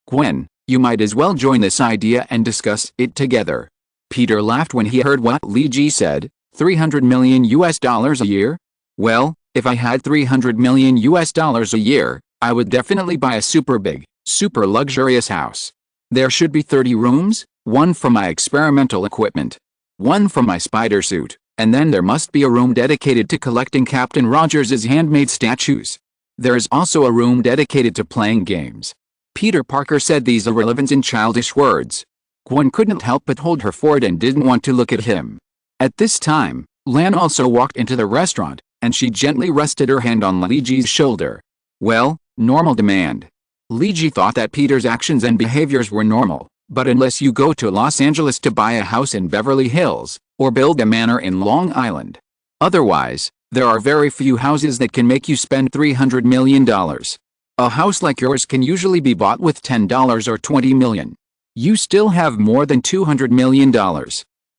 Gwen, you might as well join this idea and discuss it together. Peter laughed when he heard what Lee G said, $300 million a year? Well, If I had 300 million US dollars a year, I would definitely buy a super big, super luxurious house. There should be 30 rooms, one for my experimental equipment, one for my spider suit, and then there must be a room dedicated to collecting Captain Rogers' handmade statues. There is also a room dedicated to playing games. Peter Parker said these irrelevant and childish words. Gwen couldn't help but hold her for it and didn't want to look at him. At this time, Lan also walked into the restaurant, and she gently rested her hand on Luigi's shoulder. Well, normal demand. Luigi thought that Peter's actions and behaviors were normal, but unless you go to Los Angeles to buy a house in Beverly Hills, or build a manor in Long Island. Otherwise, there are very few houses that can make you spend $300 million. A house like yours can usually be bought with $10 or $20 million. You still have more than $200 million.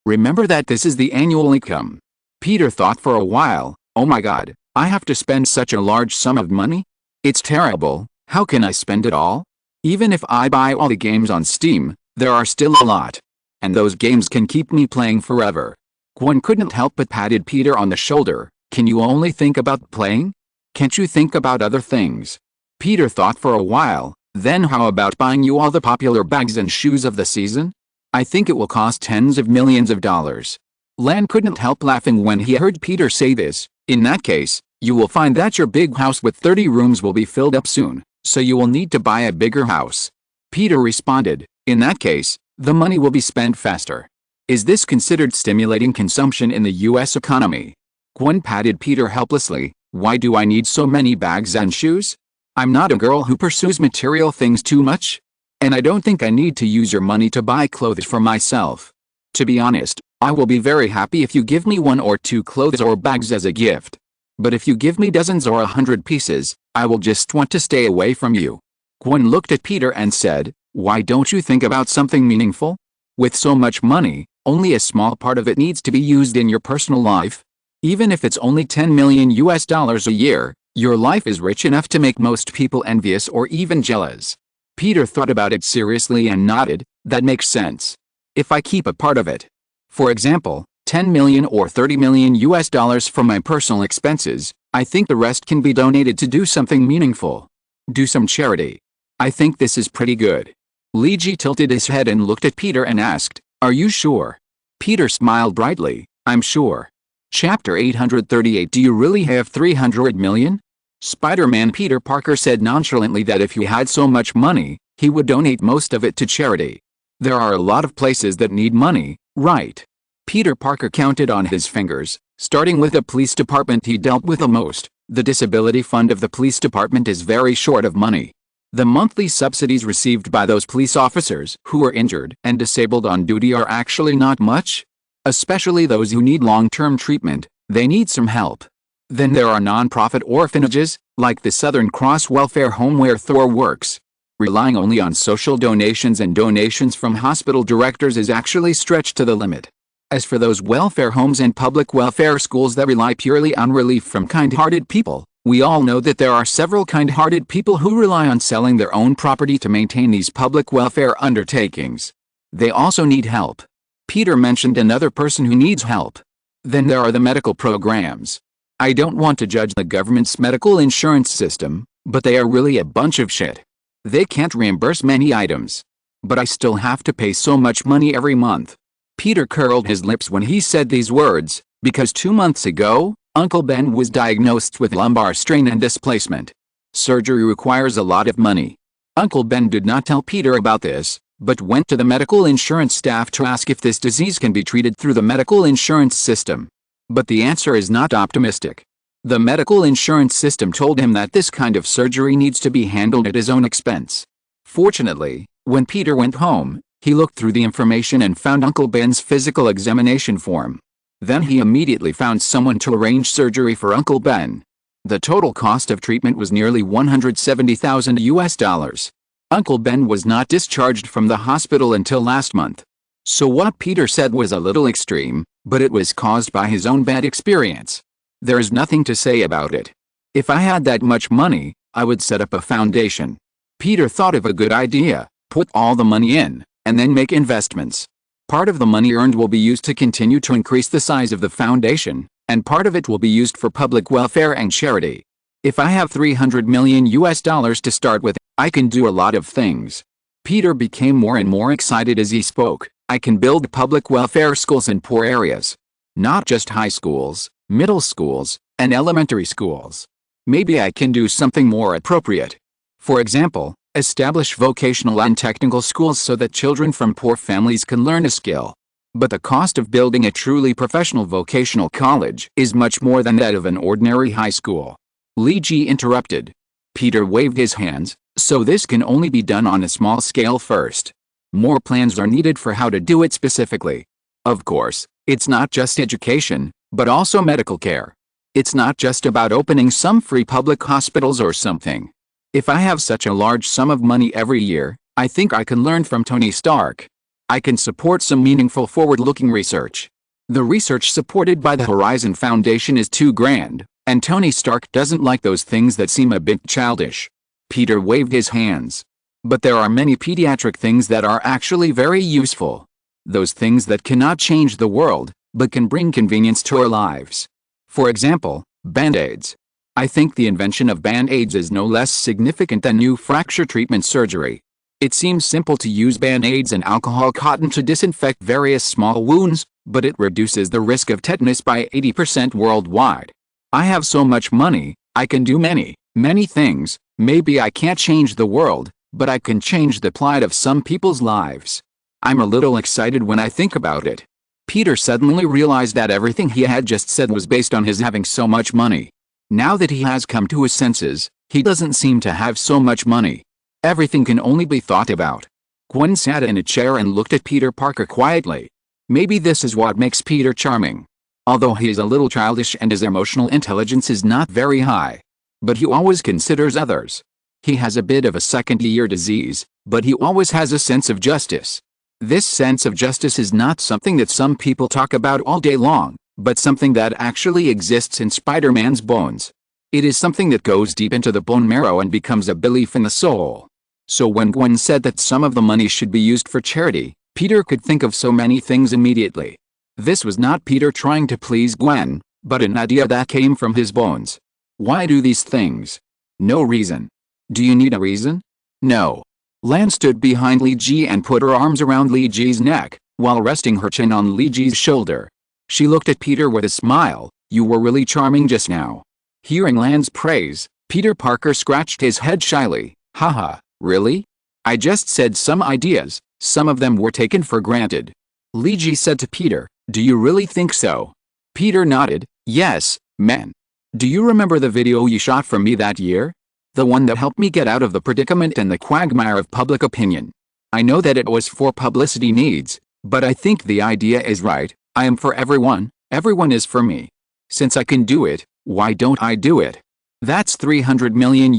Remember that this is the annual income. Peter thought for a while, oh my god, I have to spend such a large sum of money? It's terrible, how can I spend it all? Even if I buy all the games on Steam, there are still a lot. And those games can keep me playing forever. Gwen couldn't help but patted Peter on the shoulder. Can you only think about playing? Can't you think about other things? Peter thought for a while, then how about buying you all the popular bags and shoes of the season? I think it will cost tens of millions of dollars. Lan couldn't help laughing when he heard Peter say this. In that case, you will find that your big house with 30 rooms will be filled up soon, so you will need to buy a bigger house. Peter responded, in that case, the money will be spent faster. Is this considered stimulating consumption in the US economy? Gwen patted Peter helplessly. Why do I need so many bags and shoes? I'm not a girl who pursues material things too much. And I don't think I need to use your money to buy clothes for myself. To be honest, I will be very happy if you give me 1 or 2 clothes or bags as a gift. But if you give me dozens or 100 pieces, I will just want to stay away from you. Gwen looked at Peter and said, why don't you think about something meaningful? With so much money, only a small part of it needs to be used in your personal life. Even if it's only 10 million US dollars a year, your life is rich enough to make most people envious or even jealous. Peter thought about it seriously and nodded, that makes sense. If I keep a part of it, for example, 10 million or 30 million US dollars for my personal expenses, I think the rest can be donated to do something meaningful. Do some charity. I think this is pretty good. Luigi tilted his head and looked at Peter and asked, are you sure? Peter smiled brightly, I'm sure. Chapter 838 Do you really have 300 million? Spider-Man Peter Parker said nonchalantly that if he had so much money, he would donate most of it to charity. There are a lot of places that need money, right? Peter Parker counted on his fingers, starting with the police department he dealt with the most. The disability fund of the police department is very short of money. The monthly subsidies received by those police officers who are injured and disabled on duty are actually not much. Especially those who need long-term treatment, they need some help. Then there are non-profit orphanages, like the Southern Cross Welfare Home where Thor works. Relying only on social donations and donations from hospital directors is actually stretched to the limit. As for those welfare homes and public welfare schools that rely purely on relief from kind-hearted people, we all know that there are several kind-hearted people who rely on selling their own property to maintain these public welfare undertakings. They also need help. Peter mentioned another person who needs help. Then there are the medical programs. I don't want to judge the government's medical insurance system, but they are really a bunch of shit. They can't reimburse many items. But I still have to pay so much money every month. Peter curled his lips when he said these words, because 2 months ago, Uncle Ben was diagnosed with lumbar strain and displacement. Surgery requires a lot of money. Uncle Ben did not tell Peter about this, but went to the medical insurance staff to ask if this disease can be treated through the medical insurance system. But the answer is not optimistic. The medical insurance system told him that this kind of surgery needs to be handled at his own expense. Fortunately, when Peter went home, he looked through the information and found Uncle Ben's physical examination form. Then he immediately found someone to arrange surgery for Uncle Ben. The total cost of treatment was nearly $170,000 US. Uncle Ben was not discharged from the hospital until last month. So what Peter said was a little extreme, but it was caused by his own bad experience. There is nothing to say about it. If I had that much money, I would set up a foundation. Peter thought of a good idea, put all the money in, and then make investments. Part of the money earned will be used to continue to increase the size of the foundation, and part of it will be used for public welfare and charity. If I have $300 million to start with, I can do a lot of things. Peter became more and more excited as he spoke. I can build public welfare schools in poor areas. Not just high schools, middle schools, and elementary schools. Maybe I can do something more appropriate. For example, establish vocational and technical schools so that children from poor families can learn a skill. But the cost of building a truly professional vocational college is much more than that of an ordinary high school. Li Ji interrupted. Peter waved his hands. So this can only be done on a small scale first. More plans are needed for how to do it specifically. Of course, it's not just education, but also medical care. It's not just about opening some free public hospitals or something. If I have such a large sum of money every year, I think I can learn from Tony Stark. I can support some meaningful forward-looking research. The research supported by the Horizon Foundation is too grand, and Tony Stark doesn't like those things that seem a bit childish. Peter waved his hands. But there are many pediatric things that are actually very useful. Those things that cannot change the world, but can bring convenience to our lives. For example, Band-Aids. I think the invention of Band-Aids is no less significant than new fracture treatment surgery. It seems simple to use Band-Aids and alcohol cotton to disinfect various small wounds, but it reduces the risk of tetanus by 80% worldwide. I have so much money, I can do many things. Maybe I can't change the world, but I can change the plight of some people's lives. I'm a little excited when I think about it. Peter suddenly realized that everything he had just said was based on his having so much money. Now that he has come to his senses, he doesn't seem to have so much money. Everything can only be thought about. Gwen sat in a chair and looked at Peter Parker quietly. Maybe this is what makes Peter charming. Although he is a little childish and his emotional intelligence is not very high. But he always considers others. He has a bit of a second-year disease, but he always has a sense of justice. This sense of justice is not something that some people talk about all day long, but something that actually exists in Spider-Man's bones. It is something that goes deep into the bone marrow and becomes a belief in the soul. So when Gwen said that some of the money should be used for charity, Peter could think of so many things immediately. This was not Peter trying to please Gwen, but an idea that came from his bones. Why do these things? No reason. Do you need a reason? No. Lan stood behind Li Ji and put her arms around Li Ji's neck, while resting her chin on Li Ji's shoulder. She looked at Peter with a smile. You were really charming just now. Hearing Lan's praise, Peter Parker scratched his head shyly. Haha, really? I just said some ideas, some of them were taken for granted. Li Ji said to Peter, do you really think so? Peter nodded, yes, man. Do you remember the video you shot for me that year? The one that helped me get out of the predicament and the quagmire of public opinion. I know that it was for publicity needs, but I think the idea is right. I am for everyone, everyone is for me. Since I can do it, why don't I do it? That's $300 million.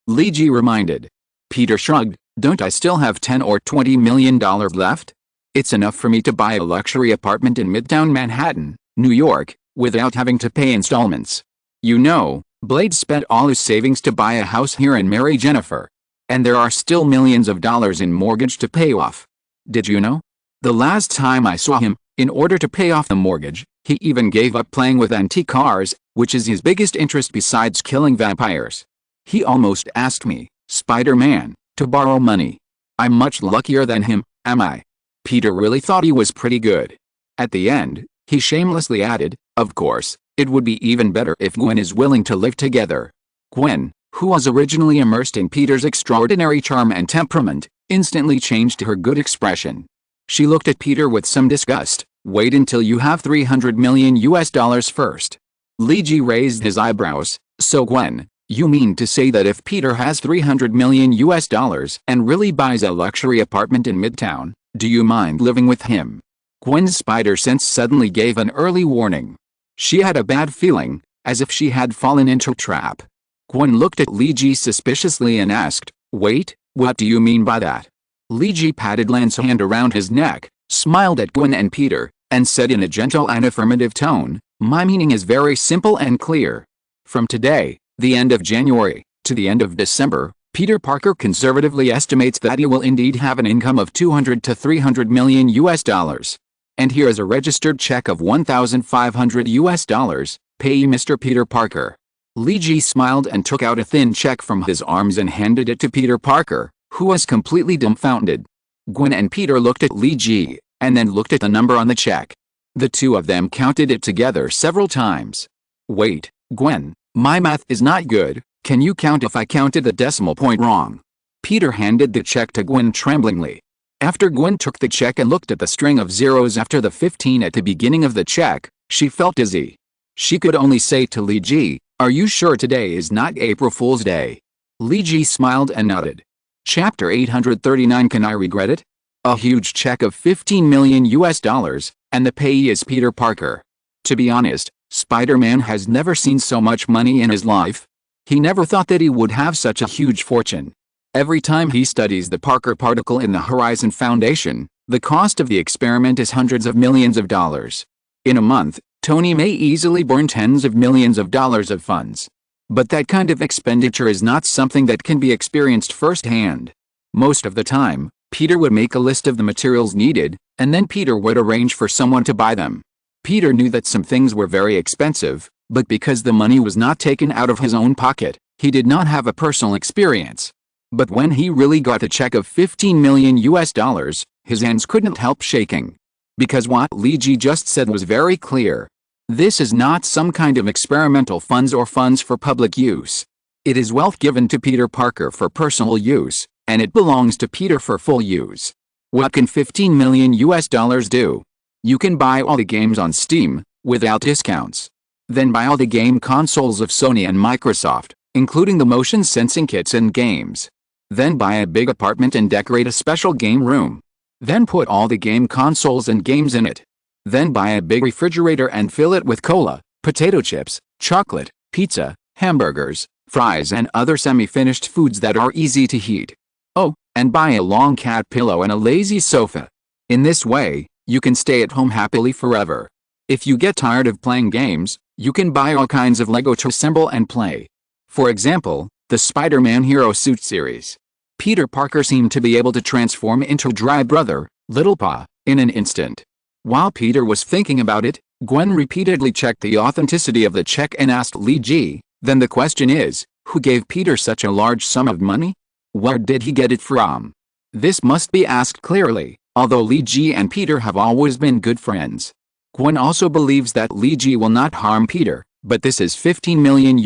Li Ji reminded. Peter shrugged, don't I still have $10 or $20 million left? It's enough for me to buy a luxury apartment in Midtown Manhattan, New York, without having to pay installments. You know, Blade spent all his savings to buy a house here and marry Jennifer. And there are still millions of dollars in mortgage to pay off. Did you know? The last time I saw him, in order to pay off the mortgage, he even gave up playing with antique cars, which is his biggest interest besides killing vampires. He almost asked me, Spider-Man, to borrow money. I'm much luckier than him, am I? Peter really thought he was pretty good. At the end, he shamelessly added, of course, it would be even better if Gwen is willing to live together. Gwen, who was originally immersed in Peter's extraordinary charm and temperament, instantly changed to her good expression. She looked at Peter with some disgust. Wait until you have $300 million first. Li Ji raised his eyebrows. So Gwen, you mean to say that if Peter has $300 million and really buys a luxury apartment in Midtown, do you mind living with him? Gwen's spider sense suddenly gave an early warning. She had a bad feeling, as if she had fallen into a trap. Gwen looked at Li Ji suspiciously and asked, wait, what do you mean by that? Li Ji patted Lan's hand around his neck, smiled at Gwen and Peter, and said in a gentle and affirmative tone, my meaning is very simple and clear. From today, the end of January, to the end of December, Peter Parker conservatively estimates that he will indeed have an income of $200 to $300 million. And here is a registered check of $1,500. Pay Mr. Peter Parker. Li Ji smiled and took out a thin check from his arms and handed it to Peter Parker, who was completely dumbfounded. Gwen and Peter looked at Li Ji, and then looked at the number on the check. The two of them counted it together several times. Wait, Gwen, my math is not good, can you count if I counted the decimal point wrong? Peter handed the check to Gwen tremblingly. After Gwen took the check and looked at the string of zeros after the 15 at the beginning of the check, she felt dizzy. She could only say to Li Ji, "Are you sure today is not April Fool's Day?" Li Ji smiled and nodded. Chapter 839. Can I regret it? A huge check of $15 million, and the payee is Peter Parker. To be honest, Spider-Man has never seen so much money in his life. He never thought that he would have such a huge fortune. Every time he studies the Parker particle in the Horizon Foundation, the cost of the experiment is hundreds of millions of dollars. In a month, Tony may easily burn tens of millions of dollars of funds. But that kind of expenditure is not something that can be experienced firsthand. Most of the time, Peter would make a list of the materials needed, and then Peter would arrange for someone to buy them. Peter knew that some things were very expensive, but because the money was not taken out of his own pocket, he did not have a personal experience. But when he really got the check of $15 million, his hands couldn't help shaking. Because what Li Ji just said was very clear. This is not some kind of experimental funds or funds for public use. It is wealth given to Peter Parker for personal use, and it belongs to Peter for full use. What can $15 million do? You can buy all the games on Steam, without discounts. Then buy all the game consoles of Sony and Microsoft, including the motion sensing kits and games. Then buy a big apartment and decorate a special game room. Then put all the game consoles and games in it. Then buy a big refrigerator and fill it with cola, potato chips, chocolate, pizza, hamburgers, fries and other semi-finished foods that are easy to heat. Oh, and buy a long cat pillow and a lazy sofa. In this way, you can stay at home happily forever. If you get tired of playing games, you can buy all kinds of Lego to assemble and play. For example, the Spider-Man Hero Suit series. Peter Parker seemed to be able to transform into Dry Brother, Little Paw, in an instant. While Peter was thinking about it, Gwen repeatedly checked the authenticity of the check and asked Li Ji, "Then the question is, who gave Peter such a large sum of money? Where did he get it from?" This must be asked clearly, although Li Ji and Peter have always been good friends. Gwen also believes that Li Ji will not harm Peter, but this is $15 million.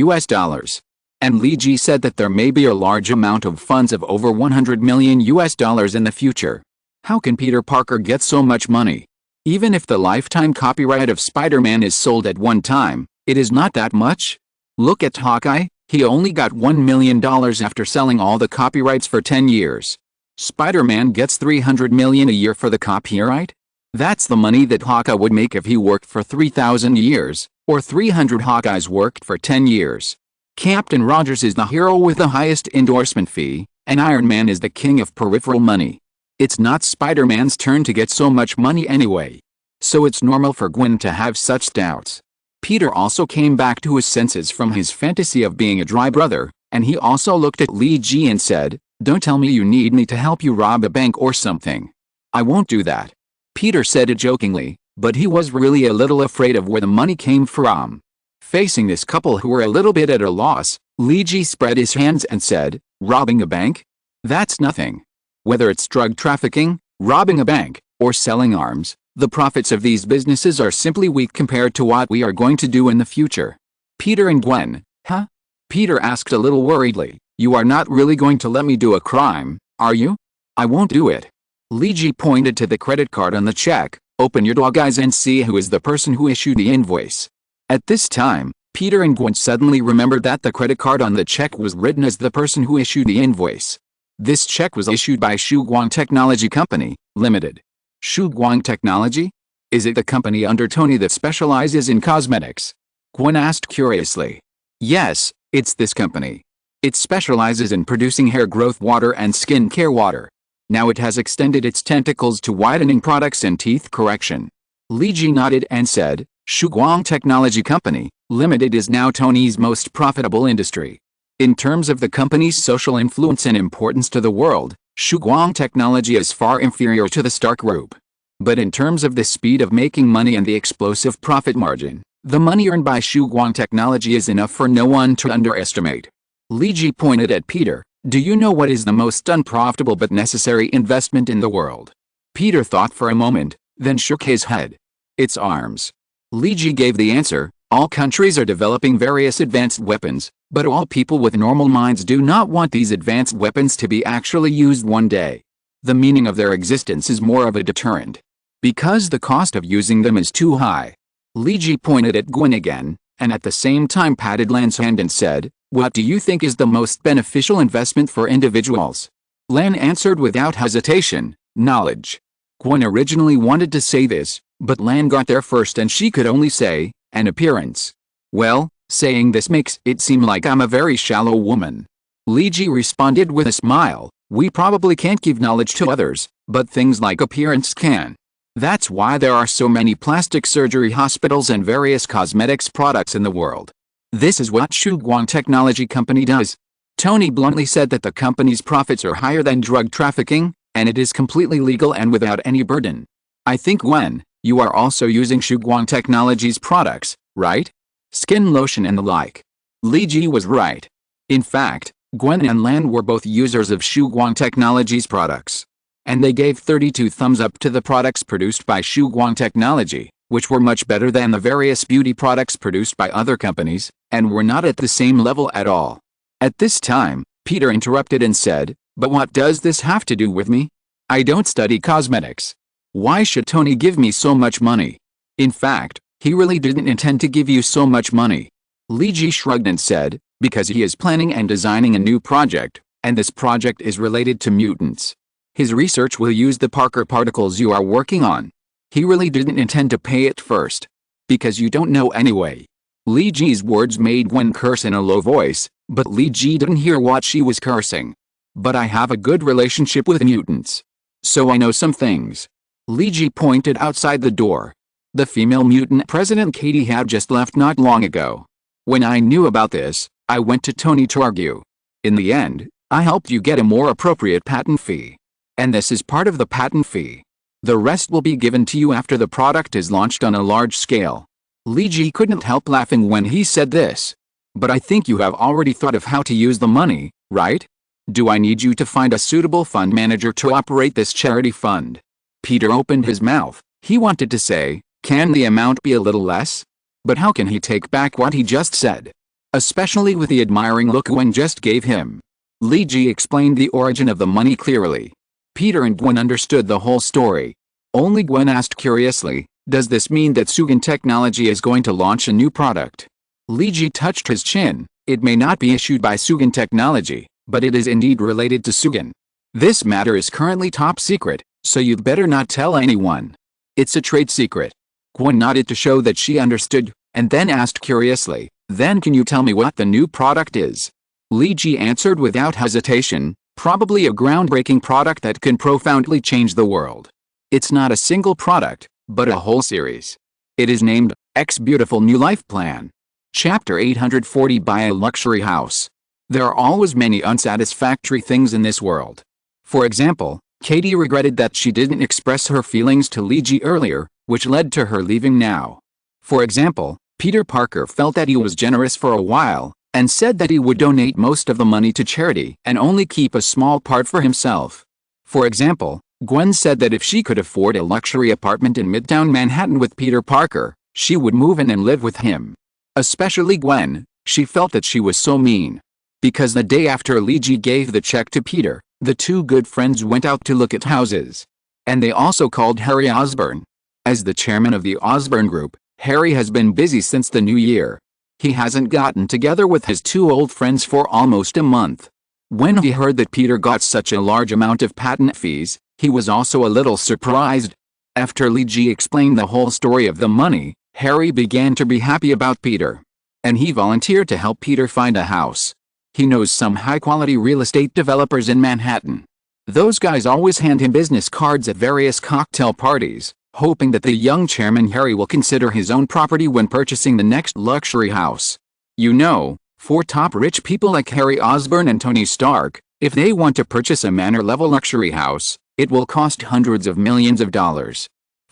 And Li Ji said that there may be a large amount of funds of over $100 million in the future. How can Peter Parker get so much money? Even if the lifetime copyright of Spider-Man is sold at one time, it is not that much. Look at Hawkeye, he only got $1 million after selling all the copyrights for 10 years. Spider-Man gets $300 million a year for the copyright? That's the money that Hawkeye would make if he worked for 3,000 years, or 300 Hawkeyes worked for 10 years. Captain Rogers is the hero with the highest endorsement fee, and Iron Man is the king of peripheral money. It's not Spider-Man's turn to get so much money anyway. So it's normal for Gwen to have such doubts. Peter also came back to his senses from his fantasy of being a dry brother, and he also looked at Li Ji and said, "Don't tell me you need me to help you rob a bank or something. I won't do that." Peter said it jokingly, but he was really a little afraid of where the money came from. Facing this couple who were a little bit at a loss, Li Ji spread his hands and said, "Robbing a bank? That's nothing. Whether it's drug trafficking, robbing a bank, or selling arms, the profits of these businesses are simply weak compared to what we are going to do in the future." Peter and Gwen, huh? Peter asked a little worriedly, "You are not really going to let me do a crime, are you?" "I won't do it." Li Ji pointed to the credit card on the check. "Open your dog eyes and see who is the person who issued the invoice." At this time, Peter and Gwen suddenly remembered that the credit card on the check was written as the person who issued the invoice. This check was issued by Shiguang Technology Company, Limited. Shiguang Technology? Is it the company under Tony that specializes in cosmetics? Gwen asked curiously. Yes, it's this company. It specializes in producing hair growth water and skin care water. Now it has extended its tentacles to whitening products and teeth correction. Li Ji nodded and said, "Shiguang Technology Company, Limited is now Tony's most profitable industry. In terms of the company's social influence and importance to the world, Shiguang Technology is far inferior to the Stark Group. But in terms of the speed of making money and the explosive profit margin, the money earned by Shugguang technology is enough for no one to underestimate. Li Ji pointed at Peter. Do you know what is the most unprofitable but necessary investment in the world? Peter thought for a moment, then shook his head. It's arms. Li Ji gave the answer. All countries are developing various advanced weapons, but all people with normal minds do not want these advanced weapons to be actually used one day. The meaning of their existence is more of a deterrent, because the cost of using them is too high. Li Ji pointed at Gwen again, and at the same time patted Lan's hand and said, what do you think is the most beneficial investment for individuals? Lan answered without hesitation, knowledge. Gwen originally wanted to say this, but Lan got there first and she could only say, an appearance. Well, saying this makes it seem like I'm a very shallow woman. Li Ji responded with a smile, we probably can't give knowledge to others, but things like appearance can. That's why there are so many plastic surgery hospitals and various cosmetics products in the world. This is what Shugguang Technology Company does. Tony bluntly said that the company's profits are higher than drug trafficking, and it is completely legal and without any burden. I think Gwen, you are also using Shugguang Technology's products, right? Skin lotion and the like. Li Ji was right. In fact, Gwen and Lan were both users of Shugguang Technology's products. And they gave 32 thumbs up to the products produced by Shugguang Technology, which were much better than the various beauty products produced by other companies, and were not at the same level at all. At this time, Peter interrupted and said, but what does this have to do with me? I don't study cosmetics. Why should Tony give me so much money? In fact, he really didn't intend to give you so much money. Li Ji shrugged and said, because he is planning and designing a new project, and this project is related to mutants. His research will use the Parker particles you are working on. He really didn't intend to pay it first. Because you don't know anyway. Li Ji's words made Gwen curse in a low voice, but Li Ji didn't hear what she was cursing. But I have a good relationship with mutants. So I know some things. Li Ji pointed outside the door. The female mutant president Katie had just left not long ago. When I knew about this, I went to Tony to argue. In the end, I helped you get a more appropriate patent fee. And this is part of the patent fee. The rest will be given to you after the product is launched on a large scale. Li Ji couldn't help laughing when he said this. But I think you have already thought of how to use the money, right? Do I need you to find a suitable fund manager to operate this charity fund? Peter opened his mouth. He wanted to say, can the amount be a little less? But how can he take back what he just said? Especially with the admiring look Gwen just gave him. Li Ji explained the origin of the money clearly. Peter and Gwen understood the whole story. Only Gwen asked curiously, does this mean that Shugguang Technology is going to launch a new product? Li Ji touched his chin. It may not be issued by Shugguang Technology, but it is indeed related to Shugguang. This matter is currently top secret, so you'd better not tell anyone. It's a trade secret. Gwen nodded to show that she understood, and then asked curiously, then can you tell me what the new product is? Li Ji answered without hesitation, probably a groundbreaking product that can profoundly change the world. It's not a single product, but a whole series. It is named, X Beautiful New Life Plan. Chapter 840 Buy a Luxury House. There are always many unsatisfactory things in this world. For example, Katie regretted that she didn't express her feelings to Li Ji earlier, which led to her leaving now. For example, Peter Parker felt that he was generous for a while, and said that he would donate most of the money to charity and only keep a small part for himself. For example, Gwen said that if she could afford a luxury apartment in Midtown Manhattan with Peter Parker, she would move in and live with him. Especially Gwen, she felt that she was so mean. Because the day after Li Ji gave the check to Peter, the two good friends went out to look at houses. And they also called Harry Osborn. As the chairman of the Osborn Group, Harry has been busy since the new year. He hasn't gotten together with his two old friends for almost a month. When he heard that Peter got such a large amount of patent fees, he was also a little surprised. After Li Ji explained the whole story of the money, Harry began to be happy about Peter. And he volunteered to help Peter find a house. He knows some high-quality real estate developers in Manhattan. Those guys always hand him business cards at various cocktail parties, hoping that the young chairman Harry will consider his own property when purchasing the next luxury house. You know, for top rich people like Harry Osborn and Tony Stark, if they want to purchase a manor-level luxury house, it will cost hundreds of millions of dollars.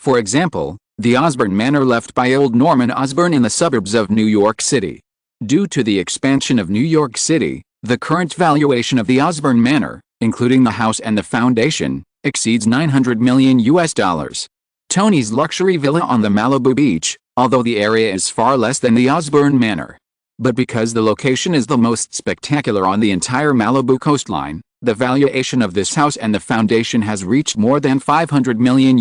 For example, the Osborne Manor left by old Norman Osborne in the suburbs of New York City. Due to the expansion of New York City, the current valuation of the Osborne Manor, including the house and the foundation, exceeds $900 million. Tony's luxury villa on the Malibu beach, although the area is far less than the Osborne Manor. But because the location is the most spectacular on the entire Malibu coastline, the valuation of this house and the foundation has reached more than $500 million.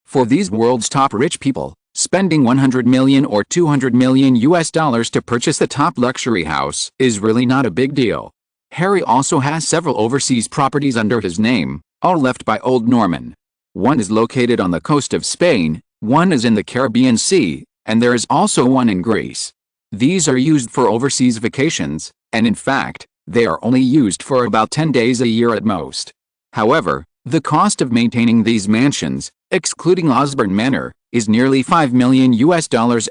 For these world's top rich people, spending $100 million or $200 million to purchase the top luxury house is really not a big deal. Harry also has several overseas properties under his name, all left by old Norman. One is located on the coast of Spain, one is in the Caribbean Sea, and there is also one in Greece. These are used for overseas vacations, and in fact, they are only used for about 10 days a year at most. However, the cost of maintaining these mansions, excluding Osborne Manor, is nearly $5 million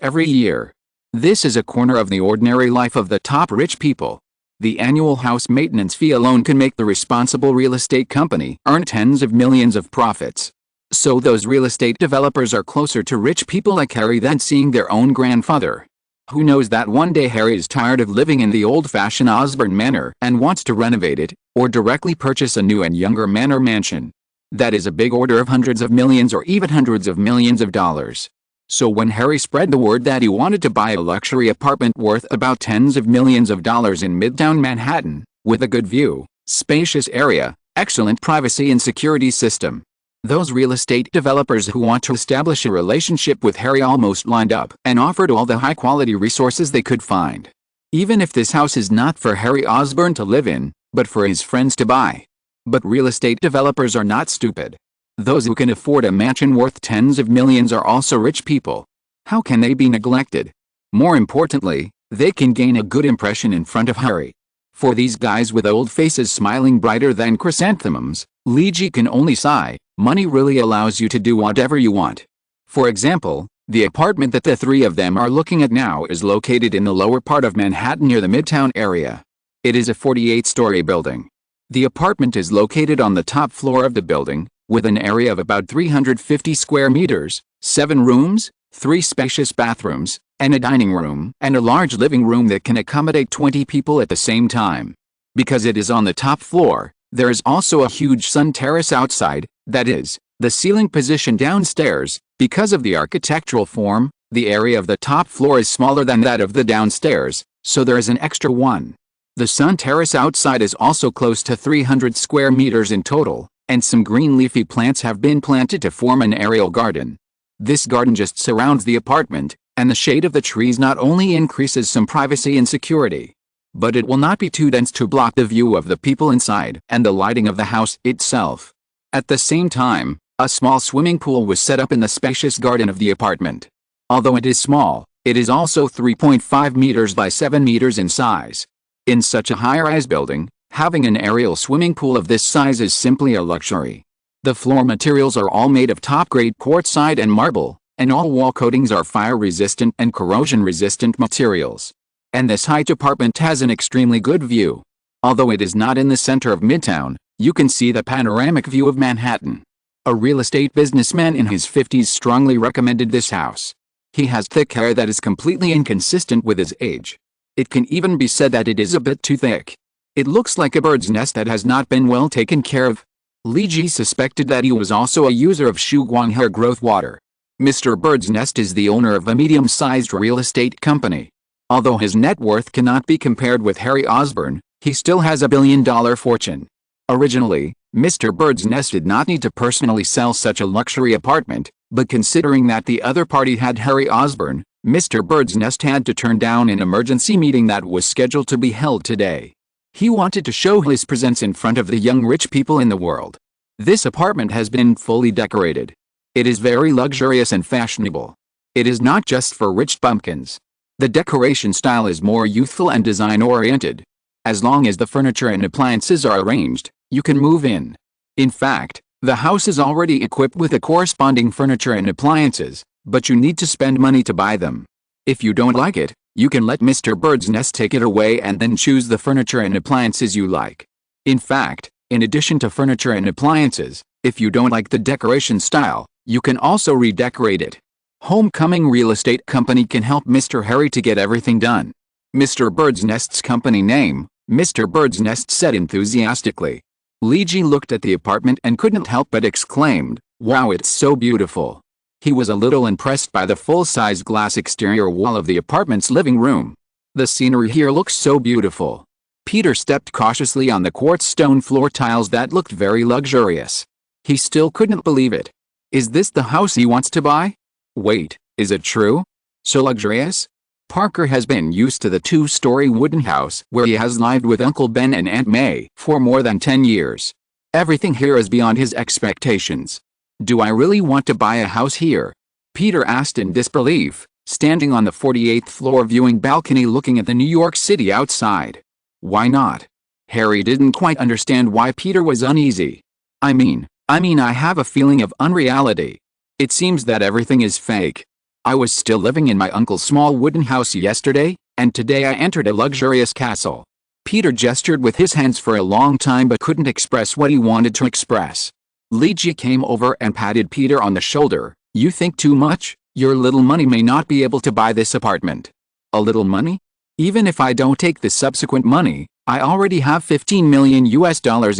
every year. This is a corner of the ordinary life of the top rich people. The annual house maintenance fee alone can make the responsible real estate company earn tens of millions of profits. So those real estate developers are closer to rich people like Harry than seeing their own grandfather. Who knows that one day Harry is tired of living in the old-fashioned Osborne Manor and wants to renovate it, or directly purchase a new and younger manor mansion. That is a big order of hundreds of millions or even hundreds of millions of dollars. So when Harry spread the word that he wanted to buy a luxury apartment worth about tens of millions of dollars in Midtown Manhattan, with a good view, spacious area, excellent privacy and security system, those real estate developers who want to establish a relationship with Harry almost lined up and offered all the high-quality resources they could find. Even if this house is not for Harry Osborne to live in, but for his friends to buy. But real estate developers are not stupid. Those who can afford a mansion worth tens of millions are also rich people. How can they be neglected? More importantly, they can gain a good impression in front of Harry. For these guys with old faces smiling brighter than chrysanthemums, Luigi can only sigh. Money really allows you to do whatever you want. For example, the apartment that the three of them are looking at now is located in the lower part of Manhattan near the Midtown area. It is a 48-story building. The apartment is located on the top floor of the building, with an area of about 350 square meters, 7 rooms, 3 spacious bathrooms, and a dining room, and a large living room that can accommodate 20 people at the same time. Because it is on the top floor, there is also a huge sun terrace outside, that is, the ceiling position downstairs. Because of the architectural form, the area of the top floor is smaller than that of the downstairs, so there is an extra one. The sun terrace outside is also close to 300 square meters in total, and some green leafy plants have been planted to form an aerial garden. This garden just surrounds the apartment, and the shade of the trees not only increases some privacy and security, but it will not be too dense to block the view of the people inside and the lighting of the house itself. At the same time, a small swimming pool was set up in the spacious garden of the apartment. Although it is small, it is also 3.5 meters by 7 meters in size. In such a high-rise building, having an aerial swimming pool of this size is simply a luxury. The floor materials are all made of top-grade quartzite and marble, and all wall coatings are fire-resistant and corrosion-resistant materials. And this height apartment has an extremely good view. Although it is not in the center of Midtown, you can see the panoramic view of Manhattan. A real estate businessman in his 50s strongly recommended this house. He has thick hair that is completely inconsistent with his age. It can even be said that it is a bit too thick. It looks like a bird's nest that has not been well taken care of. Luigi suspected that he was also a user of Shuguang hair growth water. Mr. Bird's Nest is the owner of a medium-sized real estate company. Although his net worth cannot be compared with Harry Osborne, he still has a billion-dollar fortune. Originally, Mr. Bird's Nest did not need to personally sell such a luxury apartment, but considering that the other party had Harry Osborne, Mr. Bird's Nest had to turn down an emergency meeting that was scheduled to be held today. He wanted to show his presence in front of the young rich people in the world. This apartment has been fully decorated. It is very luxurious and fashionable. It is not just for rich bumpkins. The decoration style is more youthful and design-oriented. As long as the furniture and appliances are arranged, you can move in. In fact, the house is already equipped with the corresponding furniture and appliances, but you need to spend money to buy them. If you don't like it, you can let Mr. Bird's Nest take it away and then choose the furniture and appliances you like. In fact, in addition to furniture and appliances, if you don't like the decoration style, You can also redecorate it. Homecoming Real Estate Company can help Mr. Harry to get everything done. Mr. Bird's Nest's company name, Mr. Bird's Nest said enthusiastically. Luigi looked at the apartment and couldn't help but exclaimed, "Wow, it's so beautiful." He was a little impressed by the full-size glass exterior wall of the apartment's living room. The scenery here looks so beautiful. Peter stepped cautiously on the quartz stone floor tiles that looked very luxurious. He still couldn't believe it. Is this the house he wants to buy? Wait, is it true? So luxurious? Parker has been used to the two-story wooden house where he has lived with Uncle Ben and Aunt May for more than 10 years. Everything here is beyond his expectations. Do I really want to buy a house here? Peter asked in disbelief, standing on the 48th floor viewing balcony looking at the New York City outside. Why not? Harry didn't quite understand why Peter was uneasy. I mean, I have a feeling of unreality. It seems that everything is fake. I was still living in my uncle's small wooden house yesterday, and today I entered a luxurious castle. Peter gestured with his hands for a long time but couldn't express what he wanted to express. Luigi came over and patted Peter on the shoulder. You think too much? Your little money may not be able to buy this apartment. A little money? Even if I don't take the subsequent money, I already have $15 million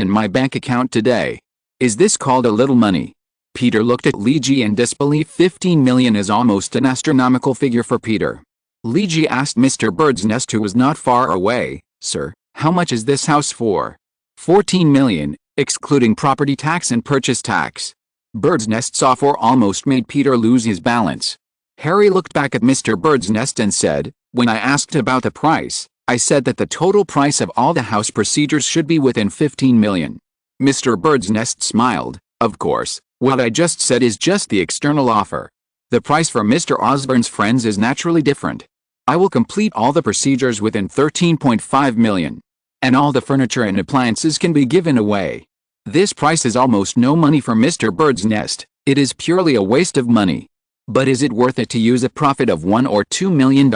in my bank account today. Is this called a little money? Peter looked at Luigi in disbelief. 15 million is almost an astronomical figure for Peter. Luigi asked Mr. Bird's Nest, who was not far away, "Sir, how much is this house for?" 14 million, excluding property tax and purchase tax. Bird's Nest's offer almost made Peter lose his balance. Harry looked back at Mr. Bird's Nest and said, "When I asked about the price, I said that the total price of all the house procedures should be within 15 million. Mr. Bird's Nest smiled. "Of course, what I just said is just the external offer. The price for Mr. Osborne's friends is naturally different. I will complete all the procedures within 13.5 million. And all the furniture and appliances can be given away. This price is almost no money for Mr. Bird's Nest. It is purely a waste of money. But is it worth it to use a profit of $1 or $2 million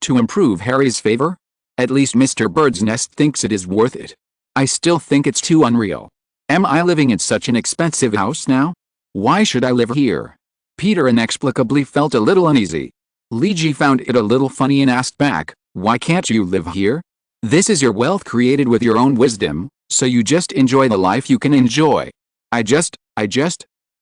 to improve Harry's favor? At least Mr. Bird's Nest thinks it is worth it. I still think it's too unreal. Am I living in such an expensive house now? Why should I live here?" Peter inexplicably felt a little uneasy. Luigi found it a little funny and asked back, "Why can't you live here? This is your wealth created with your own wisdom, so you just enjoy the life you can enjoy." I just.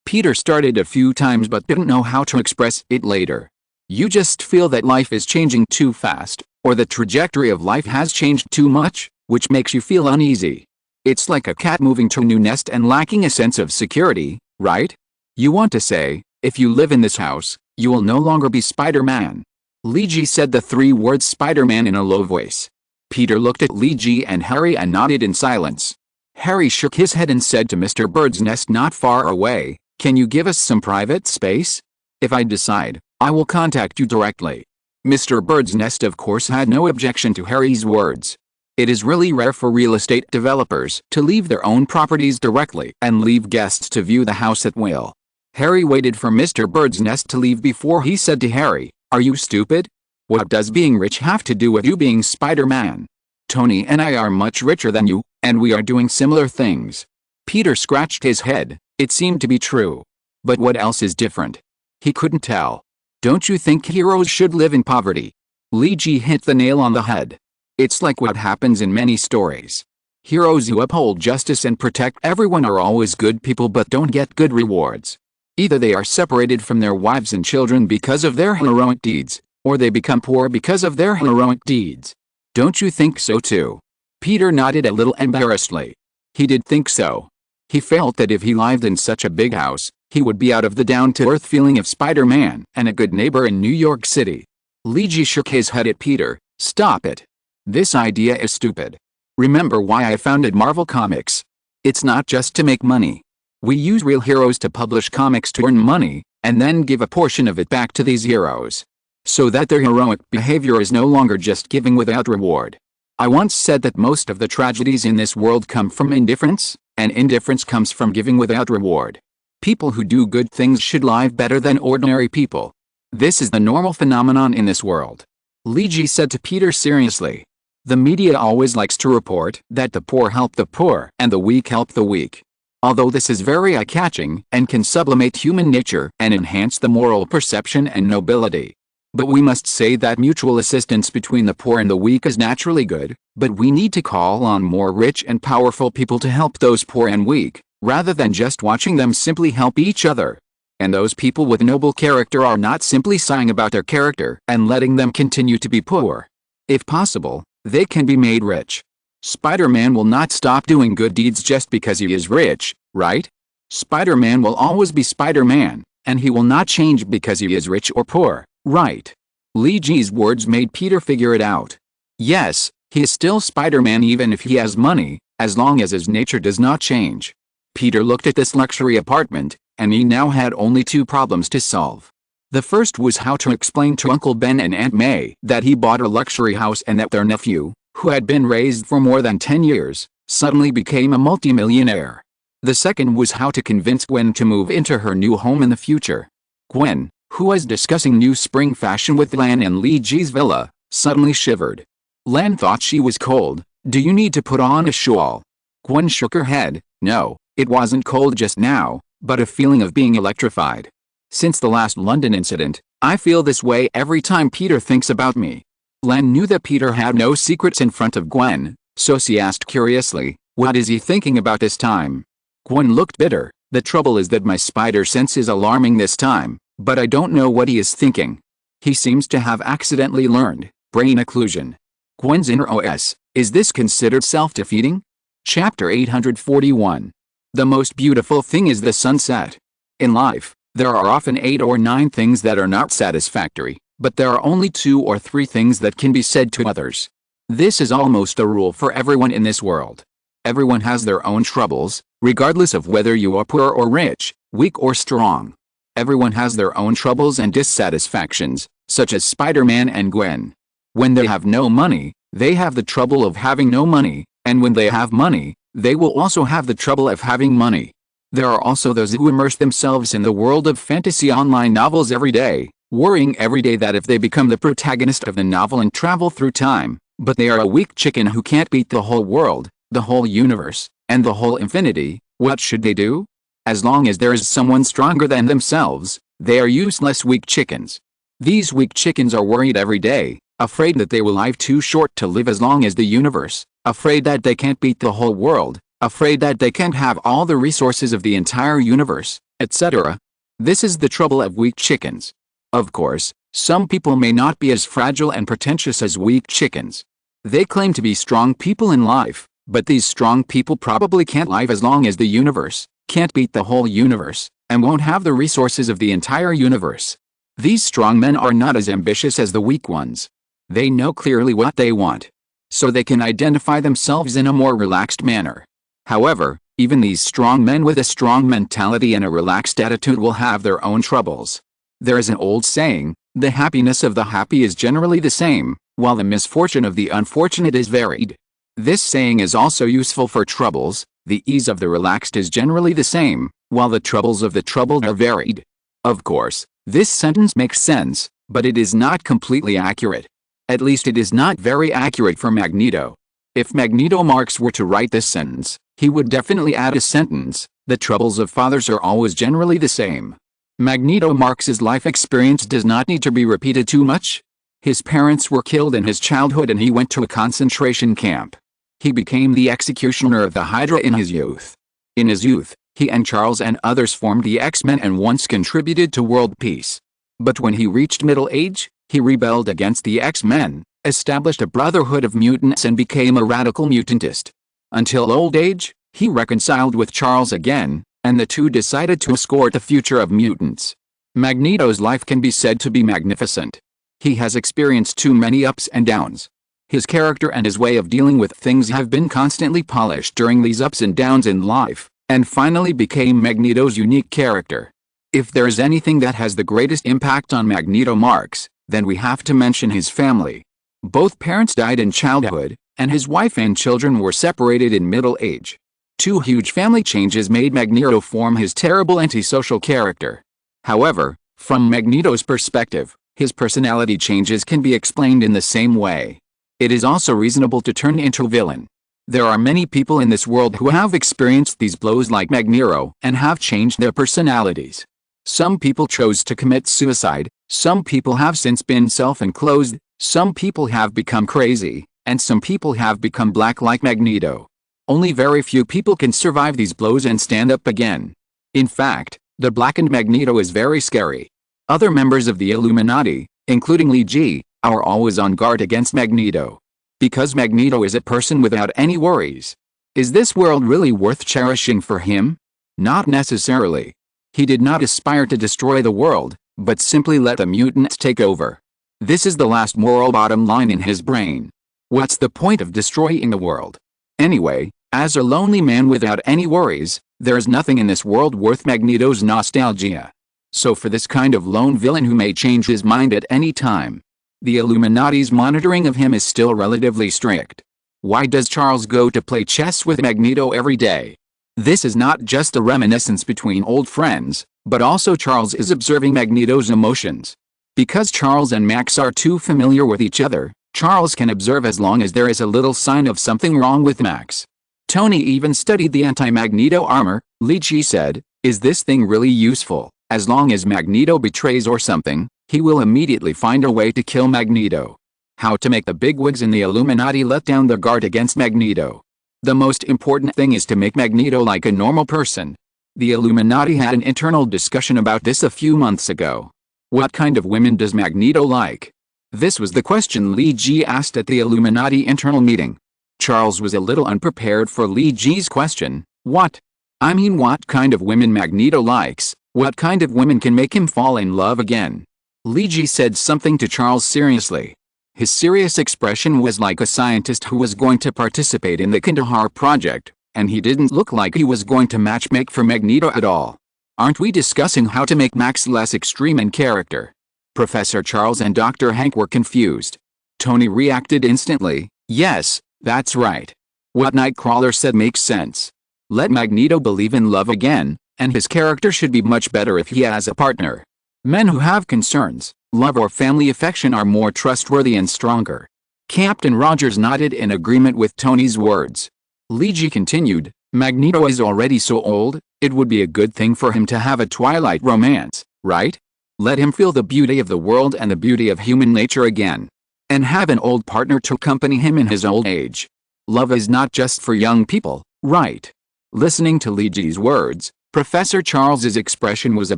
Peter started a few times but didn't know how to express it later. You just feel that life is changing too fast, or the trajectory of life has changed too much, which makes you feel uneasy. It's like a cat moving to a new nest and lacking a sense of security, right? You want to say, if you live in this house, you will no longer be Spider-Man. Luigi said the three words Spider-Man in a low voice. Peter looked at Luigi and Harry and nodded in silence. Harry shook his head and said to Mr. Bird's Nest not far away, "Can you give us some private space? If I decide, I will contact you directly." Mr. Bird's Nest of course had no objection to Harry's words. It is really rare for real estate developers to leave their own properties directly and leave guests to view the house at will. Harry waited for Mr. Bird's Nest to leave before he said to Harry, "Are you stupid? What does being rich have to do with you being Spider-Man? Tony and I are much richer than you, and we are doing similar things." Peter scratched his head. It seemed to be true. But what else is different? He couldn't tell. Don't you think heroes should live in poverty? Luigi hit the nail on the head. It's like what happens in many stories. Heroes who uphold justice and protect everyone are always good people but don't get good rewards. Either they are separated from their wives and children because of their heroic deeds, or they become poor because of their heroic deeds. Don't you think so too? Peter nodded a little embarrassedly. He did think so. He felt that if he lived in such a big house, he would be out of the down-to-earth feeling of Spider-Man and a good neighbor in New York City. Luigi shook his head at Peter. "Stop it. This idea is stupid. Remember why I founded Marvel Comics. It's not just to make money. We use real heroes to publish comics to earn money, and then give a portion of it back to these heroes. So that their heroic behavior is no longer just giving without reward. I once said that most of the tragedies in this world come from indifference, and indifference comes from giving without reward. People who do good things should live better than ordinary people. This is the normal phenomenon in this world." Luigi said to Peter seriously. "The media always likes to report that the poor help the poor and the weak help the weak. Although this is very eye-catching and can sublimate human nature and enhance the moral perception and nobility. But we must say that mutual assistance between the poor and the weak is naturally good, but we need to call on more rich and powerful people to help those poor and weak, rather than just watching them simply help each other. And those people with noble character are not simply sighing about their character and letting them continue to be poor. If possible, they can be made rich. Spider-Man will not stop doing good deeds just because he is rich, right? Spider-Man will always be Spider-Man, and he will not change because he is rich or poor, right? Lee Ji's words made Peter figure it out. Yes, he is still Spider-Man even if he has money, as long as his nature does not change. Peter looked at this luxury apartment, and he now had only two problems to solve. The first was how to explain to Uncle Ben and Aunt May that he bought a luxury house and that their nephew, who had been raised for more than 10 years, suddenly became a multimillionaire. The second was how to convince Gwen to move into her new home in the future. Gwen, who was discussing new spring fashion with Lan in Lee Ji's villa, suddenly shivered. Lan thought she was cold. "Do you need to put on a shawl?" Gwen shook her head. No, it wasn't cold just now, but a feeling of being electrified. Since the last London incident, I feel this way every time Peter thinks about me. Lan knew that Peter had no secrets in front of Gwen, so she asked curiously, "What is he thinking about this time?" Gwen looked bitter. "The trouble is that my spider sense is alarming this time, but I don't know what he is thinking. He seems to have accidentally learned brain occlusion." Gwen's inner OS, is this considered self-defeating? Chapter 841. The most beautiful thing is the sunset. In life, there are often 8 or 9 things that are not satisfactory, but there are only 2 or 3 things that can be said to others. This is almost a rule for everyone in this world. Everyone has their own troubles, regardless of whether you are poor or rich, weak or strong. Everyone has their own troubles and dissatisfactions, such as Spider-Man and Gwen. When they have no money, they have the trouble of having no money, and when they have money, they will also have the trouble of having money. There are also those who immerse themselves in the world of fantasy online novels every day, worrying every day that if they become the protagonist of the novel and travel through time, but they are a weak chicken who can't beat the whole world, the whole universe, and the whole infinity, what should they do? As long as there is someone stronger than themselves, they are useless weak chickens. These weak chickens are worried every day, afraid that they will live too short to live as long as the universe, afraid that they can't beat the whole world, afraid that they can't have all the resources of the entire universe, etc. This is the trouble of weak chickens. Of course, some people may not be as fragile and pretentious as weak chickens. They claim to be strong people in life, but these strong people probably can't live as long as the universe, can't beat the whole universe, and won't have the resources of the entire universe. These strong men are not as ambitious as the weak ones. They know clearly what they want, so they can identify themselves in a more relaxed manner. However, even these strong men with a strong mentality and a relaxed attitude will have their own troubles. There is an old saying, the happiness of the happy is generally the same, while the misfortune of the unfortunate is varied. This saying is also useful for troubles. The ease of the relaxed is generally the same, while the troubles of the troubled are varied. Of course, this sentence makes sense, but it is not completely accurate. At least it is not very accurate for Magneto. If Magneto Marx were to write this sentence, he would definitely add a sentence, the troubles of fathers are always generally the same. Magneto Marx's life experience does not need to be repeated too much. His parents were killed in his childhood and he went to a concentration camp. He became the executioner of the Hydra in his youth. In his youth, he and Charles and others formed the X-Men and once contributed to world peace. But when he reached middle age, he rebelled against the X-Men, established a brotherhood of mutants and became a radical mutantist. Until old age, he reconciled with Charles again, and the two decided to escort the future of mutants. Magneto's life can be said to be magnificent. He has experienced too many ups and downs. His character and his way of dealing with things have been constantly polished during these ups and downs in life, and finally became Magneto's unique character. If there is anything that has the greatest impact on Magneto Marx, then we have to mention his family. Both parents died in childhood, and his wife and children were separated in middle age. Two huge family changes made Magneto form his terrible antisocial character. However, from Magneto's perspective, his personality changes can be explained in the same way. It is also reasonable to turn into a villain. There are many people in this world who have experienced these blows like Magneto and have changed their personalities. Some people chose to commit suicide, some people have since been self-enclosed, some people have become crazy, and some people have become black like Magneto. Only very few people can survive these blows and stand up again. In fact, the blackened Magneto is very scary. Other members of the Illuminati, including Li Ji, are always on guard against Magneto. Because Magneto is a person without any worries. Is this world really worth cherishing for him? Not necessarily. He did not aspire to destroy the world, but simply let the mutants take over. This is the last moral bottom line in his brain. What's the point of destroying the world? Anyway, as a lonely man without any worries, there is nothing in this world worth Magneto's nostalgia. So for this kind of lone villain who may change his mind at any time, the Illuminati's monitoring of him is still relatively strict. Why does Charles go to play chess with Magneto every day? This is not just a reminiscence between old friends, but also Charles is observing Magneto's emotions. Because Charles and Max are too familiar with each other, Charles can observe as long as there is a little sign of something wrong with Max. Tony even studied the anti-Magneto armor. Li Ji said, "Is this thing really useful? As long as Magneto betrays or something, he will immediately find a way to kill Magneto." How to make the bigwigs in the Illuminati let down their guard against Magneto. The most important thing is to make Magneto like a normal person. The Illuminati had an internal discussion about this a few months ago. What kind of women does Magneto like? This was the question Li Ji asked at the Illuminati internal meeting. Charles was a little unprepared for Li Ji's question. What? I mean, what kind of women Magneto likes? What kind of women can make him fall in love again? Li Ji said something to Charles seriously. His serious expression was like a scientist who was going to participate in the Kandahar project, and he didn't look like he was going to matchmake for Magneto at all. Aren't we discussing how to make Max less extreme in character? Professor Charles and Dr. Hank were confused. Tony reacted instantly. Yes, that's right. What Nightcrawler said makes sense. Let Magneto believe in love again, and his character should be much better if he has a partner. Men who have concerns, love or family affection are more trustworthy and stronger. Captain Rogers nodded in agreement with Tony's words. Li Ji continued, Magneto is already so old, it would be a good thing for him to have a twilight romance, right? Let him feel the beauty of the world and the beauty of human nature again. And have an old partner to accompany him in his old age. Love is not just for young people, right? Listening to Li Ji's words, Professor Charles's expression was a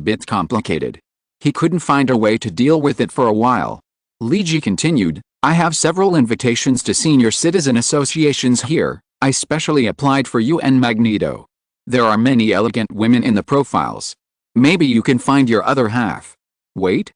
bit complicated. He couldn't find a way to deal with it for a while. Li Ji continued, I have several invitations to senior citizen associations here. I specially applied for you and Magneto. There are many elegant women in the profiles. Maybe you can find your other half. Wait?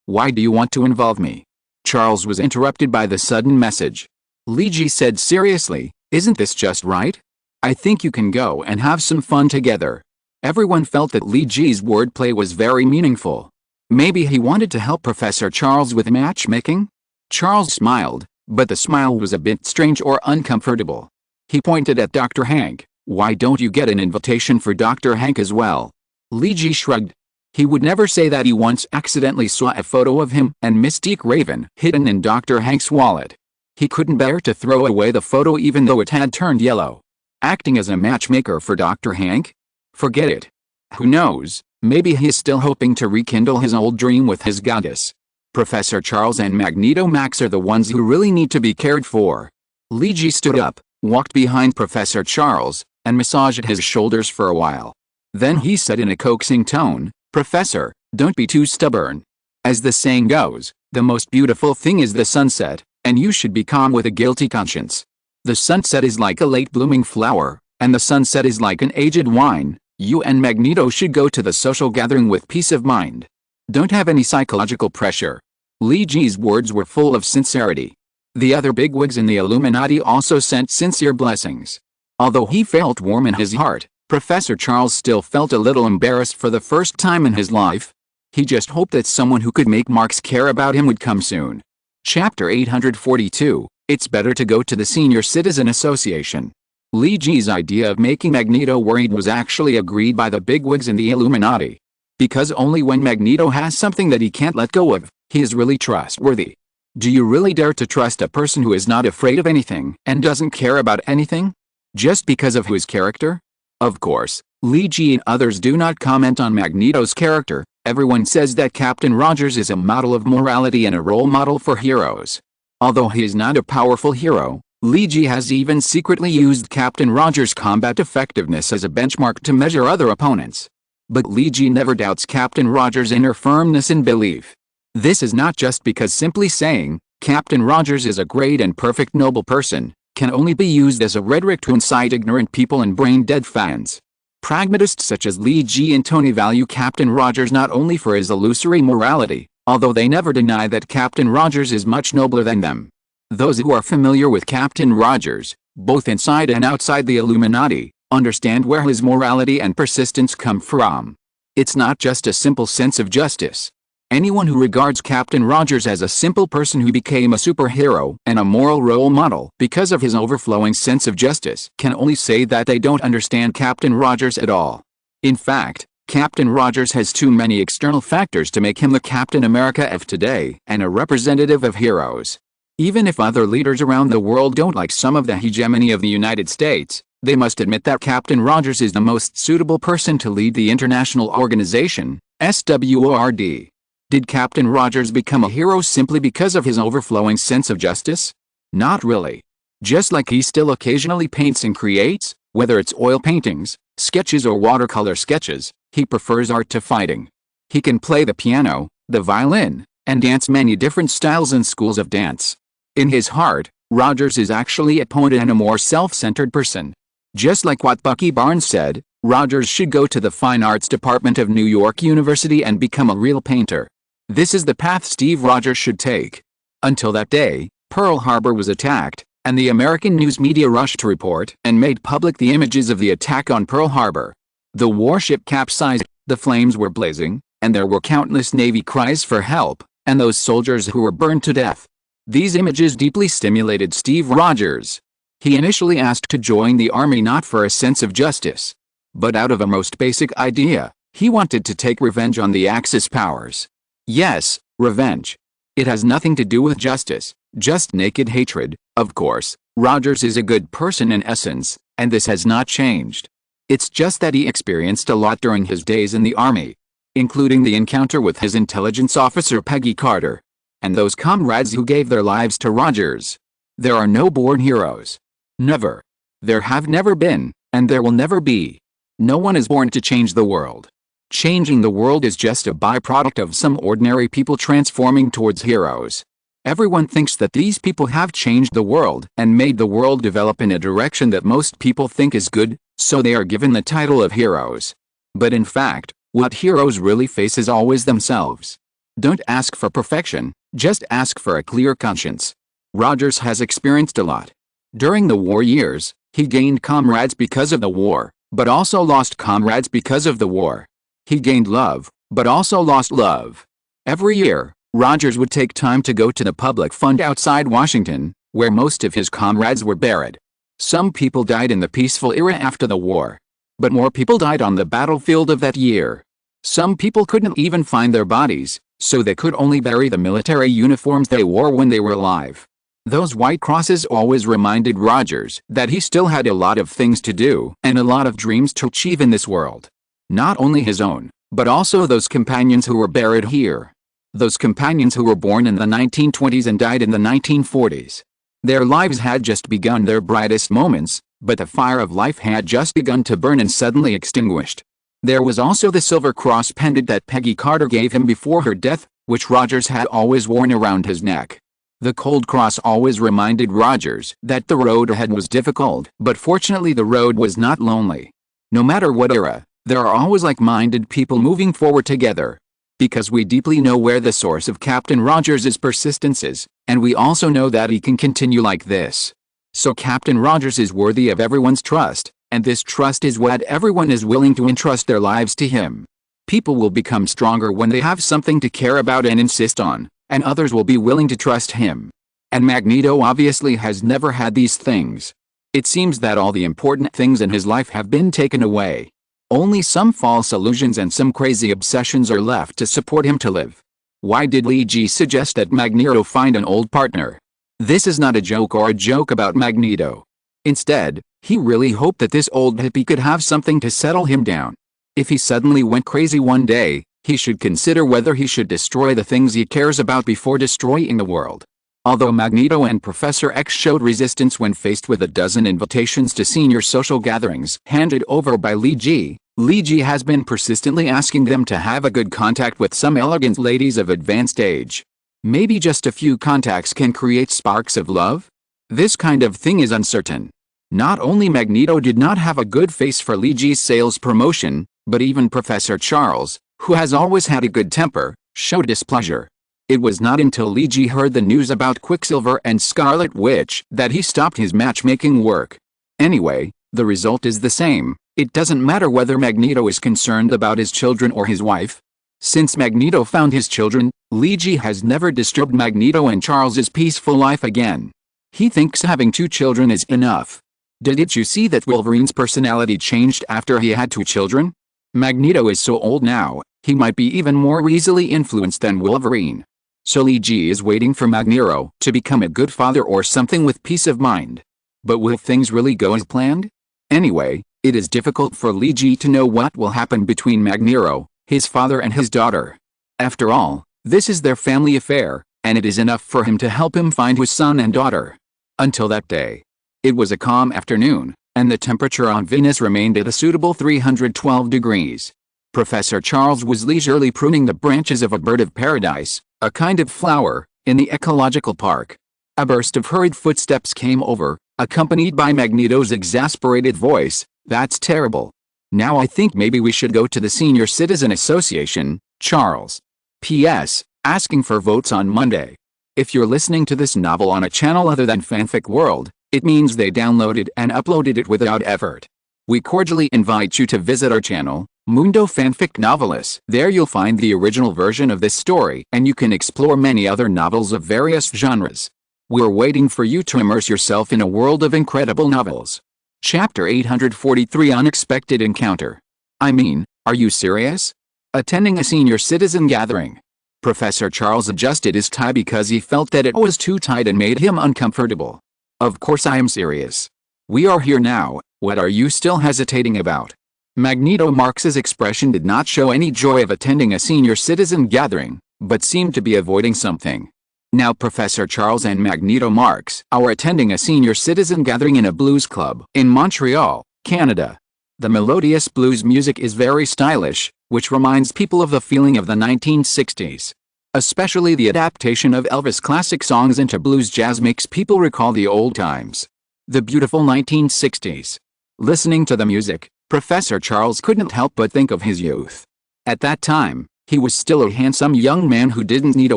Why do you want to involve me? Charles was interrupted by the sudden message. Li Ji said seriously, isn't this just right? I think you can go and have some fun together. Everyone felt that Li Ji's wordplay was very meaningful. Maybe he wanted to help Professor Charles with matchmaking? Charles smiled, but the smile was a bit strange or uncomfortable. He pointed at Dr. Hank. Why don't you get an invitation for Dr. Hank as well? Li Ji shrugged. He would never say that he once accidentally saw a photo of him and Mystique Raven hidden in Dr. Hank's wallet. He couldn't bear to throw away the photo even though it had turned yellow. Acting as a matchmaker for Dr. Hank? Forget it. Who knows, maybe he is still hoping to rekindle his old dream with his goddess. Professor Charles and Magneto Max are the ones who really need to be cared for. Li Ji stood up, walked behind Professor Charles, and massaged his shoulders for a while. Then he said in a coaxing tone, Professor, don't be too stubborn. As the saying goes, the most beautiful thing is the sunset, and you should be calm with a guilty conscience. The sunset is like a late blooming flower, and the sunset is like an aged wine. You and Magneto should go to the social gathering with peace of mind. Don't have any psychological pressure. Li Ji's words were full of sincerity. The other bigwigs in the Illuminati also sent sincere blessings. Although he felt warm in his heart, Professor Charles still felt a little embarrassed for the first time in his life. He just hoped that someone who could make Marx care about him would come soon. Chapter 842, It's better to go to the Senior Citizen Association. Li Ji's idea of making Magneto worried was actually agreed by the bigwigs in the Illuminati. Because only when Magneto has something that he can't let go of, he is really trustworthy. Do you really dare to trust a person who is not afraid of anything and doesn't care about anything? Just because of his character? Of course, Lee Ji and others do not comment on Magneto's character. Everyone says that Captain Rogers is a model of morality and a role model for heroes. Although he is not a powerful hero, Lee Ji has even secretly used Captain Rogers' combat effectiveness as a benchmark to measure other opponents. But Lee Ji never doubts Captain Rogers' inner firmness and belief. This is not just because simply saying, Captain Rogers is a great and perfect noble person, can only be used as a rhetoric to incite ignorant people and brain-dead fans. Pragmatists such as Lee Ji and Tony value Captain Rogers not only for his illusory morality, although they never deny that Captain Rogers is much nobler than them. Those who are familiar with Captain Rogers, both inside and outside the Illuminati, understand where his morality and persistence come from. It's not just a simple sense of justice. Anyone who regards Captain Rogers as a simple person who became a superhero and a moral role model because of his overflowing sense of justice can only say that they don't understand Captain Rogers at all. In fact, Captain Rogers has too many external factors to make him the Captain America of today and a representative of heroes. Even if other leaders around the world don't like some of the hegemony of the United States, they must admit that Captain Rogers is the most suitable person to lead the international organization, SWORD. Did Captain Rogers become a hero simply because of his overflowing sense of justice? Not really. Just like he still occasionally paints and creates, whether it's oil paintings, sketches or watercolor sketches, he prefers art to fighting. He can play the piano, the violin, and dance many different styles and schools of dance. In his heart, Rogers is actually a poet and a more self-centered person. Just like what Bucky Barnes said, Rogers should go to the Fine Arts Department of New York University and become a real painter. This is the path Steve Rogers should take. Until that day, Pearl Harbor was attacked, and the American news media rushed to report and made public the images of the attack on Pearl Harbor. The warship capsized, the flames were blazing, and there were countless Navy cries for help, and those soldiers who were burned to death. These images deeply stimulated Steve Rogers. He initially asked to join the army not for a sense of justice, but out of a most basic idea. He wanted to take revenge on the Axis powers. Yes, revenge. It has nothing to do with justice, just naked hatred. Of course, Rogers is a good person in essence, and this has not changed. It's just that he experienced a lot during his days in the army, including the encounter with his intelligence officer Peggy Carter, and those comrades who gave their lives to Rogers. There are no born heroes. Never. There have never been, and there will never be. No one is born to change the world. Changing the world is just a byproduct of some ordinary people transforming towards heroes. Everyone thinks that these people have changed the world and made the world develop in a direction that most people think is good, so they are given the title of heroes. But in fact, what heroes really face is always themselves. Don't ask for perfection, just ask for a clear conscience. Rogers has experienced a lot. During the war years, he gained comrades because of the war, but also lost comrades because of the war. He gained love, but also lost love. Every year, Rogers would take time to go to the public fund outside Washington, where most of his comrades were buried. Some people died in the peaceful era after the war, but more people died on the battlefield of that year. Some people couldn't even find their bodies, so they could only bury the military uniforms they wore when they were alive. Those white crosses always reminded Rogers that he still had a lot of things to do and a lot of dreams to achieve in this world. Not only his own, but also those companions who were buried here. Those companions who were born in the 1920s and died in the 1940s. Their lives had just begun their brightest moments, but the fire of life had just begun to burn and suddenly extinguished. There was also the silver cross pendant that Peggy Carter gave him before her death, which Rogers had always worn around his neck. The cold cross always reminded Rogers that the road ahead was difficult, but fortunately the road was not lonely. No matter what era, there are always like-minded people moving forward together. Because we deeply know where the source of Captain Rogers' persistence is, and we also know that he can continue like this. So Captain Rogers is worthy of everyone's trust, and this trust is what everyone is willing to entrust their lives to him. People will become stronger when they have something to care about and insist on, and others will be willing to trust him. And Magneto obviously has never had these things. It seems that all the important things in his life have been taken away. Only some false illusions and some crazy obsessions are left to support him to live. Why did Lee Ji suggest that Magneto find an old partner? This is not a joke or a joke about Magneto. Instead, he really hoped that this old hippie could have something to settle him down. If he suddenly went crazy one day, he should consider whether he should destroy the things he cares about before destroying the world. Although Magneto and Professor X showed resistance when faced with a dozen invitations to senior social gatherings handed over by Lee Ji has been persistently asking them to have a good contact with some elegant ladies of advanced age. Maybe just a few contacts can create sparks of love? This kind of thing is uncertain. Not only Magneto did not have a good face for Lee Ji's sales promotion, but even Professor Charles, who has always had a good temper, showed displeasure. It was not until Lee Ji heard the news about Quicksilver and Scarlet Witch that he stopped his matchmaking work. Anyway, the result is the same. It doesn't matter whether Magneto is concerned about his children or his wife. Since Magneto found his children, Lee Ji has never disturbed Magneto and Charles's peaceful life again. He thinks having 2 children is enough. Didn't you see that Wolverine's personality changed after he had 2 children? Magneto is so old now, he might be even more easily influenced than Wolverine. So Lee Ji is waiting for Magneto to become a good father or something with peace of mind. But will things really go as planned? Anyway, it is difficult for Lee Ji to know what will happen between Magneto, his father and his daughter. After all, this is their family affair, and it is enough for him to help him find his son and daughter. Until that day. It was a calm afternoon, and the temperature on Venus remained at a suitable 312 degrees. Professor Charles was leisurely pruning the branches of a bird of paradise, a kind of flower, in the ecological park. A burst of hurried footsteps came over, accompanied by Magneto's exasperated voice. That's terrible. Now I think maybe we should go to the Senior Citizen Association, Charles. P.S. Asking for votes on Monday. If you're listening to this novel on a channel other than Fanfic World, it means they downloaded and uploaded it without effort. We cordially invite you to visit our channel, Mundo Fanfic Novelis. There you'll find the original version of this story, and you can explore many other novels of various genres. We're waiting for you to immerse yourself in a world of incredible novels. Chapter 843 Unexpected Encounter. I mean, are you serious? Attending a senior citizen gathering. Professor Charles adjusted his tie because he felt that it was too tight and made him uncomfortable. Of course I am serious. We are here now, what are you still hesitating about? Magneto Marx's expression did not show any joy of attending a senior citizen gathering, but seemed to be avoiding something. Now Professor Charles and Magneto Marx are attending a senior citizen gathering in a blues club in Montreal, Canada. The melodious blues music is very stylish, which reminds people of the feeling of the 1960s. Especially the adaptation of Elvis classic songs into blues jazz makes people recall the old times. The beautiful 1960s. Listening to the music, Professor Charles couldn't help but think of his youth. At that time, he was still a handsome young man who didn't need a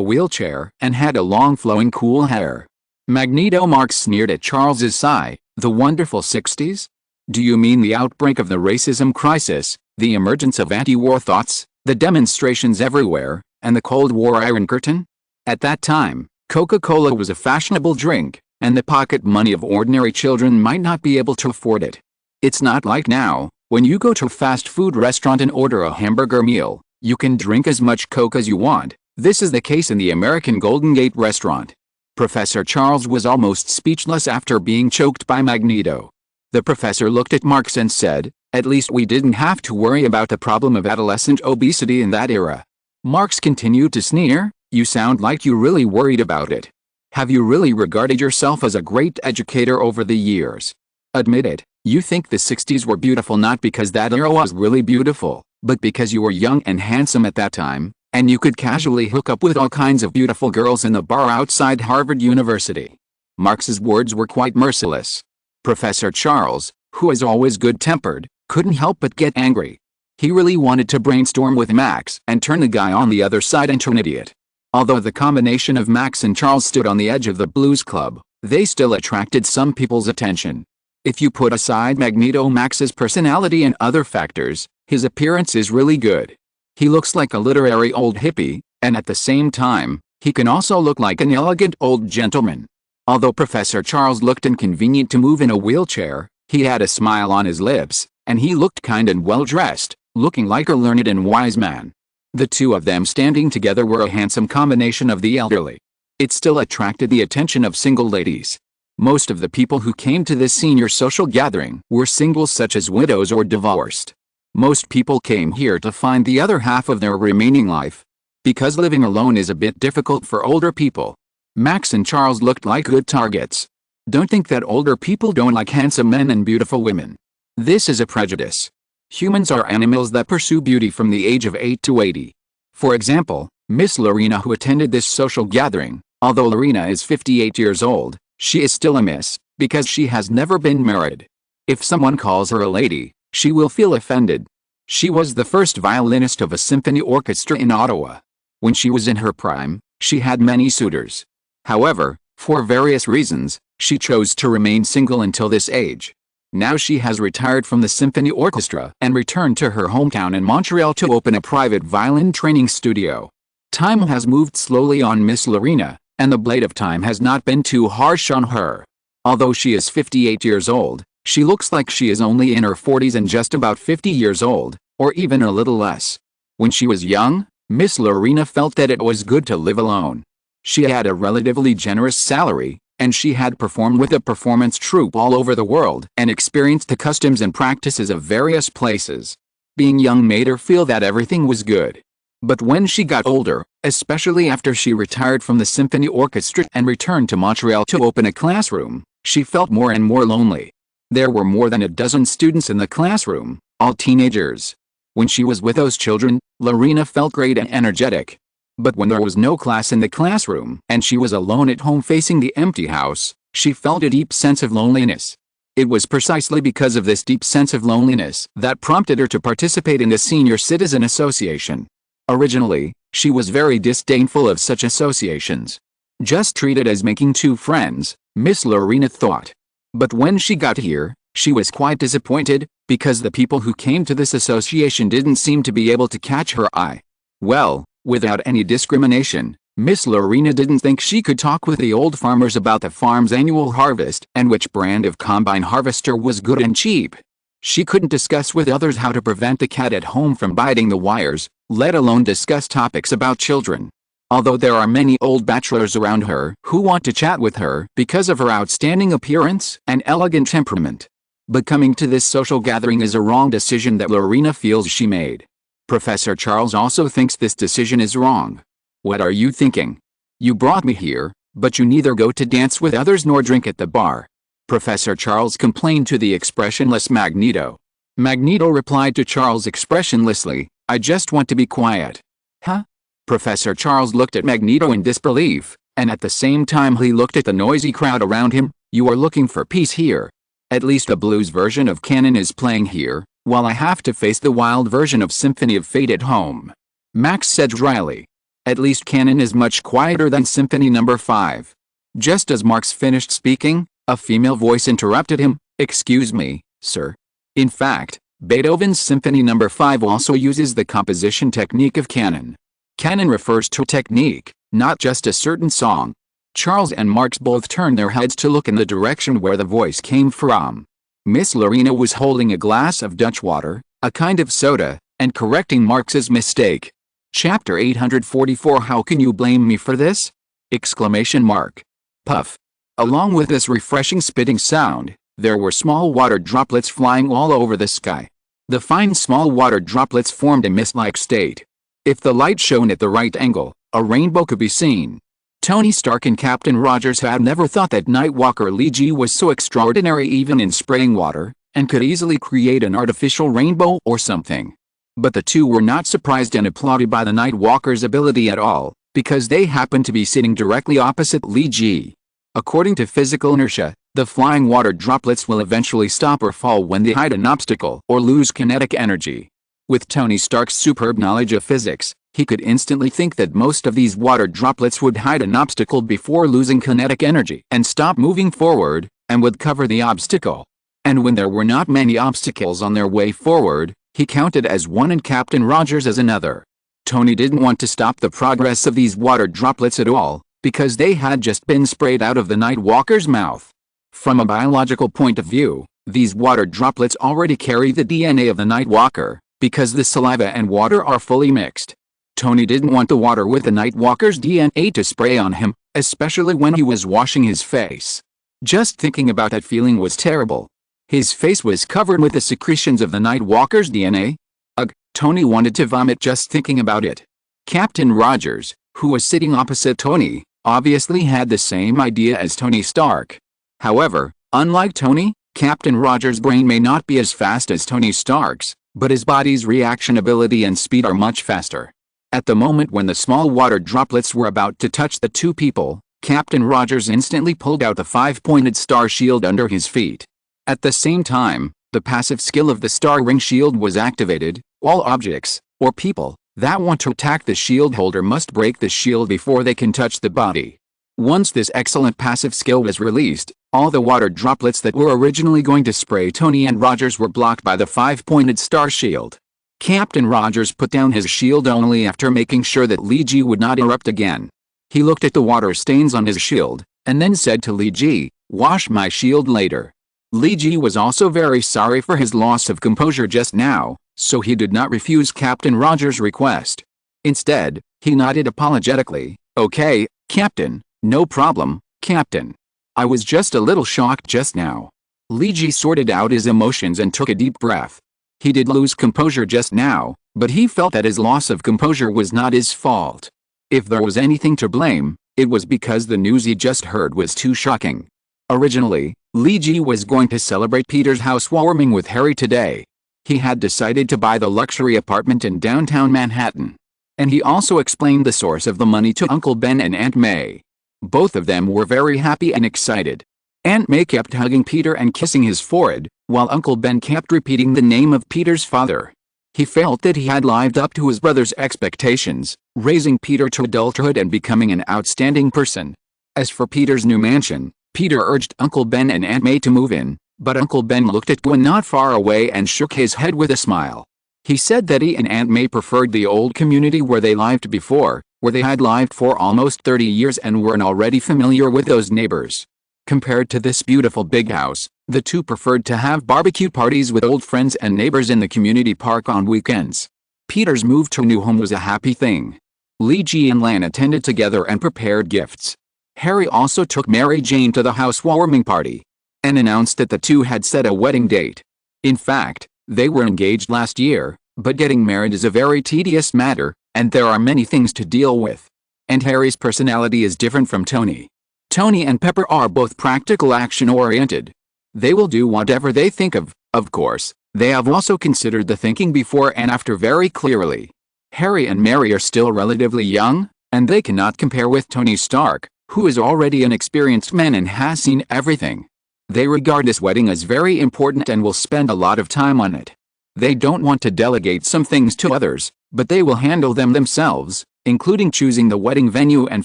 wheelchair and had a long flowing cool hair. Magneto Marx sneered at Charles's sigh. The wonderful 60s? Do you mean the outbreak of the racism crisis, the emergence of anti-war thoughts, the demonstrations everywhere, and the Cold War Iron Curtain? At that time, Coca-Cola was a fashionable drink, and the pocket money of ordinary children might not be able to afford it. It's not like now, when you go to a fast food restaurant and order a hamburger meal, you can drink as much Coke as you want. This is the case in the American Golden Gate restaurant. Professor Charles was almost speechless after being choked by Magneto. The professor looked at Marx and said, "At least we didn't have to worry about the problem of adolescent obesity in that era." Marx continued to sneer, "You sound like you really worried about it. Have you really regarded yourself as a great educator over the years? Admit it, you think the 60s were beautiful not because that era was really beautiful, but because you were young and handsome at that time, and you could casually hook up with all kinds of beautiful girls in the bar outside Harvard University." Marx's words were quite merciless. Professor Charles, who is always good-tempered, couldn't help but get angry. He really wanted to brainstorm with Max and turn the guy on the other side into an idiot. Although the combination of Max and Charles stood on the edge of the blues club, they still attracted some people's attention. If you put aside Magneto Max's personality and other factors, his appearance is really good. He looks like a literary old hippie, and at the same time, he can also look like an elegant old gentleman. Although Professor Charles looked inconvenient to move in a wheelchair, he had a smile on his lips, and he looked kind and well-dressed, looking like a learned and wise man. The two of them standing together were a handsome combination of the elderly. It still attracted the attention of single ladies. Most of the people who came to this senior social gathering were singles, such as widows or divorced. Most people came here to find the other half of their remaining life. Because living alone is a bit difficult for older people, Max and Charles looked like good targets. Don't think that older people don't like handsome men and beautiful women. This is a prejudice. Humans are animals that pursue beauty from the age of 8 to 80. For example, Miss Lorena, who attended this social gathering, although Lorena is 58 years old, she is still a miss, because she has never been married. If someone calls her a lady, she will feel offended. She was the first violinist of a symphony orchestra in Ottawa. When she was in her prime, she had many suitors. However, for various reasons, she chose to remain single until this age. Now she has retired from the symphony orchestra and returned to her hometown in Montreal to open a private violin training studio. Time has moved slowly on Miss Lorena, and the blade of time has not been too harsh on her. Although she is 58 years old, she looks like she is only in her 40s and just about 50 years old, or even a little less. When she was young, Miss Lorena felt that it was good to live alone. She had a relatively generous salary, and she had performed with a performance troupe all over the world and experienced the customs and practices of various places. Being young made her feel that everything was good. But when she got older, especially after she retired from the symphony orchestra and returned to Montreal to open a classroom, she felt more and more lonely. There were more than a dozen students in the classroom, all teenagers. When she was with those children, Lorena felt great and energetic. But when there was no class in the classroom and she was alone at home facing the empty house, she felt a deep sense of loneliness. It was precisely because of this deep sense of loneliness that prompted her to participate in the Senior Citizen Association. Originally, she was very disdainful of such associations. Just treated as making two friends, Miss Lorena thought. But when she got here, she was quite disappointed, because the people who came to this association didn't seem to be able to catch her eye. Well, without any discrimination, Miss Lorena didn't think she could talk with the old farmers about the farm's annual harvest and which brand of combine harvester was good and cheap. She couldn't discuss with others how to prevent the cat at home from biting the wires, let alone discuss topics about children. Although there are many old bachelors around her who want to chat with her because of her outstanding appearance and elegant temperament. But coming to this social gathering is a wrong decision that Lorena feels she made. Professor Charles also thinks this decision is wrong. What are you thinking? You brought me here, but you neither go to dance with others nor drink at the bar. Professor Charles complained to the expressionless Magneto. Magneto replied to Charles expressionlessly, I just want to be quiet. Huh? Professor Charles looked at Magneto in disbelief, and at the same time he looked at the noisy crowd around him. You are looking for peace here. At least a blues version of Canon is playing here, while I have to face the wild version of Symphony of Fate at home. Max said dryly. At least Canon is much quieter than Symphony No. 5. Just as Marx finished speaking, a female voice interrupted him. Excuse me, sir. In fact, Beethoven's Symphony No. 5 also uses the composition technique of canon. Canon refers to a technique, not just a certain song. Charles and Marx both turned their heads to look in the direction where the voice came from. Miss Lorena was holding a glass of Dutch water, a kind of soda, and correcting Marx's mistake. Chapter 844 How can you blame me for this? Exclamation mark. Puff. Along with this refreshing spitting sound, there were small water droplets flying all over the sky. The fine small water droplets formed a mist-like state. If the light shone at the right angle, a rainbow could be seen. Tony Stark and Captain Rogers had never thought that Nightwalker Lee G was so extraordinary even in spraying water, and could easily create an artificial rainbow or something. But the two were not surprised and applauded by the Nightwalker's ability at all, because they happened to be sitting directly opposite Lee G. According to physical inertia, the flying water droplets will eventually stop or fall when they hit an obstacle or lose kinetic energy. With Tony Stark's superb knowledge of physics, he could instantly think that most of these water droplets would hit an obstacle before losing kinetic energy and stop moving forward, and would cover the obstacle. And when there were not many obstacles on their way forward, he counted as one and Captain Rogers as another. Tony didn't want to stop the progress of these water droplets at all, because they had just been sprayed out of the Nightwalker's mouth. From a biological point of view, these water droplets already carry the DNA of the Nightwalker, because the saliva and water are fully mixed. Tony didn't want the water with the Nightwalker's DNA to spray on him, especially when he was washing his face. Just thinking about that feeling was terrible. His face was covered with the secretions of the Nightwalker's DNA. Ugh, Tony wanted to vomit just thinking about it. Captain Rogers, who was sitting opposite Tony, obviously had the same idea as Tony Stark. However, unlike Tony, Captain Rogers' brain may not be as fast as Tony Stark's, but his body's reaction ability and speed are much faster. At the moment when the small water droplets were about to touch the two people, Captain Rogers instantly pulled out the 5-pointed star shield under his feet. At the same time, the passive skill of the star ring shield was activated. All objects, or people, that want to attack the shield holder must break the shield before they can touch the body. Once this excellent passive skill was released, all the water droplets that were originally going to spray Tony and Rogers were blocked by the 5-pointed star shield. Captain Rogers put down his shield only after making sure that Li Ji would not erupt again. He looked at the water stains on his shield, and then said to Li Ji, "Wash my shield later." Li Ji was also very sorry for his loss of composure just now, so he did not refuse Captain Rogers' request. Instead, he nodded apologetically, "Okay, Captain, no problem, Captain. I was just a little shocked just now." Li Ji sorted out his emotions and took a deep breath. He did lose composure just now, but he felt that his loss of composure was not his fault. If there was anything to blame, it was because the news he just heard was too shocking. Originally, Li Ji was going to celebrate Peter's housewarming with Harry today. He had decided to buy the luxury apartment in downtown Manhattan. And he also explained the source of the money to Uncle Ben and Aunt May. Both of them were very happy and excited. Aunt May kept hugging Peter and kissing his forehead, while Uncle Ben kept repeating the name of Peter's father. He felt that he had lived up to his brother's expectations, raising Peter to adulthood and becoming an outstanding person. As for Peter's new mansion, Peter urged Uncle Ben and Aunt May to move in, but Uncle Ben looked at Gwen not far away and shook his head with a smile. He said that he and Aunt May preferred the old community where they lived before, where they had lived for almost 30 years and were already familiar with those neighbors. Compared to this beautiful big house, the two preferred to have barbecue parties with old friends and neighbors in the community park on weekends. Peter's move to a new home was a happy thing. Li Ji and Lan attended together and prepared gifts. Harry also took Mary Jane to the housewarming party and announced that the two had set a wedding date. In fact, they were engaged last year, but getting married is a very tedious matter, and there are many things to deal with. And Harry's personality is different from Tony. Tony and Pepper are both practical action-oriented. They will do whatever they think of course, they have also considered the thinking before and after very clearly. Harry and Mary are still relatively young, and they cannot compare with Tony Stark, who is already an experienced man and has seen everything. They regard this wedding as very important and will spend a lot of time on it. They don't want to delegate some things to others, but they will handle them themselves, including choosing the wedding venue and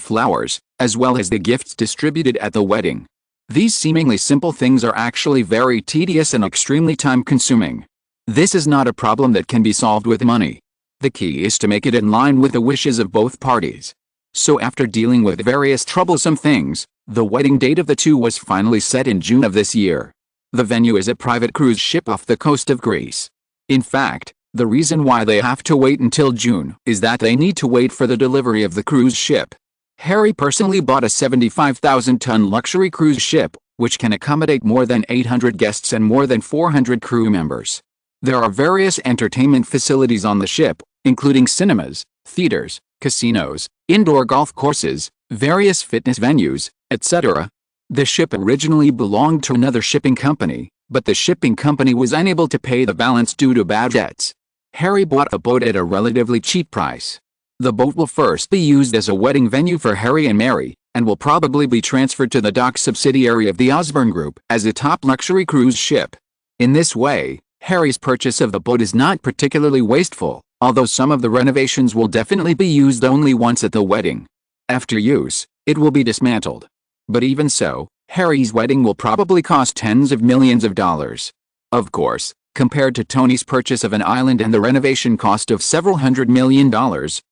flowers, as well as the gifts distributed at the wedding. These seemingly simple things are actually very tedious and extremely time-consuming. This is not a problem that can be solved with money. The key is to make it in line with the wishes of both parties. So after dealing with various troublesome things, the wedding date of the two was finally set in June of this year. The venue is a private cruise ship off the coast of Greece. In fact, the reason why they have to wait until June is that they need to wait for the delivery of the cruise ship. Harry personally bought a 75,000-ton luxury cruise ship, which can accommodate more than 800 guests and more than 400 crew members. There are various entertainment facilities on the ship, including cinemas, theaters, casinos, indoor golf courses, various fitness venues, etc. The ship originally belonged to another shipping company, but the shipping company was unable to pay the balance due to bad debts. Harry bought a boat at a relatively cheap price. The boat will first be used as a wedding venue for Harry and Mary, and will probably be transferred to the dock subsidiary of the Osborne Group as a top luxury cruise ship. In this way, Harry's purchase of the boat is not particularly wasteful, although some of the renovations will definitely be used only once at the wedding. After use, it will be dismantled. But even so, Harry's wedding will probably cost tens of millions of dollars. Of course, compared to Tony's purchase of an island and the renovation cost of several $100 million,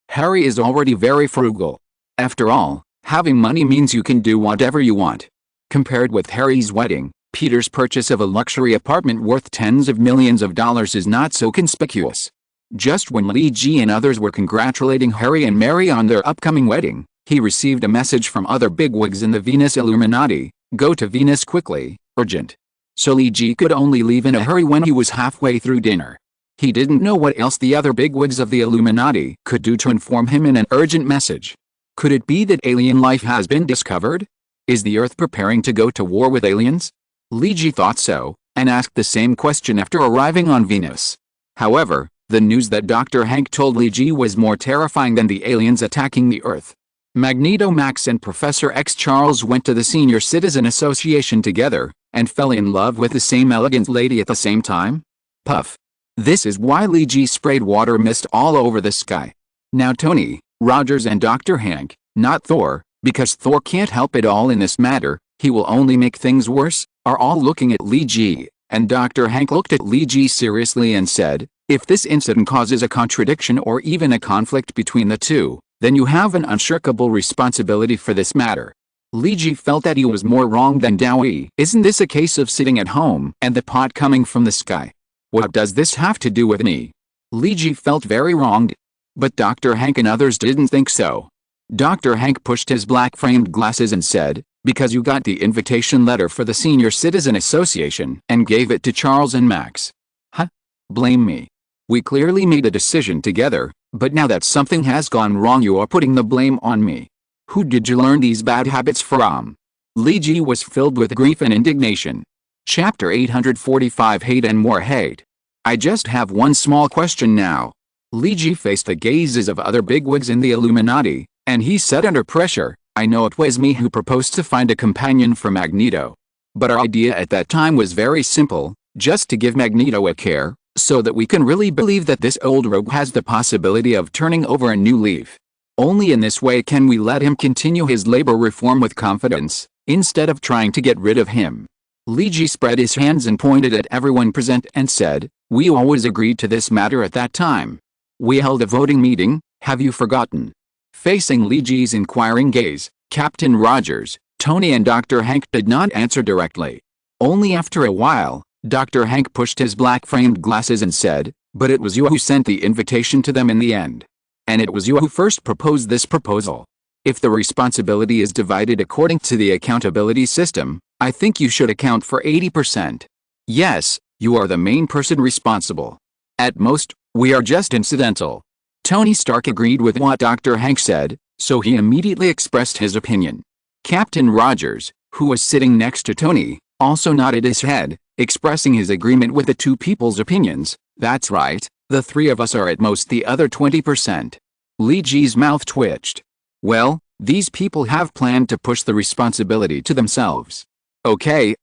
Harry is already very frugal. After all, having money means you can do whatever you want. Compared with Harry's wedding, Peter's purchase of a luxury apartment worth tens of millions of dollars is not so conspicuous. Just when Li Ji and others were congratulating Harry and Mary on their upcoming wedding, he received a message from other bigwigs in the Venus Illuminati: "Go to Venus quickly, urgent." So Li Ji could only leave in a hurry when he was halfway through dinner. He didn't know what else the other bigwigs of the Illuminati could do to inform him in an urgent message. Could it be that alien life has been discovered? Is the Earth preparing to go to war with aliens? Li Ji thought so, and asked the same question after arriving on Venus. However, the news that Dr. Hank told Li Ji was more terrifying than the aliens attacking the Earth. Magneto Max and Professor X Charles went to the Senior Citizen Association together, and fell in love with the same elegant lady at the same time? Puff. This is why Li Ji sprayed water mist all over the sky. Now Tony, Rogers and Dr. Hank, not Thor, because Thor can't help it all in this matter, he will only make things worse, are all looking at Li Ji, and Dr. Hank looked at Li Ji seriously and said, "If this incident causes a contradiction or even a conflict between the two, then you have an unshakable responsibility for this matter." Li Ji felt that he was more wrong than Dowie. "Isn't this a case of sitting at home and the pot coming from the sky? What does this have to do with me?" Li Ji felt very wronged. But Dr. Hank and others didn't think so. Dr. Hank pushed his black-framed glasses and said, "Because you got the invitation letter for the Senior Citizen Association and gave it to Charles and Max." "Huh? Blame me? We clearly made a decision together, but now that something has gone wrong you are putting the blame on me. Who did you learn these bad habits from?" Li Ji was filled with grief and indignation. Chapter 845 Hate and More Hate. I just have one small question now. Li Ji faced the gazes of other bigwigs in the Illuminati, and he said under pressure, "I know it was me who proposed to find a companion for Magneto. But our idea at that time was very simple, just to give Magneto a care, so that we can really believe that this old rogue has the possibility of turning over a new leaf. Only in this way can we let him continue his labor reform with confidence, instead of trying to get rid of him." Li Ji spread his hands and pointed at everyone present and said, "We always agreed to this matter at that time. We held a voting meeting, have you forgotten?" Facing Li Ji's inquiring gaze, Captain Rogers, Tony and Dr. Hank did not answer directly. Only after a while, Dr. Hank pushed his black-framed glasses and said, "But it was you who sent the invitation to them in the end. And it was you who first proposed this proposal. If the responsibility is divided according to the accountability system, I think you should account for 80%. Yes, you are the main person responsible. At most, we are just incidental." Tony Stark agreed with what Dr. Hank said, so he immediately expressed his opinion. Captain Rogers, who was sitting next to Tony, also nodded his head, expressing his agreement with the two people's opinions. "That's right, the three of us are at most the other 20%. Li Ji's mouth twitched. "Well, these people have planned to push the responsibility to themselves." Okay.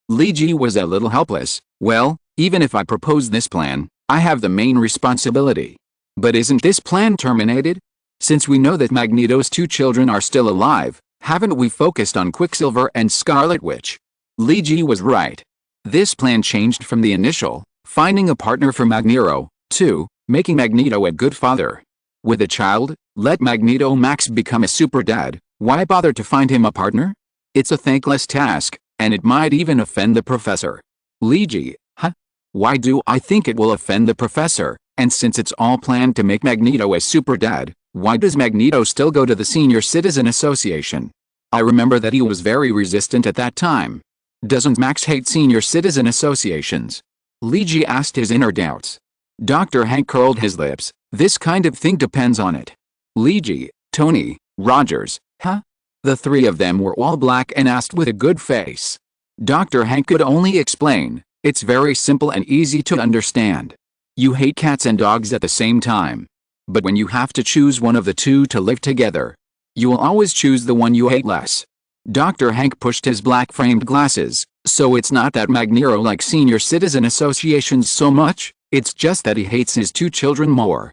Li Ji was a little helpless. "Well, even if I propose this plan, I have the main responsibility. But isn't this plan terminated? Since we know that Magneto's two children are still alive, haven't we focused on Quicksilver and Scarlet Witch?" Li Ji was right. This plan changed from the initial, finding a partner for Magneto, to making Magneto a good father. With a child, let Magneto Max become a super dad. Why bother to find him a partner? It's a thankless task, and it might even offend the professor. Li Ji, huh? Why do I think it will offend the professor? And since it's all planned to make Magneto a super dad, why does Magneto still go to the Senior Citizen Association? I remember that he was very resistant at that time. Doesn't Max hate Senior Citizen Associations? Li Ji asked his inner doubts. Dr. Hank curled his lips. This kind of thing depends on it. Li Ji, Tony, Rogers, huh? The three of them were all black and asked with a good face. Dr. Hank could only explain, it's very simple and easy to understand. You hate cats and dogs at the same time. But when you have to choose one of the two to live together, you will always choose the one you hate less. Dr. Hank pushed his black-framed glasses. So it's not that Magneto likes Senior Citizen Associations so much, it's just that he hates his two children more.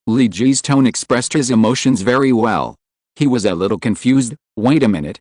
Li Ji's tone expressed his emotions very well. He was a little confused. Wait a minute.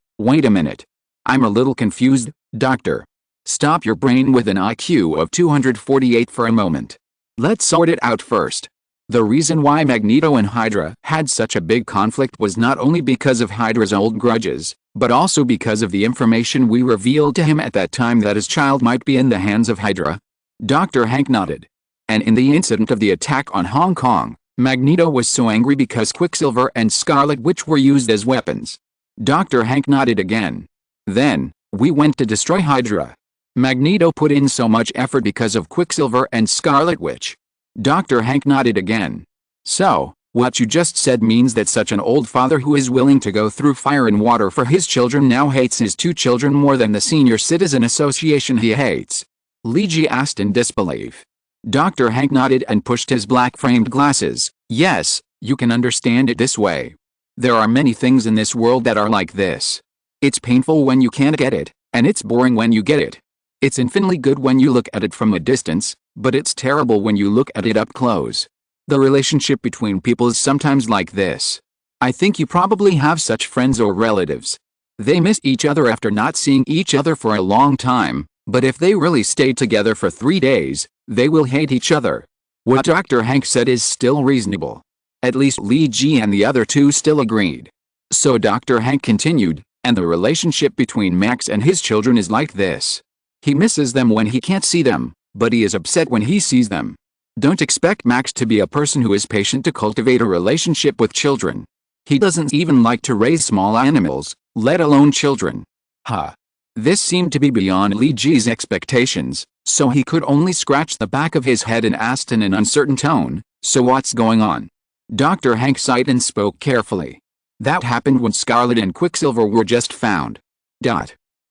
I'm a little confused, Doctor. Stop your brain with an IQ of 248 for a moment. Let's sort it out first. The reason why Magneto and Hydra had such a big conflict was not only because of Hydra's old grudges, but also because of the information we revealed to him at that time that his child might be in the hands of Hydra. Dr. Hank nodded. And in the incident of the attack on Hong Kong, Magneto was so angry because Quicksilver and Scarlet Witch were used as weapons. Dr. Hank nodded again. Then, we went to destroy Hydra. Magneto put in so much effort because of Quicksilver and Scarlet Witch. Dr. Hank nodded again. So, what you just said means that such an old father who is willing to go through fire and water for his children now hates his two children more than the Senior Citizen Association he hates? Luigi asked in disbelief. Dr. Hank nodded and pushed his black-framed glasses. Yes, you can understand it this way. There are many things in this world that are like this. It's painful when you can't get it, and it's boring when you get it. It's infinitely good when you look at it from a distance, but it's terrible when you look at it up close. The relationship between people is sometimes like this. I think you probably have such friends or relatives. They miss each other after not seeing each other for a long time, but if they really stay together for 3 days, they will hate each other. What Dr. Hank said is still reasonable. At least Li Ji and the other two still agreed. So Dr. Hank continued, and the relationship between Max and his children is like this. He misses them when he can't see them, but he is upset when he sees them. Don't expect Max to be a person who is patient to cultivate a relationship with children. He doesn't even like to raise small animals, let alone children. This seemed to be beyond Li Ji's expectations, so he could only scratch the back of his head and asked in an uncertain tone, so what's going on? Dr. Hank sighed and spoke carefully. That happened when Scarlet and Quicksilver were just found.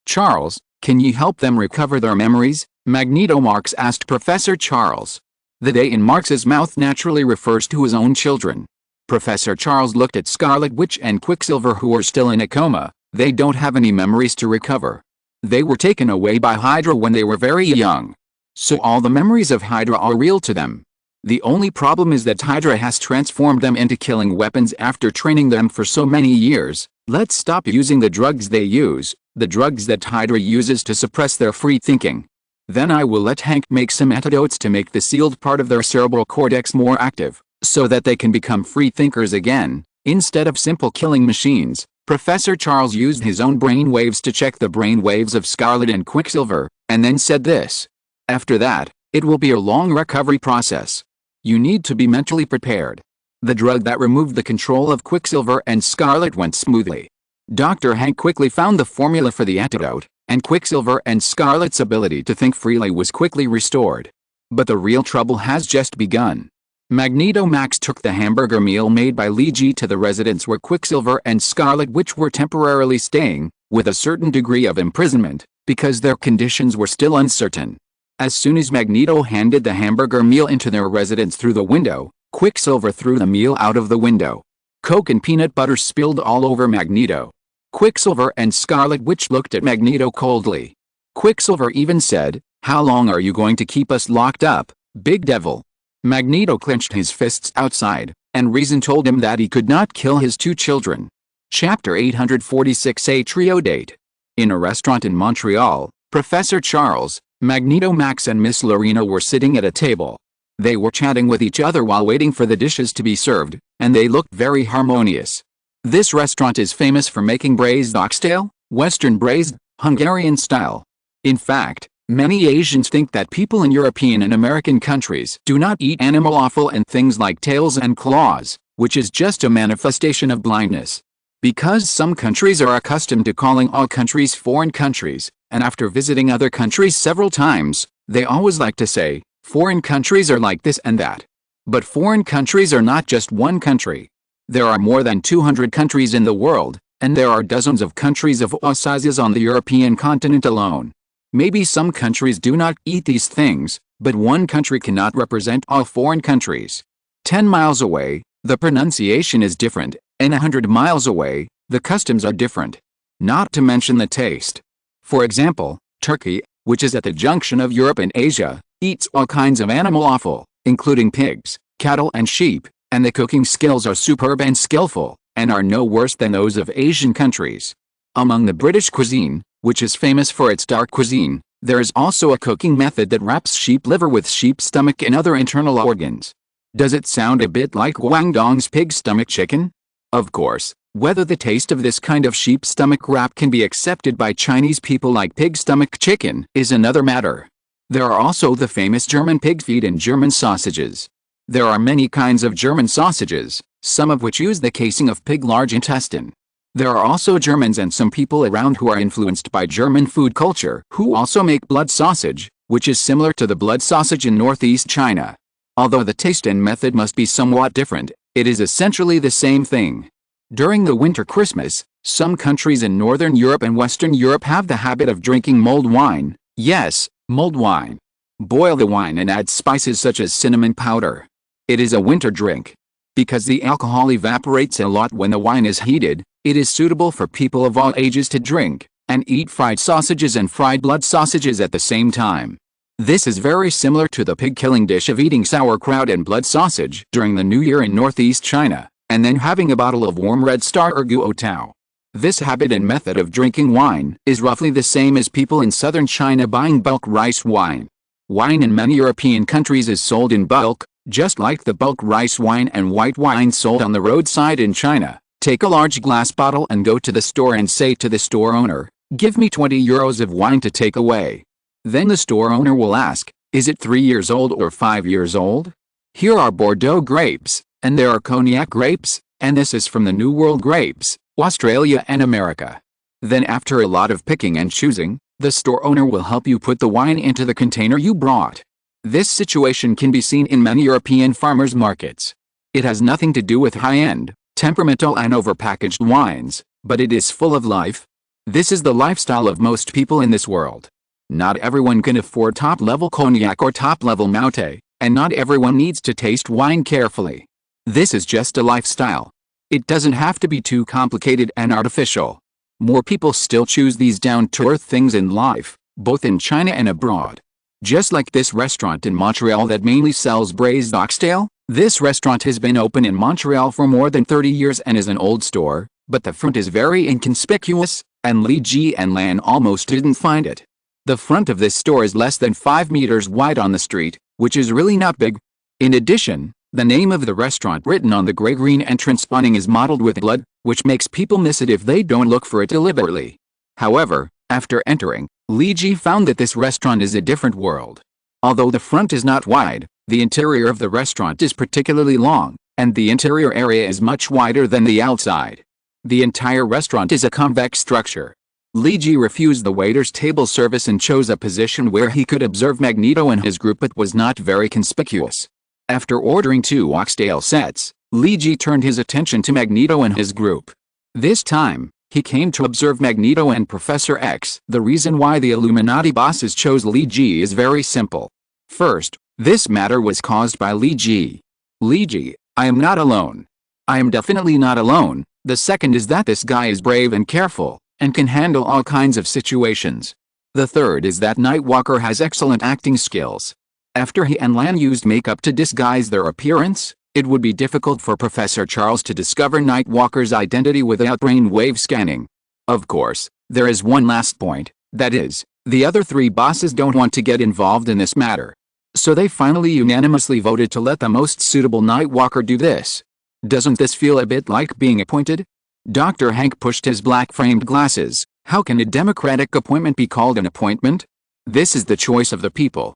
Charles, can you help them recover their memories? Magneto Marx asked Professor Charles. The they in Marx's mouth naturally refers to his own children. Professor Charles looked at Scarlet Witch and Quicksilver who are still in a coma. They don't have any memories to recover. They were taken away by Hydra when they were very young. So all the memories of Hydra are real to them. The only problem is that Hydra has transformed them into killing weapons after training them for so many years. Let's stop using the drugs they use, the drugs that Hydra uses to suppress their free thinking. Then I will let Hank make some antidotes to make the sealed part of their cerebral cortex more active, so that they can become free thinkers again, instead of simple killing machines. Professor Charles used his own brain waves to check the brain waves of Scarlet and Quicksilver, and then said this. After that, it will be a long recovery process. You need to be mentally prepared. The drug that removed the control of Quicksilver and Scarlet went smoothly. Dr. Hank quickly found the formula for the antidote, and Quicksilver and Scarlet's ability to think freely was quickly restored. But the real trouble has just begun. Magneto Max took the hamburger meal made by Li Ji to the residence where Quicksilver and Scarlet Witch were temporarily staying, with a certain degree of imprisonment, because their conditions were still uncertain. As soon as Magneto handed the hamburger meal into their residence through the window, Quicksilver threw the meal out of the window. Coke and peanut butter spilled all over Magneto. Quicksilver and Scarlet Witch looked at Magneto coldly. Quicksilver even said, "How long are you going to keep us locked up, big devil?" Magneto clenched his fists outside, and reason told him that he could not kill his two children. Chapter 846 A Trio Date. In a restaurant in Montreal, Professor Charles, Magneto Max and Miss Lorena were sitting at a table. They were chatting with each other while waiting for the dishes to be served, and they looked very harmonious. This restaurant is famous for making braised oxtail, Western braised, Hungarian style. In fact, many Asians think that people in European and American countries do not eat animal offal and things like tails and claws, which is just a manifestation of blindness. Because some countries are accustomed to calling all countries foreign countries, and after visiting other countries several times, they always like to say, foreign countries are like this and that. But foreign countries are not just one country. There are more than 200 countries in the world, and there are dozens of countries of all sizes on the European continent alone. Maybe some countries do not eat these things, but one country cannot represent all foreign countries. 10 miles away, the pronunciation is different, and 100 miles away, the customs are different. Not to mention the taste. For example, Turkey, which is at the junction of Europe and Asia, eats all kinds of animal offal, including pigs, cattle and sheep, and the cooking skills are superb and skillful, and are no worse than those of Asian countries. Among the British cuisine, which is famous for its dark cuisine, there is also a cooking method that wraps sheep liver with sheep stomach and other internal organs. Does it sound a bit like Guangdong's pig stomach chicken? Of course, whether the taste of this kind of sheep stomach wrap can be accepted by Chinese people like pig stomach chicken is another matter. There are also the famous German pig feet and German sausages. There are many kinds of German sausages, some of which use the casing of pig large intestine. There are also Germans and some people around who are influenced by German food culture who also make blood sausage, which is similar to the blood sausage in northeast China. Although the taste and method must be somewhat different, it is essentially the same thing. During the winter Christmas, some countries in Northern Europe and Western Europe have the habit of drinking mulled wine. Yes, mulled wine. Boil the wine and add spices such as cinnamon powder. It is a winter drink. Because the alcohol evaporates a lot when the wine is heated, it is suitable for people of all ages to drink and eat fried sausages and fried blood sausages at the same time. This is very similar to the pig-killing dish of eating sauerkraut and blood sausage during the New Year in northeast China, and then having a bottle of warm Red Star or Guo Tao. This habit and method of drinking wine is roughly the same as people in southern China buying bulk rice wine. Wine in many European countries is sold in bulk, just like the bulk rice wine and white wine sold on the roadside in China. Take a large glass bottle and go to the store and say to the store owner, "Give me 20 euros of wine to take away." Then the store owner will ask, "Is it 3 years old or 5 years old? Here are Bordeaux grapes, and there are Cognac grapes, and this is from the New World grapes, Australia and America." Then after a lot of picking and choosing, the store owner will help you put the wine into the container you brought. This situation can be seen in many European farmers' markets. It has nothing to do with high-end, temperamental and overpackaged wines, but it is full of life. This is the lifestyle of most people in this world. Not everyone can afford top-level cognac or top-level Maute, and not everyone needs to taste wine carefully. This is just a lifestyle. It doesn't have to be too complicated and artificial. More people still choose these down-to-earth things in life, both in China and abroad. Just like this restaurant in Montreal that mainly sells braised oxtail, this restaurant has been open in Montreal for more than 30 years and is an old store, but the front is very inconspicuous, and Li Ji and Lan almost didn't find it. The front of this store is less than 5 meters wide on the street, which is really not big. In addition, the name of the restaurant written on the gray-green entrance awning is mottled with blood, which makes people miss it if they don't look for it deliberately. However, after entering, Li Ji found that this restaurant is a different world. Although the front is not wide, the interior of the restaurant is particularly long, and the interior area is much wider than the outside. The entire restaurant is a convex structure. Li Ji refused the waiter's table service and chose a position where he could observe Magneto and his group but was not very conspicuous. After ordering 2 oxtail sets, Li Ji turned his attention to Magneto and his group. This time, he came to observe Magneto and Professor X. The reason why the Illuminati bosses chose Li Ji is very simple. First, this matter was caused by Li Ji. Li Ji, I am not alone. I am definitely not alone. The second is that this guy is brave and careful, and can handle all kinds of situations. The third is that Nightwalker has excellent acting skills. After he and Lan used makeup to disguise their appearance, it would be difficult for Professor Charles to discover Nightwalker's identity without brainwave scanning. Of course, there is one last point, that is, the other 3 bosses don't want to get involved in this matter. So they finally unanimously voted to let the most suitable Nightwalker do this. Doesn't this feel a bit like being appointed? Dr. Hank pushed his black-framed glasses. How can a democratic appointment be called an appointment? This is the choice of the people.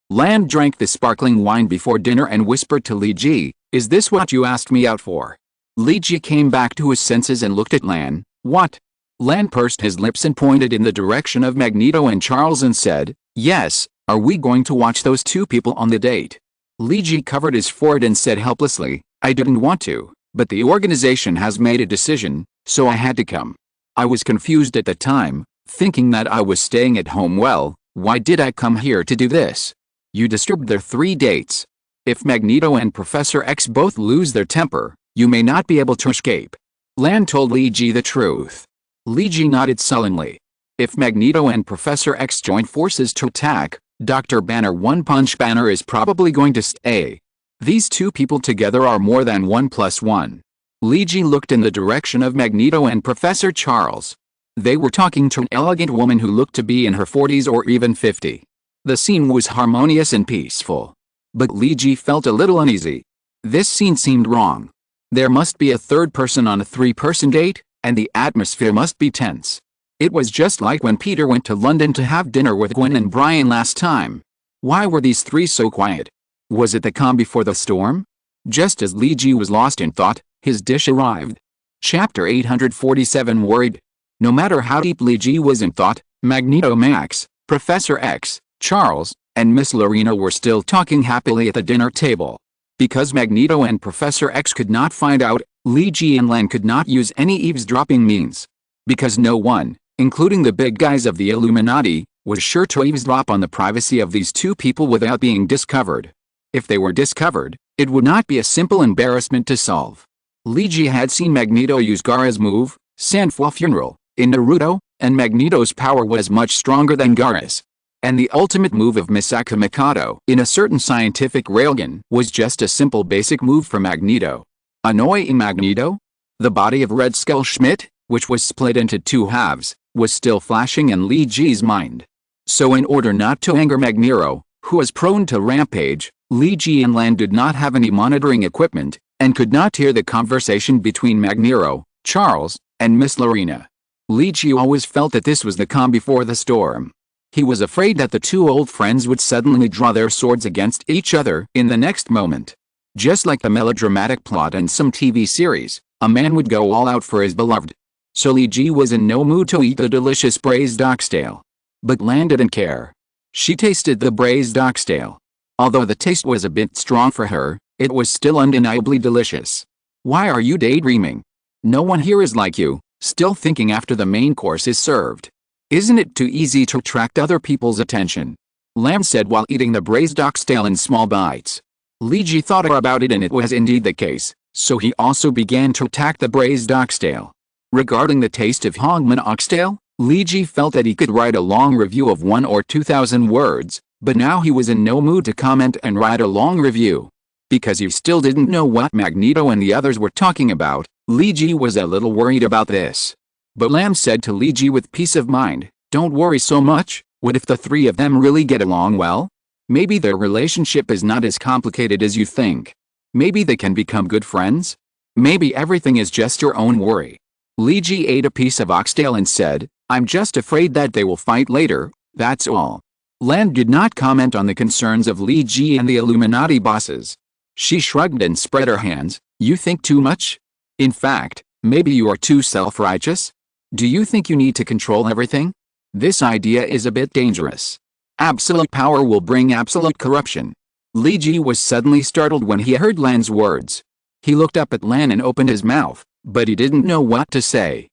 Lan drank the sparkling wine before dinner and whispered to Li Ji, "Is this what you asked me out for?" Li Ji came back to his senses and looked at Lan. "What?" Lan pursed his lips and pointed in the direction of Magneto and Charles and said, "Yes, are we going to watch those 2 people on the date?" Li Ji covered his forehead and said helplessly, "I didn't want to, but the organization has made a decision, so I had to come. I was confused at the time, thinking that I was staying at home. Well, why did I come here to do this? You disturbed their 3 dates. If Magneto and Professor X both lose their temper, you may not be able to escape." Lan told Li Ji the truth. Li Ji nodded sullenly. If Magneto and Professor X join forces to attack, Dr. Banner One Punch Banner is probably going to stay. These 2 people together are more than 1 + 1. Li Ji looked in the direction of Magneto and Professor Charles. They were talking to an elegant woman who looked to be in her 40s or even 50. The scene was harmonious and peaceful. But Li Ji felt a little uneasy. This scene seemed wrong. There must be a third person on a 3-person date, and the atmosphere must be tense. It was just like when Peter went to London to have dinner with Gwen and Brian last time. Why were these three so quiet? Was it the calm before the storm? Just as Li Ji was lost in thought, his dish arrived. Chapter 847 Worried. No matter how deep Li Ji was in thought, Magneto, Max, Professor X, Charles, and Miss Lorena were still talking happily at the dinner table. Because Magneto and Professor X could not find out, Li Ji and Lan could not use any eavesdropping means. Because no one, including the big guys of the Illuminati, was sure to eavesdrop on the privacy of these two people without being discovered. If they were discovered, it would not be a simple embarrassment to solve. Li Ji had seen Magneto use Gaara's move, Sanfua Funeral, in Naruto, and Magneto's power was much stronger than Gaara's. And the ultimate move of Misaka Mikado in a certain scientific railgun was just a simple basic move for Magneto. Annoying Magneto? The body of Red Skull Schmidt, which was split into two halves, was still flashing in Li Ji's mind. So in order not to anger Magneto, who was prone to rampage, Li Ji and Lan did not have any monitoring equipment, and could not hear the conversation between Magneto, Charles, and Miss Lorena. Li Ji always felt that this was the calm before the storm. He was afraid that the two old friends would suddenly draw their swords against each other in the next moment. Just like the melodramatic plot in some TV series, a man would go all out for his beloved. So Li Ji was in no mood to eat the delicious braised oxtail. But Lan didn't care. She tasted the braised oxtail. Although the taste was a bit strong for her, it was still undeniably delicious. Why are you daydreaming? No one here is like you, still thinking after the main course is served. Isn't it too easy to attract other people's attention? Lan said while eating the braised oxtail in small bites. Li Ji thought about it and it was indeed the case, so he also began to attack the braised oxtail. Regarding the taste of Hongman oxtail, Li Ji felt that he could write a long review of 1,000 or 2,000 words, but now he was in no mood to comment and write a long review. Because he still didn't know what Magneto and the others were talking about, Li Ji was a little worried about this. But Lam said to Li Ji with peace of mind, "Don't worry so much, what if the three of them really get along well? Maybe their relationship is not as complicated as you think. Maybe they can become good friends? Maybe everything is just your own worry." Li Ji ate a piece of oxtail and said, "I'm just afraid that they will fight later, that's all." Lan did not comment on the concerns of Li Ji and the Illuminati bosses. She shrugged and spread her hands. "You think too much? In fact, maybe you are too self-righteous? Do you think you need to control everything? This idea is a bit dangerous. Absolute power will bring absolute corruption." Li Ji was suddenly startled when he heard Lan's words. He looked up at Lan and opened his mouth, but he didn't know what to say.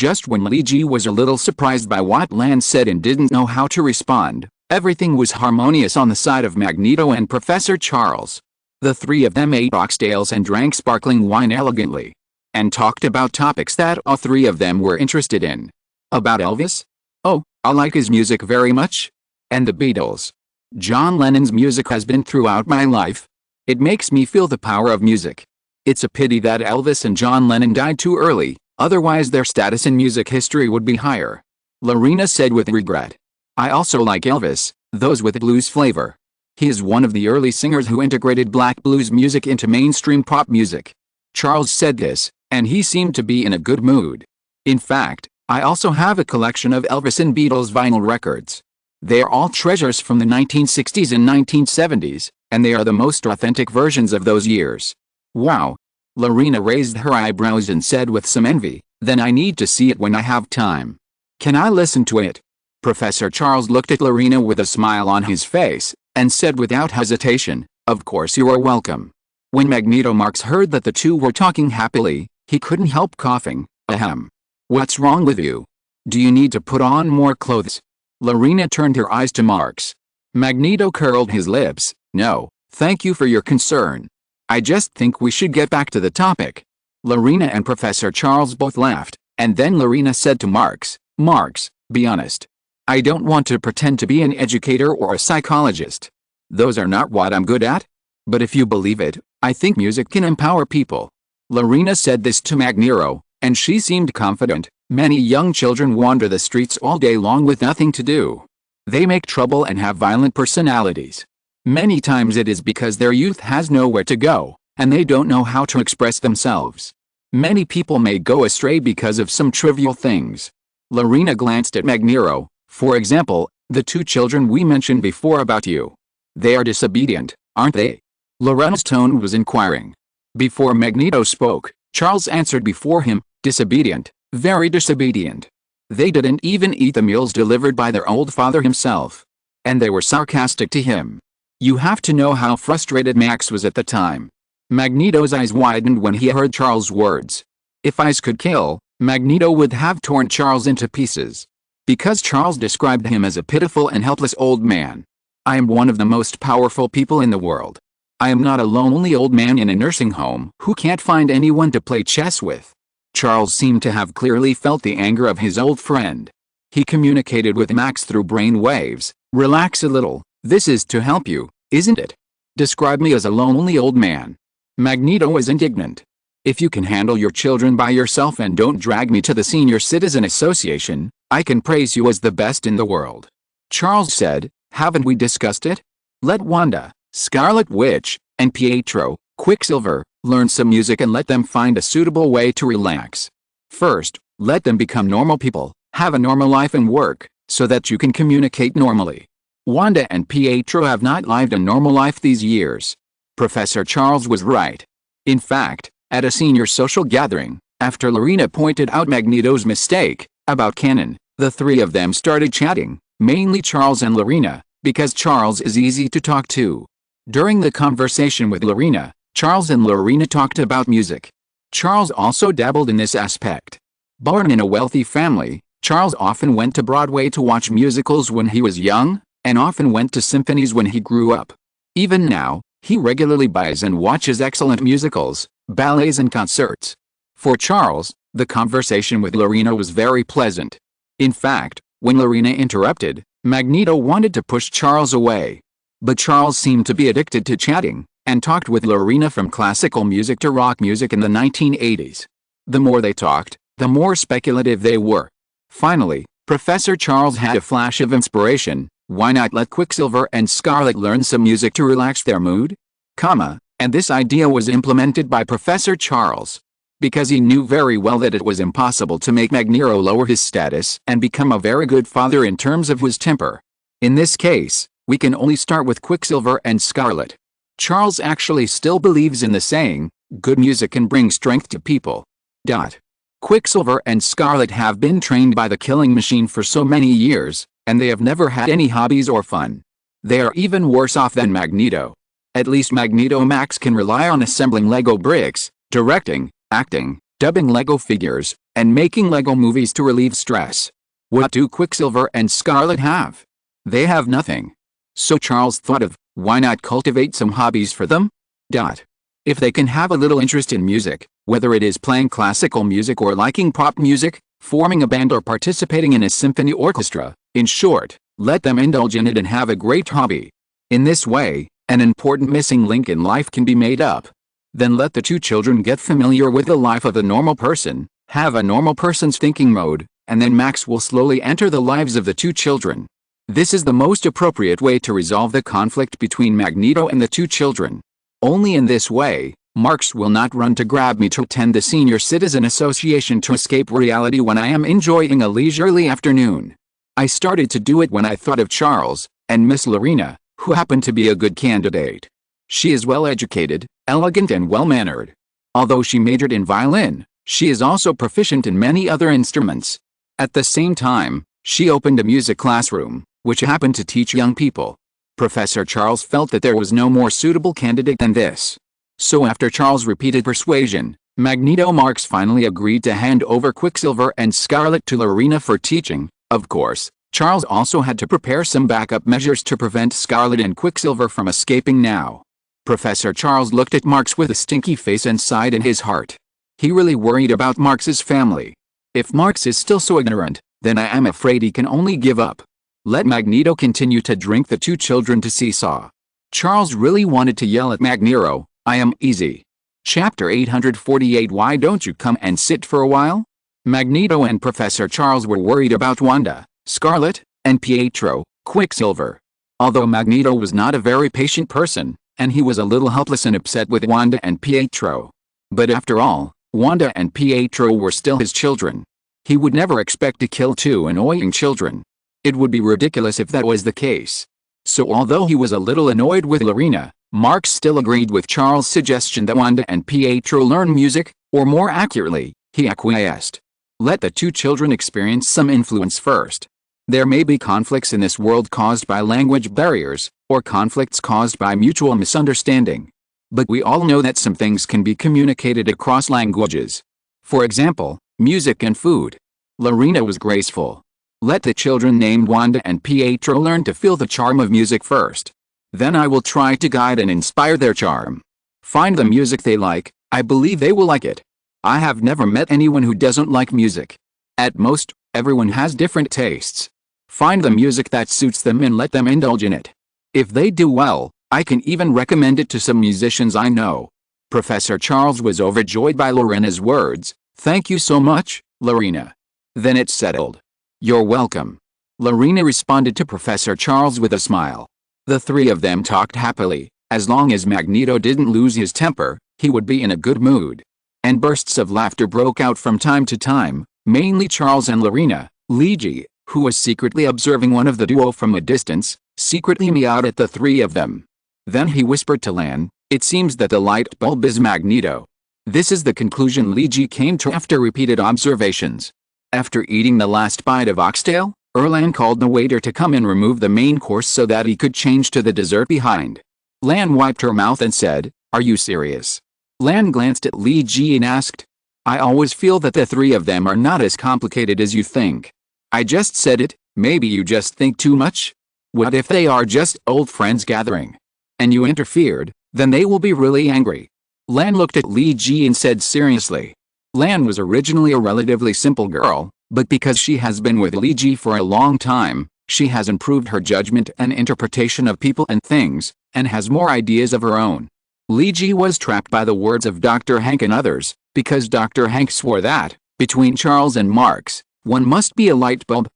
Just when Li Ji was a little surprised by what Lan said and didn't know how to respond, everything was harmonious on the side of Magneto and Professor Charles. The three of them ate oxtails and drank sparkling wine elegantly. And talked about topics that all three of them were interested in. About Elvis? "Oh, I like his music very much. And the Beatles. John Lennon's music has been throughout my life. It makes me feel the power of music. It's a pity that Elvis and John Lennon died too early, otherwise their status in music history would be higher." Lorena said with regret. "I also like Elvis, those with blues flavor. He is one of the early singers who integrated black blues music into mainstream pop music." Charles said this, and he seemed to be in a good mood. "In fact, I also have a collection of Elvis and Beatles vinyl records. They are all treasures from the 1960s and 1970s, and they are the most authentic versions of those years." "Wow." Lorena raised her eyebrows and said with some envy, "Then I need to see it when I have time. Can I listen to it?" Professor Charles looked at Lorena with a smile on his face, and said without hesitation, "Of course you are welcome." When Magneto Marx heard that the two were talking happily, he couldn't help coughing. "Ahem. What's wrong with you? Do you need to put on more clothes?" Lorena turned her eyes to Marx. Magneto curled his lips. "No, thank you for your concern. I just think we should get back to the topic." Lorena and Professor Charles both laughed, and then Lorena said to Marx, "Marx, be honest. I don't want to pretend to be an educator or a psychologist. Those are not what I'm good at. But if you believe it, I think music can empower people." Lorena said this to Magneto, and she seemed confident. Many young children wander the streets all day long with nothing to do. They make trouble and have violent personalities. Many times it is because their youth has nowhere to go, and they don't know how to express themselves. Many people may go astray because of some trivial things. Lorena glanced at Magneto. For example, the two children we mentioned before about you. They are disobedient, aren't they? Lorena's tone was inquiring. Before Magneto spoke, Charles answered before him, disobedient, very disobedient. They didn't even eat the meals delivered by their old father himself. And they were sarcastic to him. You have to know how frustrated Max was at the time. Magneto's eyes widened when he heard Charles' words. If ice could kill, Magneto would have torn Charles into pieces. Because Charles described him as a pitiful and helpless old man. I am one of the most powerful people in the world. I am not a lonely old man in a nursing home who can't find anyone to play chess with. Charles seemed to have clearly felt the anger of his old friend. He communicated with Max through brain waves. Relax a little, this is to help you, isn't it? Describe me as a lonely old man. Magneto was indignant. If you can handle your children by yourself and don't drag me to the Senior Citizen Association, I can praise you as the best in the world. Charles said, haven't we discussed it? Let Wanda, Scarlet Witch, and Pietro, Quicksilver, learn some music and let them find a suitable way to relax. First, let them become normal people, have a normal life and work, so that you can communicate normally. Wanda and Pietro have not lived a normal life these years. Professor Charles was right. In fact, at a senior social gathering, after Lorena pointed out Magneto's mistake about canon, the three of them started chatting, mainly Charles and Lorena, because Charles is easy to talk to. During the conversation with Lorena, Charles and Lorena talked about music. Charles also dabbled in this aspect. Born in a wealthy family, Charles often went to Broadway to watch musicals when he was young, and often went to symphonies when he grew up. Even now, he regularly buys and watches excellent musicals, ballets and concerts. For Charles, the conversation with Lorena was very pleasant. In fact, when Lorena interrupted, Magneto wanted to push Charles away. But Charles seemed to be addicted to chatting, and talked with Lorena from classical music to rock music in the 1980s. The more they talked, the more speculative they were. Finally, Professor Charles had a flash of inspiration. Why not let Quicksilver and Scarlet learn some music to relax their mood? And this idea was implemented by Professor Charles. Because he knew very well that it was impossible to make Magneto lower his status and become a very good father in terms of his temper. In this case, we can only start with Quicksilver and Scarlet. Charles actually still believes in the saying, good music can bring strength to people. Quicksilver and Scarlet have been trained by the killing machine for so many years, and they have never had any hobbies or fun. They are even worse off than Magneto. At least Magneto Max can rely on assembling Lego bricks, directing, acting, dubbing Lego figures, and making Lego movies to relieve stress. What do Quicksilver and Scarlet have? They have nothing. So Charles thought of, why not cultivate some hobbies for them? If they can have a little interest in music, whether it is playing classical music or liking pop music, forming a band or participating in a symphony orchestra, in short, let them indulge in it and have a great hobby. In this way, an important missing link in life can be made up. Then let the two children get familiar with the life of a normal person, have a normal person's thinking mode, and then Max will slowly enter the lives of the two children. This is the most appropriate way to resolve the conflict between Magneto and the two children. Only in this way, Max will not run to grab me to attend the Senior Citizen Association to escape reality when I am enjoying a leisurely afternoon. I started to do it when I thought of Charles, and Miss Lorena, who happened to be a good candidate. She is well-educated, elegant and well-mannered. Although she majored in violin, she is also proficient in many other instruments. At the same time, she opened a music classroom, which happened to teach young people. Professor Charles felt that there was no more suitable candidate than this. So after Charles' repeated persuasion, Magneto Max finally agreed to hand over Quicksilver and Scarlet to Lorena for teaching. Of course, Charles also had to prepare some backup measures to prevent Scarlet and Quicksilver from escaping now. Professor Charles looked at Max with a stinky face and sighed in his heart. He really worried about Max's family. If Max is still so ignorant, then I am afraid he can only give up. Let Magneto continue to drink the two children to seesaw. Charles really wanted to yell at Magneto, I am easy. Chapter 848 Why don't you come and sit for a while? Magneto and Professor Charles were worried about Wanda, Scarlet, and Pietro, Quicksilver. Although Magneto was not a very patient person, and he was a little helpless and upset with Wanda and Pietro. But after all, Wanda and Pietro were still his children. He would never expect to kill two annoying children. It would be ridiculous if that was the case. So although he was a little annoyed with Lorena, Mark still agreed with Charles' suggestion that Wanda and Pietro learn music, or more accurately, he acquiesced. Let the two children experience some influence first. There may be conflicts in this world caused by language barriers, or conflicts caused by mutual misunderstanding. But we all know that some things can be communicated across languages. For example, music and food. Lorena was graceful. Let the children named Wanda and Pietro learn to feel the charm of music first. Then I will try to guide and inspire their charm. Find the music they like, I believe they will like it. I have never met anyone who doesn't like music. At most, everyone has different tastes. Find the music that suits them and let them indulge in it. If they do well, I can even recommend it to some musicians I know. Professor Charles was overjoyed by Lorena's words. Thank you so much, Lorena. Then it's settled. You're welcome. Lorena responded to Professor Charles with a smile. The three of them talked happily. As long as Magneto didn't lose his temper, he would be in a good mood. And bursts of laughter broke out from time to time, mainly Charles and Lorena. Luigi, who was secretly observing one of the duo from a distance, secretly meowed at the three of them. Then he whispered to Lan, it seems that the light bulb is Magneto. This is the conclusion Luigi came to after repeated observations. After eating the last bite of oxtail, Lan called the waiter to come and remove the main course so that he could change to the dessert behind. Lan wiped her mouth and said, are you serious? Lan glanced at Luigi and asked, I always feel that the three of them are not as complicated as you think. I just said it, maybe you just think too much? What if they are just old friends gathering? And you interfered, then they will be really angry. Lan looked at Luigi and said seriously. Lan was originally a relatively simple girl, but because she has been with Luigi for a long time, she has improved her judgment and interpretation of people and things, and has more ideas of her own. Luigi was trapped by the words of Dr. Hank and others, because Dr. Hank swore that, between Charles and Marx, one must be a light bulb.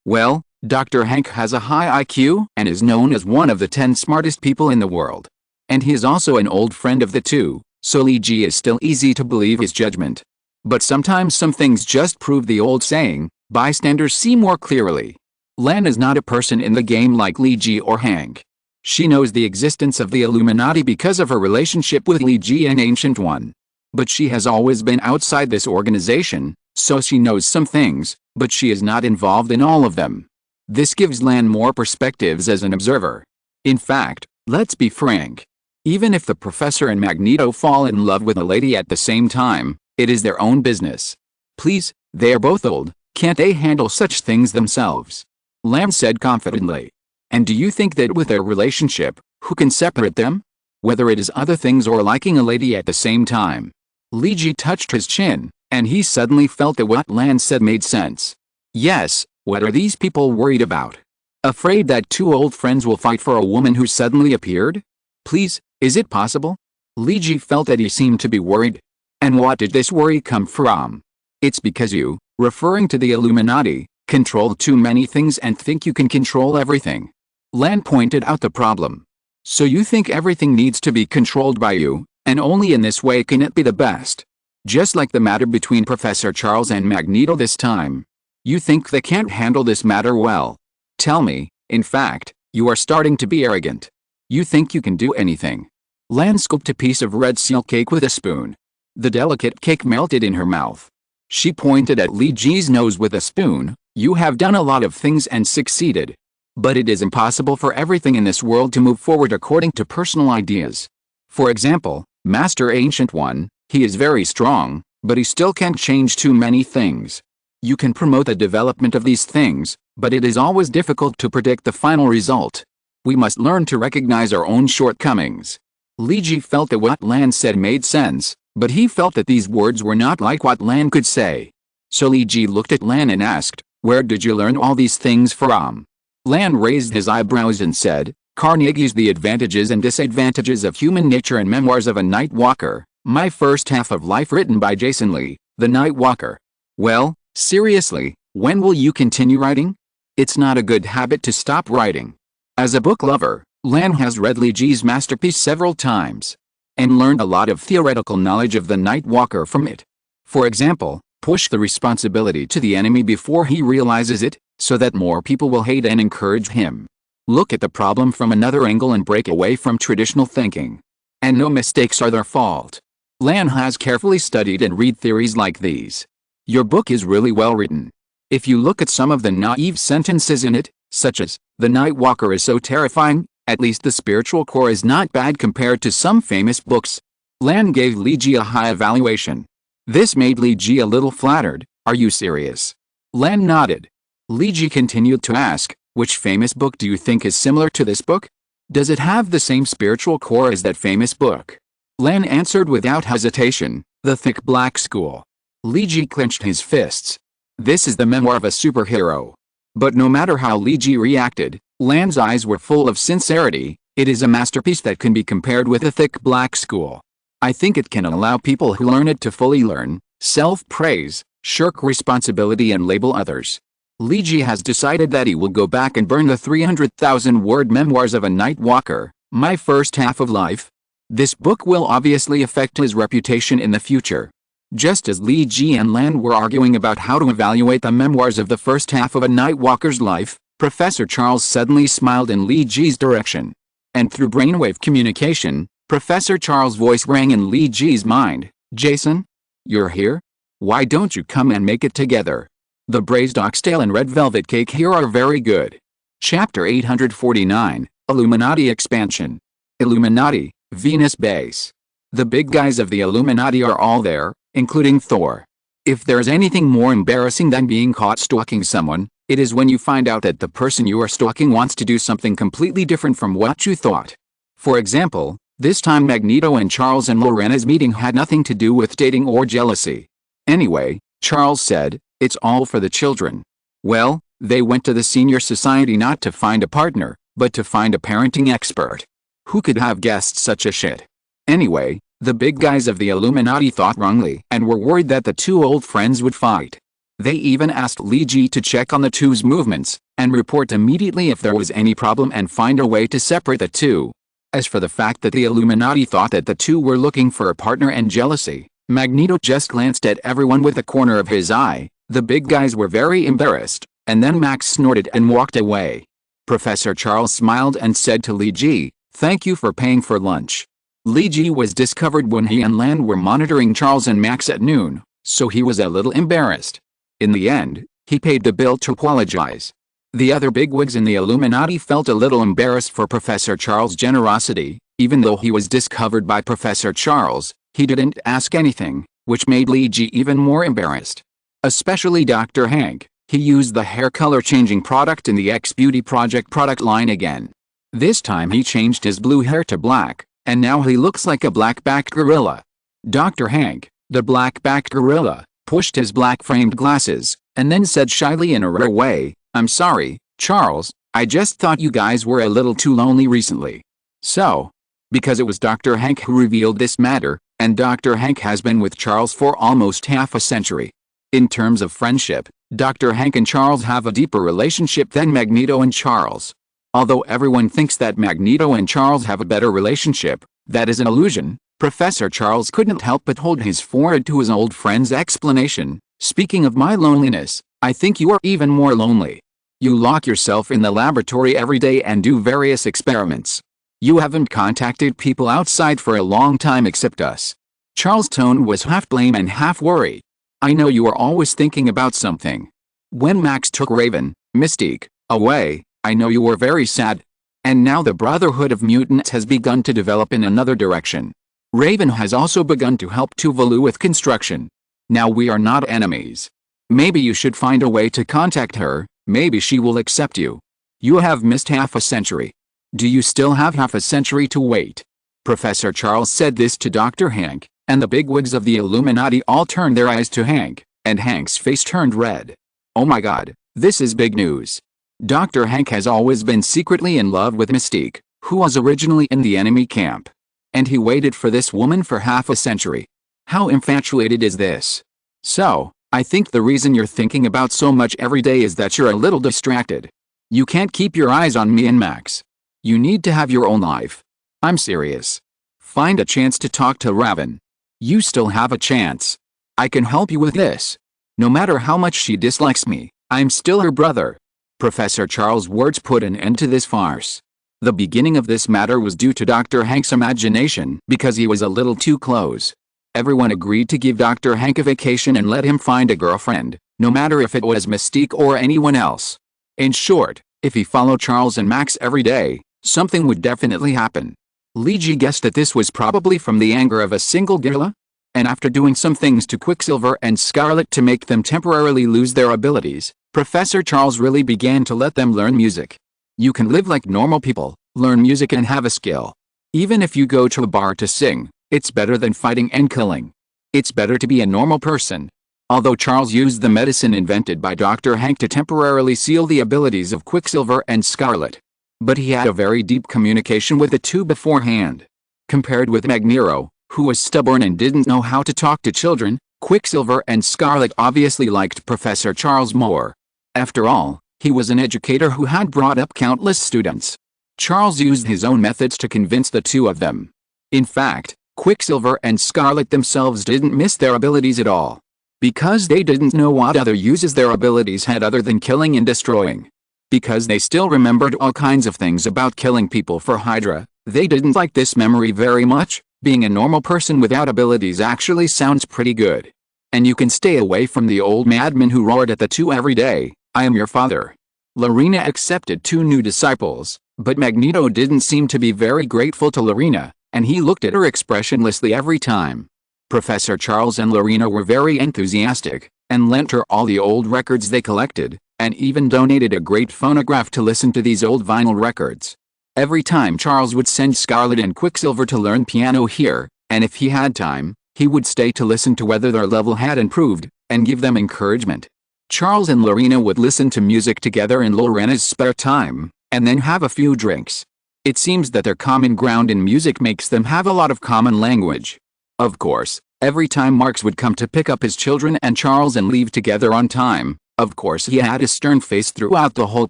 Well, Dr. Hank has a high IQ and is known as one of the 10 smartest people in the world. And he is also an old friend of the two, so Luigi is still easy to believe his judgment. But sometimes some things just prove the old saying, bystanders see more clearly. Lan is not a person in the game like Luigi or Hank. She knows the existence of the Illuminati because of her relationship with Luigi and Ancient One. But she has always been outside this organization, so she knows some things, but she is not involved in all of them. This gives Lan more perspectives as an observer. In fact, let's be frank. Even if the Professor and Magneto fall in love with a lady at the same time, it is their own business. Please, they are both old, can't they handle such things themselves? Lan said confidently. And do you think that with their relationship, who can separate them? Whether it is other things or liking a lady at the same time. Luigi touched his chin, and he suddenly felt that what Lan said made sense. Yes, what are these people worried about? Afraid that two old friends will fight for a woman who suddenly appeared? Please, is it possible? Luigi felt that he seemed to be worried. And what did this worry come from? It's because you, referring to the Illuminati, control too many things and think you can control everything. Lan pointed out the problem. So you think everything needs to be controlled by you, and only in this way can it be the best. Just like the matter between Professor Charles and Magneto this time. You think they can't handle this matter well. Tell me, in fact, you are starting to be arrogant. You think you can do anything. Lan scooped a piece of red seal cake with a spoon. The delicate cake melted in her mouth. She pointed at Luigi's nose with a spoon. You have done a lot of things and succeeded. But it is impossible for everything in this world to move forward according to personal ideas. For example, Master Ancient One, he is very strong, but he still can't change too many things. You can promote the development of these things, but it is always difficult to predict the final result. We must learn to recognize our own shortcomings. Luigi felt that what Lan said made sense, but he felt that these words were not like what Lan could say. So Luigi looked at Lan and asked, where did you learn all these things from? Lan raised his eyebrows and said, Carnegie's The Advantages and Disadvantages of Human Nature and Memoirs of a Night Walker, my first half of life written by Jason Lee, the Night Walker. Well, seriously, when will you continue writing? It's not a good habit to stop writing. As a book lover, Lan has read Luigi's masterpiece several times, and learned a lot of theoretical knowledge of the Night Walker from it. For example, Push the responsibility to the enemy before he realizes it, so that more people will hate and encourage him. Look at the problem from another angle and break away from traditional thinking. And no mistakes are their fault. Lan has carefully studied and read theories like these. Your book is really well written. If you look at some of the naive sentences in it, such as, "The Night Walker is so terrifying," at least the spiritual core is not bad compared to some famous books. Lan gave Li Ji a high evaluation. This made Li Ji a little flattered. "Are you serious?" Lan nodded. Li Ji continued to ask, "Which famous book do you think is similar to this book? Does it have the same spiritual core as that famous book?" Lan answered without hesitation, "The Thick Black School." Li Ji clenched his fists. This is the memoir of a superhero. But no matter how Li Ji reacted, Lan's eyes were full of sincerity. It is a masterpiece that can be compared with The Thick Black School. I think it can allow people who learn it to fully learn, self-praise, shirk responsibility and label others. Li Ji has decided that he will go back and burn the 300,000-word memoirs of a night walker, My First Half of Life. This book will obviously affect his reputation in the future. Just as Li Ji and Lan were arguing about how to evaluate the memoirs of the first half of a night walker's life, Professor Charles suddenly smiled in Li Ji's direction. And through brainwave communication, Professor Charles' voice rang in Li Ji's mind. "Jason? You're here? Why don't you come and make it together? The braised oxtail and red velvet cake here are very good." Chapter 849, Illuminati Expansion. Illuminati, Venus Base. The big guys of the Illuminati are all there, including Thor. If there's anything more embarrassing than being caught stalking someone, it is when you find out that the person you are stalking wants to do something completely different from what you thought. For example, this time Magneto and Charles and Lorena's meeting had nothing to do with dating or jealousy. Anyway, Charles said, "It's all for the children." Well, they went to the senior society not to find a partner, but to find a parenting expert. Who could have guessed such a shit? Anyway, the big guys of the Illuminati thought wrongly and were worried that the two old friends would fight. They even asked Li Ji to check on the two's movements, and report immediately if there was any problem and find a way to separate the two. As for the fact that the Illuminati thought that the two were looking for a partner and jealousy, Magneto just glanced at everyone with the corner of his eye. The big guys were very embarrassed, and then Max snorted and walked away. Professor Charles smiled and said to Li Ji, "Thank you for paying for lunch." Li Ji was discovered when he and Lan were monitoring Charles and Max at noon, so he was a little embarrassed. In the end, he paid the bill to apologize. The other bigwigs in the Illuminati felt a little embarrassed for Professor Charles' generosity. Even though he was discovered by Professor Charles, he didn't ask anything, which made Li Ji even more embarrassed. Especially Dr. Hank. He used the hair color changing product in the X Beauty Project product line again. This time he changed his blue hair to black, and now he looks like a black-backed gorilla. Dr. Hank, the black-backed gorilla, pushed his black-framed glasses, and then said shyly in a rare way, "I'm sorry, Charles, I just thought you guys were a little too lonely recently." So, because it was Dr. Hank who revealed this matter, and Dr. Hank has been with Charles for almost half a century. In terms of friendship, Dr. Hank and Charles have a deeper relationship than Magneto and Charles. Although everyone thinks that Magneto and Charles have a better relationship, that is an illusion. Professor Charles couldn't help but hold his forehead to his old friend's explanation. "Speaking of my loneliness, I think you are even more lonely. You lock yourself in the laboratory every day and do various experiments. You haven't contacted people outside for a long time except us." Charles' tone was half blame and half worry. "I know you are always thinking about something. When Max took Raven, Mystique, away, I know you were very sad. And now the Brotherhood of Mutants has begun to develop in another direction. Raven has also begun to help Tuvalu with construction. Now we are not enemies. Maybe you should find a way to contact her, maybe she will accept you. You have missed half a century. Do you still have half a century to wait?" Professor Charles said this to Dr. Hank, and the bigwigs of the Illuminati all turned their eyes to Hank, and Hank's face turned red. "Oh my god, this is big news." Dr. Hank has always been secretly in love with Mystique, who was originally in the enemy camp. And he waited for this woman for half a century. How infatuated is this? So, I think the reason you're thinking about so much every day is that you're a little distracted. You can't keep your eyes on me and Max. You need to have your own life. I'm serious. Find a chance to talk to Raven. You still have a chance. I can help you with this. No matter how much she dislikes me, I'm still her brother. Professor Charles' words put an end to this farce. The beginning of this matter was due to Dr. Hank's imagination because he was a little too close. Everyone agreed to give Dr. Hank a vacation and let him find a girlfriend, no matter if it was Mystique or anyone else. In short, if he followed Charles and Max every day, something would definitely happen. Luigi guessed that this was probably from the anger of a single gorilla. And after doing some things to Quicksilver and Scarlet to make them temporarily lose their abilities, Professor Charles really began to let them learn music. You can live like normal people, learn music and have a skill. Even if you go to a bar to sing, it's better than fighting and killing. It's better to be a normal person. Although Charles used the medicine invented by Dr. Hank to temporarily seal the abilities of Quicksilver and Scarlet. But he had a very deep communication with the two beforehand. Compared with Magneto, who was stubborn and didn't know how to talk to children, Quicksilver and Scarlet obviously liked Professor Charles more. After all, he was an educator who had brought up countless students. Charles used his own methods to convince the two of them. In fact, Quicksilver and Scarlet themselves didn't miss their abilities at all. Because they didn't know what other uses their abilities had other than killing and destroying. Because they still remembered all kinds of things about killing people for Hydra, they didn't like this memory very much. Being a normal person without abilities actually sounds pretty good. And you can stay away from the old madman who roared at the two every day, "I am your father." Lorena accepted two new disciples, but Magneto didn't seem to be very grateful to Lorena, and he looked at her expressionlessly every time. Professor Charles and Lorena were very enthusiastic, and lent her all the old records they collected, and even donated a great phonograph to listen to these old vinyl records. Every time Charles would send Scarlet and Quicksilver to learn piano here, and if he had time, he would stay to listen to whether their level had improved, and give them encouragement. Charles and Lorena would listen to music together in Lorena's spare time, and then have a few drinks. It seems that their common ground in music makes them have a lot of common language. Of course, every time Marx would come to pick up his children and Charles and leave together on time, of course he had a stern face throughout the whole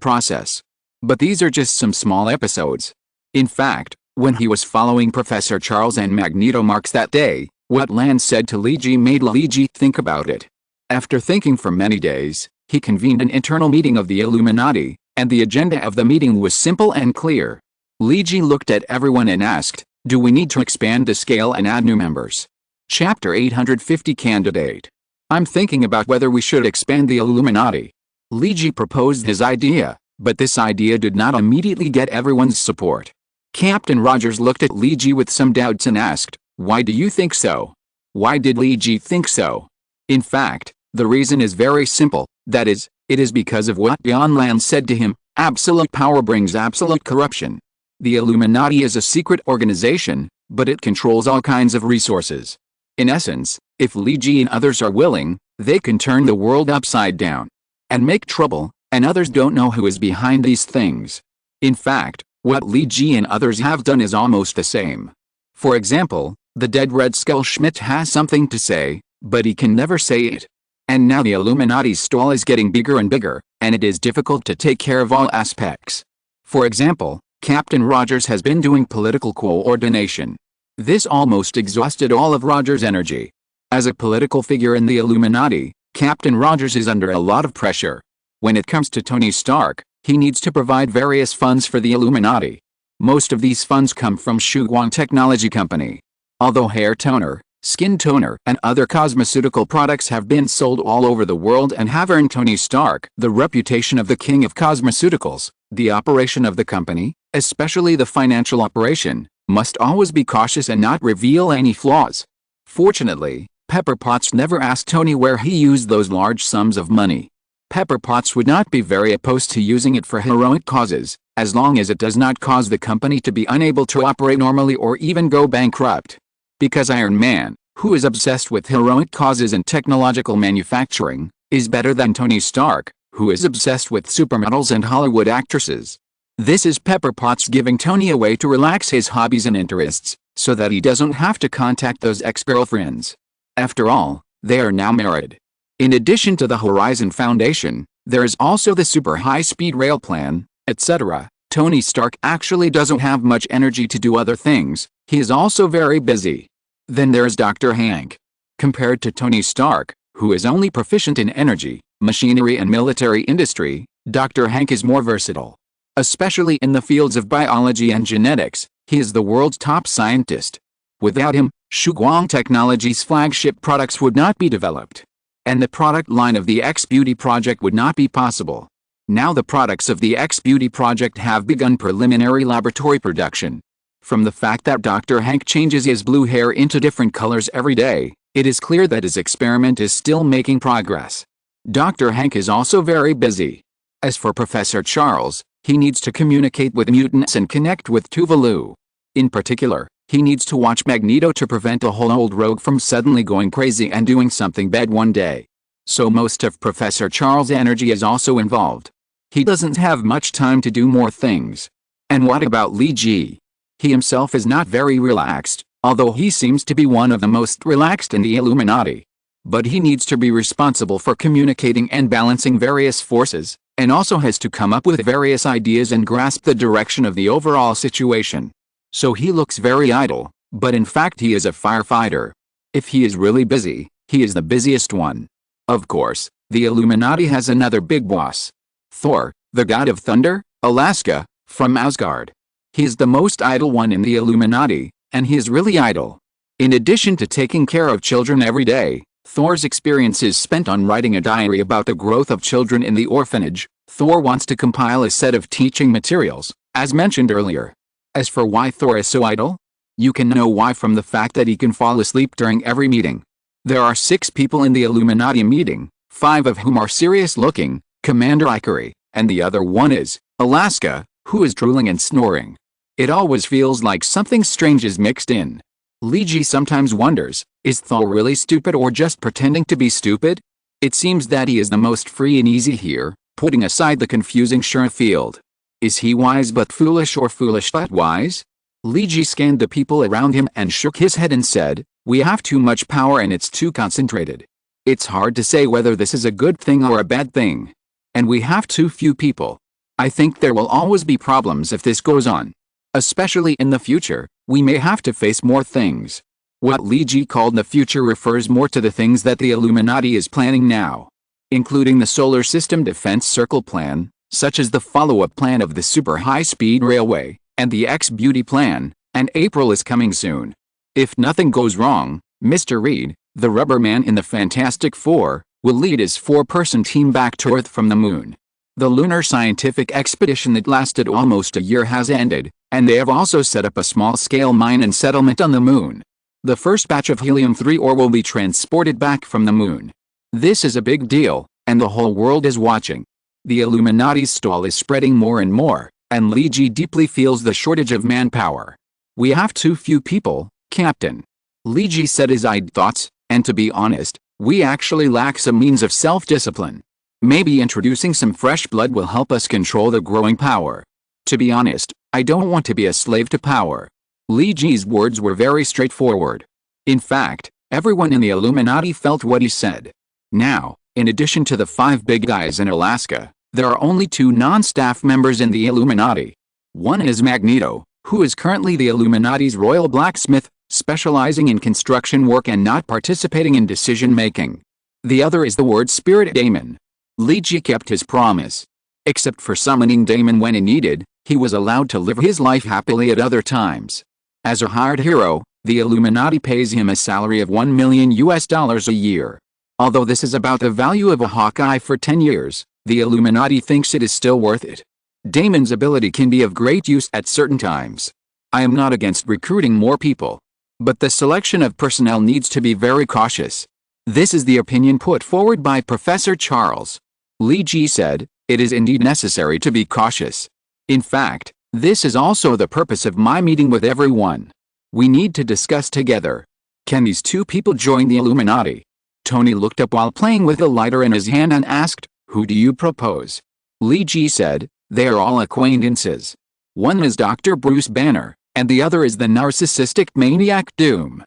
process. But these are just some small episodes. In fact, when he was following Professor Charles and Magneto Marx that day, what Lance said to Luigi made Luigi think about it. After thinking for many days, he convened an internal meeting of the Illuminati, and the agenda of the meeting was simple and clear. Luigi looked at everyone and asked, "Do we need to expand the scale and add new members?" Chapter 850 Candidate. "I'm thinking about whether we should expand the Illuminati." Luigi proposed his idea. But this idea did not immediately get everyone's support. Captain Rogers looked at Luigi with some doubts and asked, "Why do you think so?" Why did Luigi think so? In fact, the reason is very simple, that is, it is because of what Jan Land said to him, absolute power brings absolute corruption. The Illuminati is a secret organization, but it controls all kinds of resources. In essence, if Luigi and others are willing, they can turn the world upside down. And make trouble. And others don't know who is behind these things. In fact, what Luigi and others have done is almost the same. For example, the dead Red Skull Schmidt has something to say, but he can never say it. And now the Illuminati's stall is getting bigger and bigger, and it is difficult to take care of all aspects. For example, Captain Rogers has been doing political coordination. This almost exhausted all of Rogers' energy. As a political figure in the Illuminati, Captain Rogers is under a lot of pressure. When it comes to Tony Stark, he needs to provide various funds for the Illuminati. Most of these funds come from Shuguang Technology Company. Although hair toner, skin toner, and other cosmeceutical products have been sold all over the world and have earned Tony Stark the reputation of the king of cosmeceuticals, the operation of the company, especially the financial operation, must always be cautious and not reveal any flaws. Fortunately, Pepper Potts never asked Tony where he used those large sums of money. Pepper Potts would not be very opposed to using it for heroic causes, as long as it does not cause the company to be unable to operate normally or even go bankrupt. Because Iron Man, who is obsessed with heroic causes and technological manufacturing, is better than Tony Stark, who is obsessed with supermodels and Hollywood actresses. This is Pepper Potts giving Tony a way to relax his hobbies and interests, so that he doesn't have to contact those ex-girlfriends. After all, they are now married. In addition to the Horizon Foundation, there is also the Super High-Speed Rail Plan, etc. Tony Stark actually doesn't have much energy to do other things, he is also very busy. Then there's Dr. Hank. Compared to Tony Stark, who is only proficient in energy, machinery and military industry, Dr. Hank is more versatile. Especially in the fields of biology and genetics, he is the world's top scientist. Without him, Shuguang Technology's flagship products would not be developed. And the product line of the X-Beauty project would not be possible. Now the products of the X-Beauty project have begun preliminary laboratory production. From the fact that Dr. Hank changes his blue hair into different colors every day, it is clear that his experiment is still making progress. Dr. Hank is also very busy. As for Professor Charles, he needs to communicate with mutants and connect with Tuvalu. In particular, he needs to watch Magneto to prevent a whole old rogue from suddenly going crazy and doing something bad one day. So most of Professor Charles' energy is also involved. He doesn't have much time to do more things. And what about Li Ji? He himself is not very relaxed, although he seems to be one of the most relaxed in the Illuminati. But he needs to be responsible for communicating and balancing various forces, and also has to come up with various ideas and grasp the direction of the overall situation. So he looks very idle, but in fact he is a firefighter. If he is really busy, he is the busiest one. Of course, the Illuminati has another big boss. Thor, the god of thunder, Alaska, from Asgard. He is the most idle one in the Illuminati, and he is really idle. In addition to taking care of children every day, Thor's experience is spent on writing a diary about the growth of children in the orphanage. Thor wants to compile a set of teaching materials, as mentioned earlier. As for why Thor is so idle, you can know why from the fact that he can fall asleep during every meeting. There are 6 people in the Illuminati meeting, 5 of whom are serious looking, Commander Ikari, and the other one is Alaska, who is drooling and snoring. It always feels like something strange is mixed in. Li Ji sometimes wonders, is Thor really stupid or just pretending to be stupid? It seems that he is the most free and easy here, putting aside the confusing field. Is he wise but foolish or foolish but wise? Li Ji scanned the people around him and shook his head and said, "We have too much power and it's too concentrated. It's hard to say whether this is a good thing or a bad thing. And we have too few people. I think there will always be problems if this goes on. Especially in the future, we may have to face more things." What Li Ji called the future refers more to the things that the Illuminati is planning now, including the Solar System Defense Circle Plan, such as the follow-up plan of the Super High-Speed Railway, and the X-Beauty Plan, and April is coming soon. If nothing goes wrong, Mr. Reed, the rubber man in the Fantastic Four, will lead his 4-person team back to Earth from the moon. The lunar scientific expedition that lasted almost a year has ended, and they have also set up a small-scale mine and settlement on the moon. The first batch of helium-3 ore will be transported back from the moon. This is a big deal, and the whole world is watching. The Illuminati's stall is spreading more and more, and Li Ji deeply feels the shortage of manpower. "We have too few people, Captain." Li Ji said his thoughts, and to be honest, we actually lack some means of self-discipline. Maybe introducing some fresh blood will help us control the growing power. To be honest, I don't want to be a slave to power. Li Ji's words were very straightforward. In fact, everyone in the Illuminati felt what he said. Now, in addition to the 5 big guys in Alaska, there are only 2 non-staff members in the Illuminati. One is Magneto, who is currently the Illuminati's royal blacksmith, specializing in construction work and not participating in decision-making. The other is the word spirit Damon. Li Ji kept his promise. Except for summoning Damon when needed, he was allowed to live his life happily at other times. As a hired hero, the Illuminati pays him a salary of $1 million a year. Although this is about the value of a Hawkeye for 10 years, the Illuminati thinks it is still worth it. Damon's ability can be of great use at certain times. I am not against recruiting more people. But the selection of personnel needs to be very cautious. This is the opinion put forward by Professor Charles. Li Ji said, "It is indeed necessary to be cautious. In fact, this is also the purpose of my meeting with everyone. We need to discuss together. Can these 2 people join the Illuminati?" Tony looked up while playing with a lighter in his hand and asked, "Who do you propose?" Li Ji said, "They are all acquaintances. One is Dr. Bruce Banner, and the other is the narcissistic maniac Doom."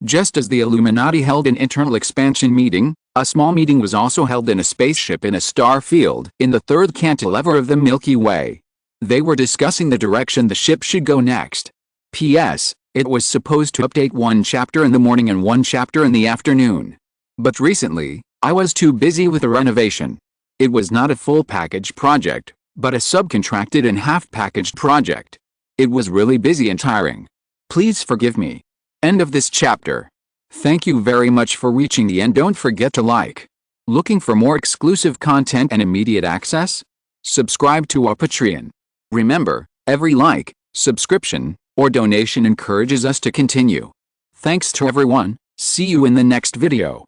Just as the Illuminati held an internal expansion meeting, a small meeting was also held in a spaceship in a star field in the 3rd cantilever of the Milky Way. They were discussing the direction the ship should go next. P.S. It was supposed to update 1 chapter in the morning and 1 chapter in the afternoon. But recently, I was too busy with a renovation. It was not a full package project, but a subcontracted and half-packaged project. It was really busy and tiring. Please forgive me. End of this chapter. Thank you very much for reaching the end. Don't forget to like. Looking for more exclusive content and immediate access? Subscribe to our Patreon. Remember, every like, subscription, or donation encourages us to continue. Thanks to everyone. See you in the next video.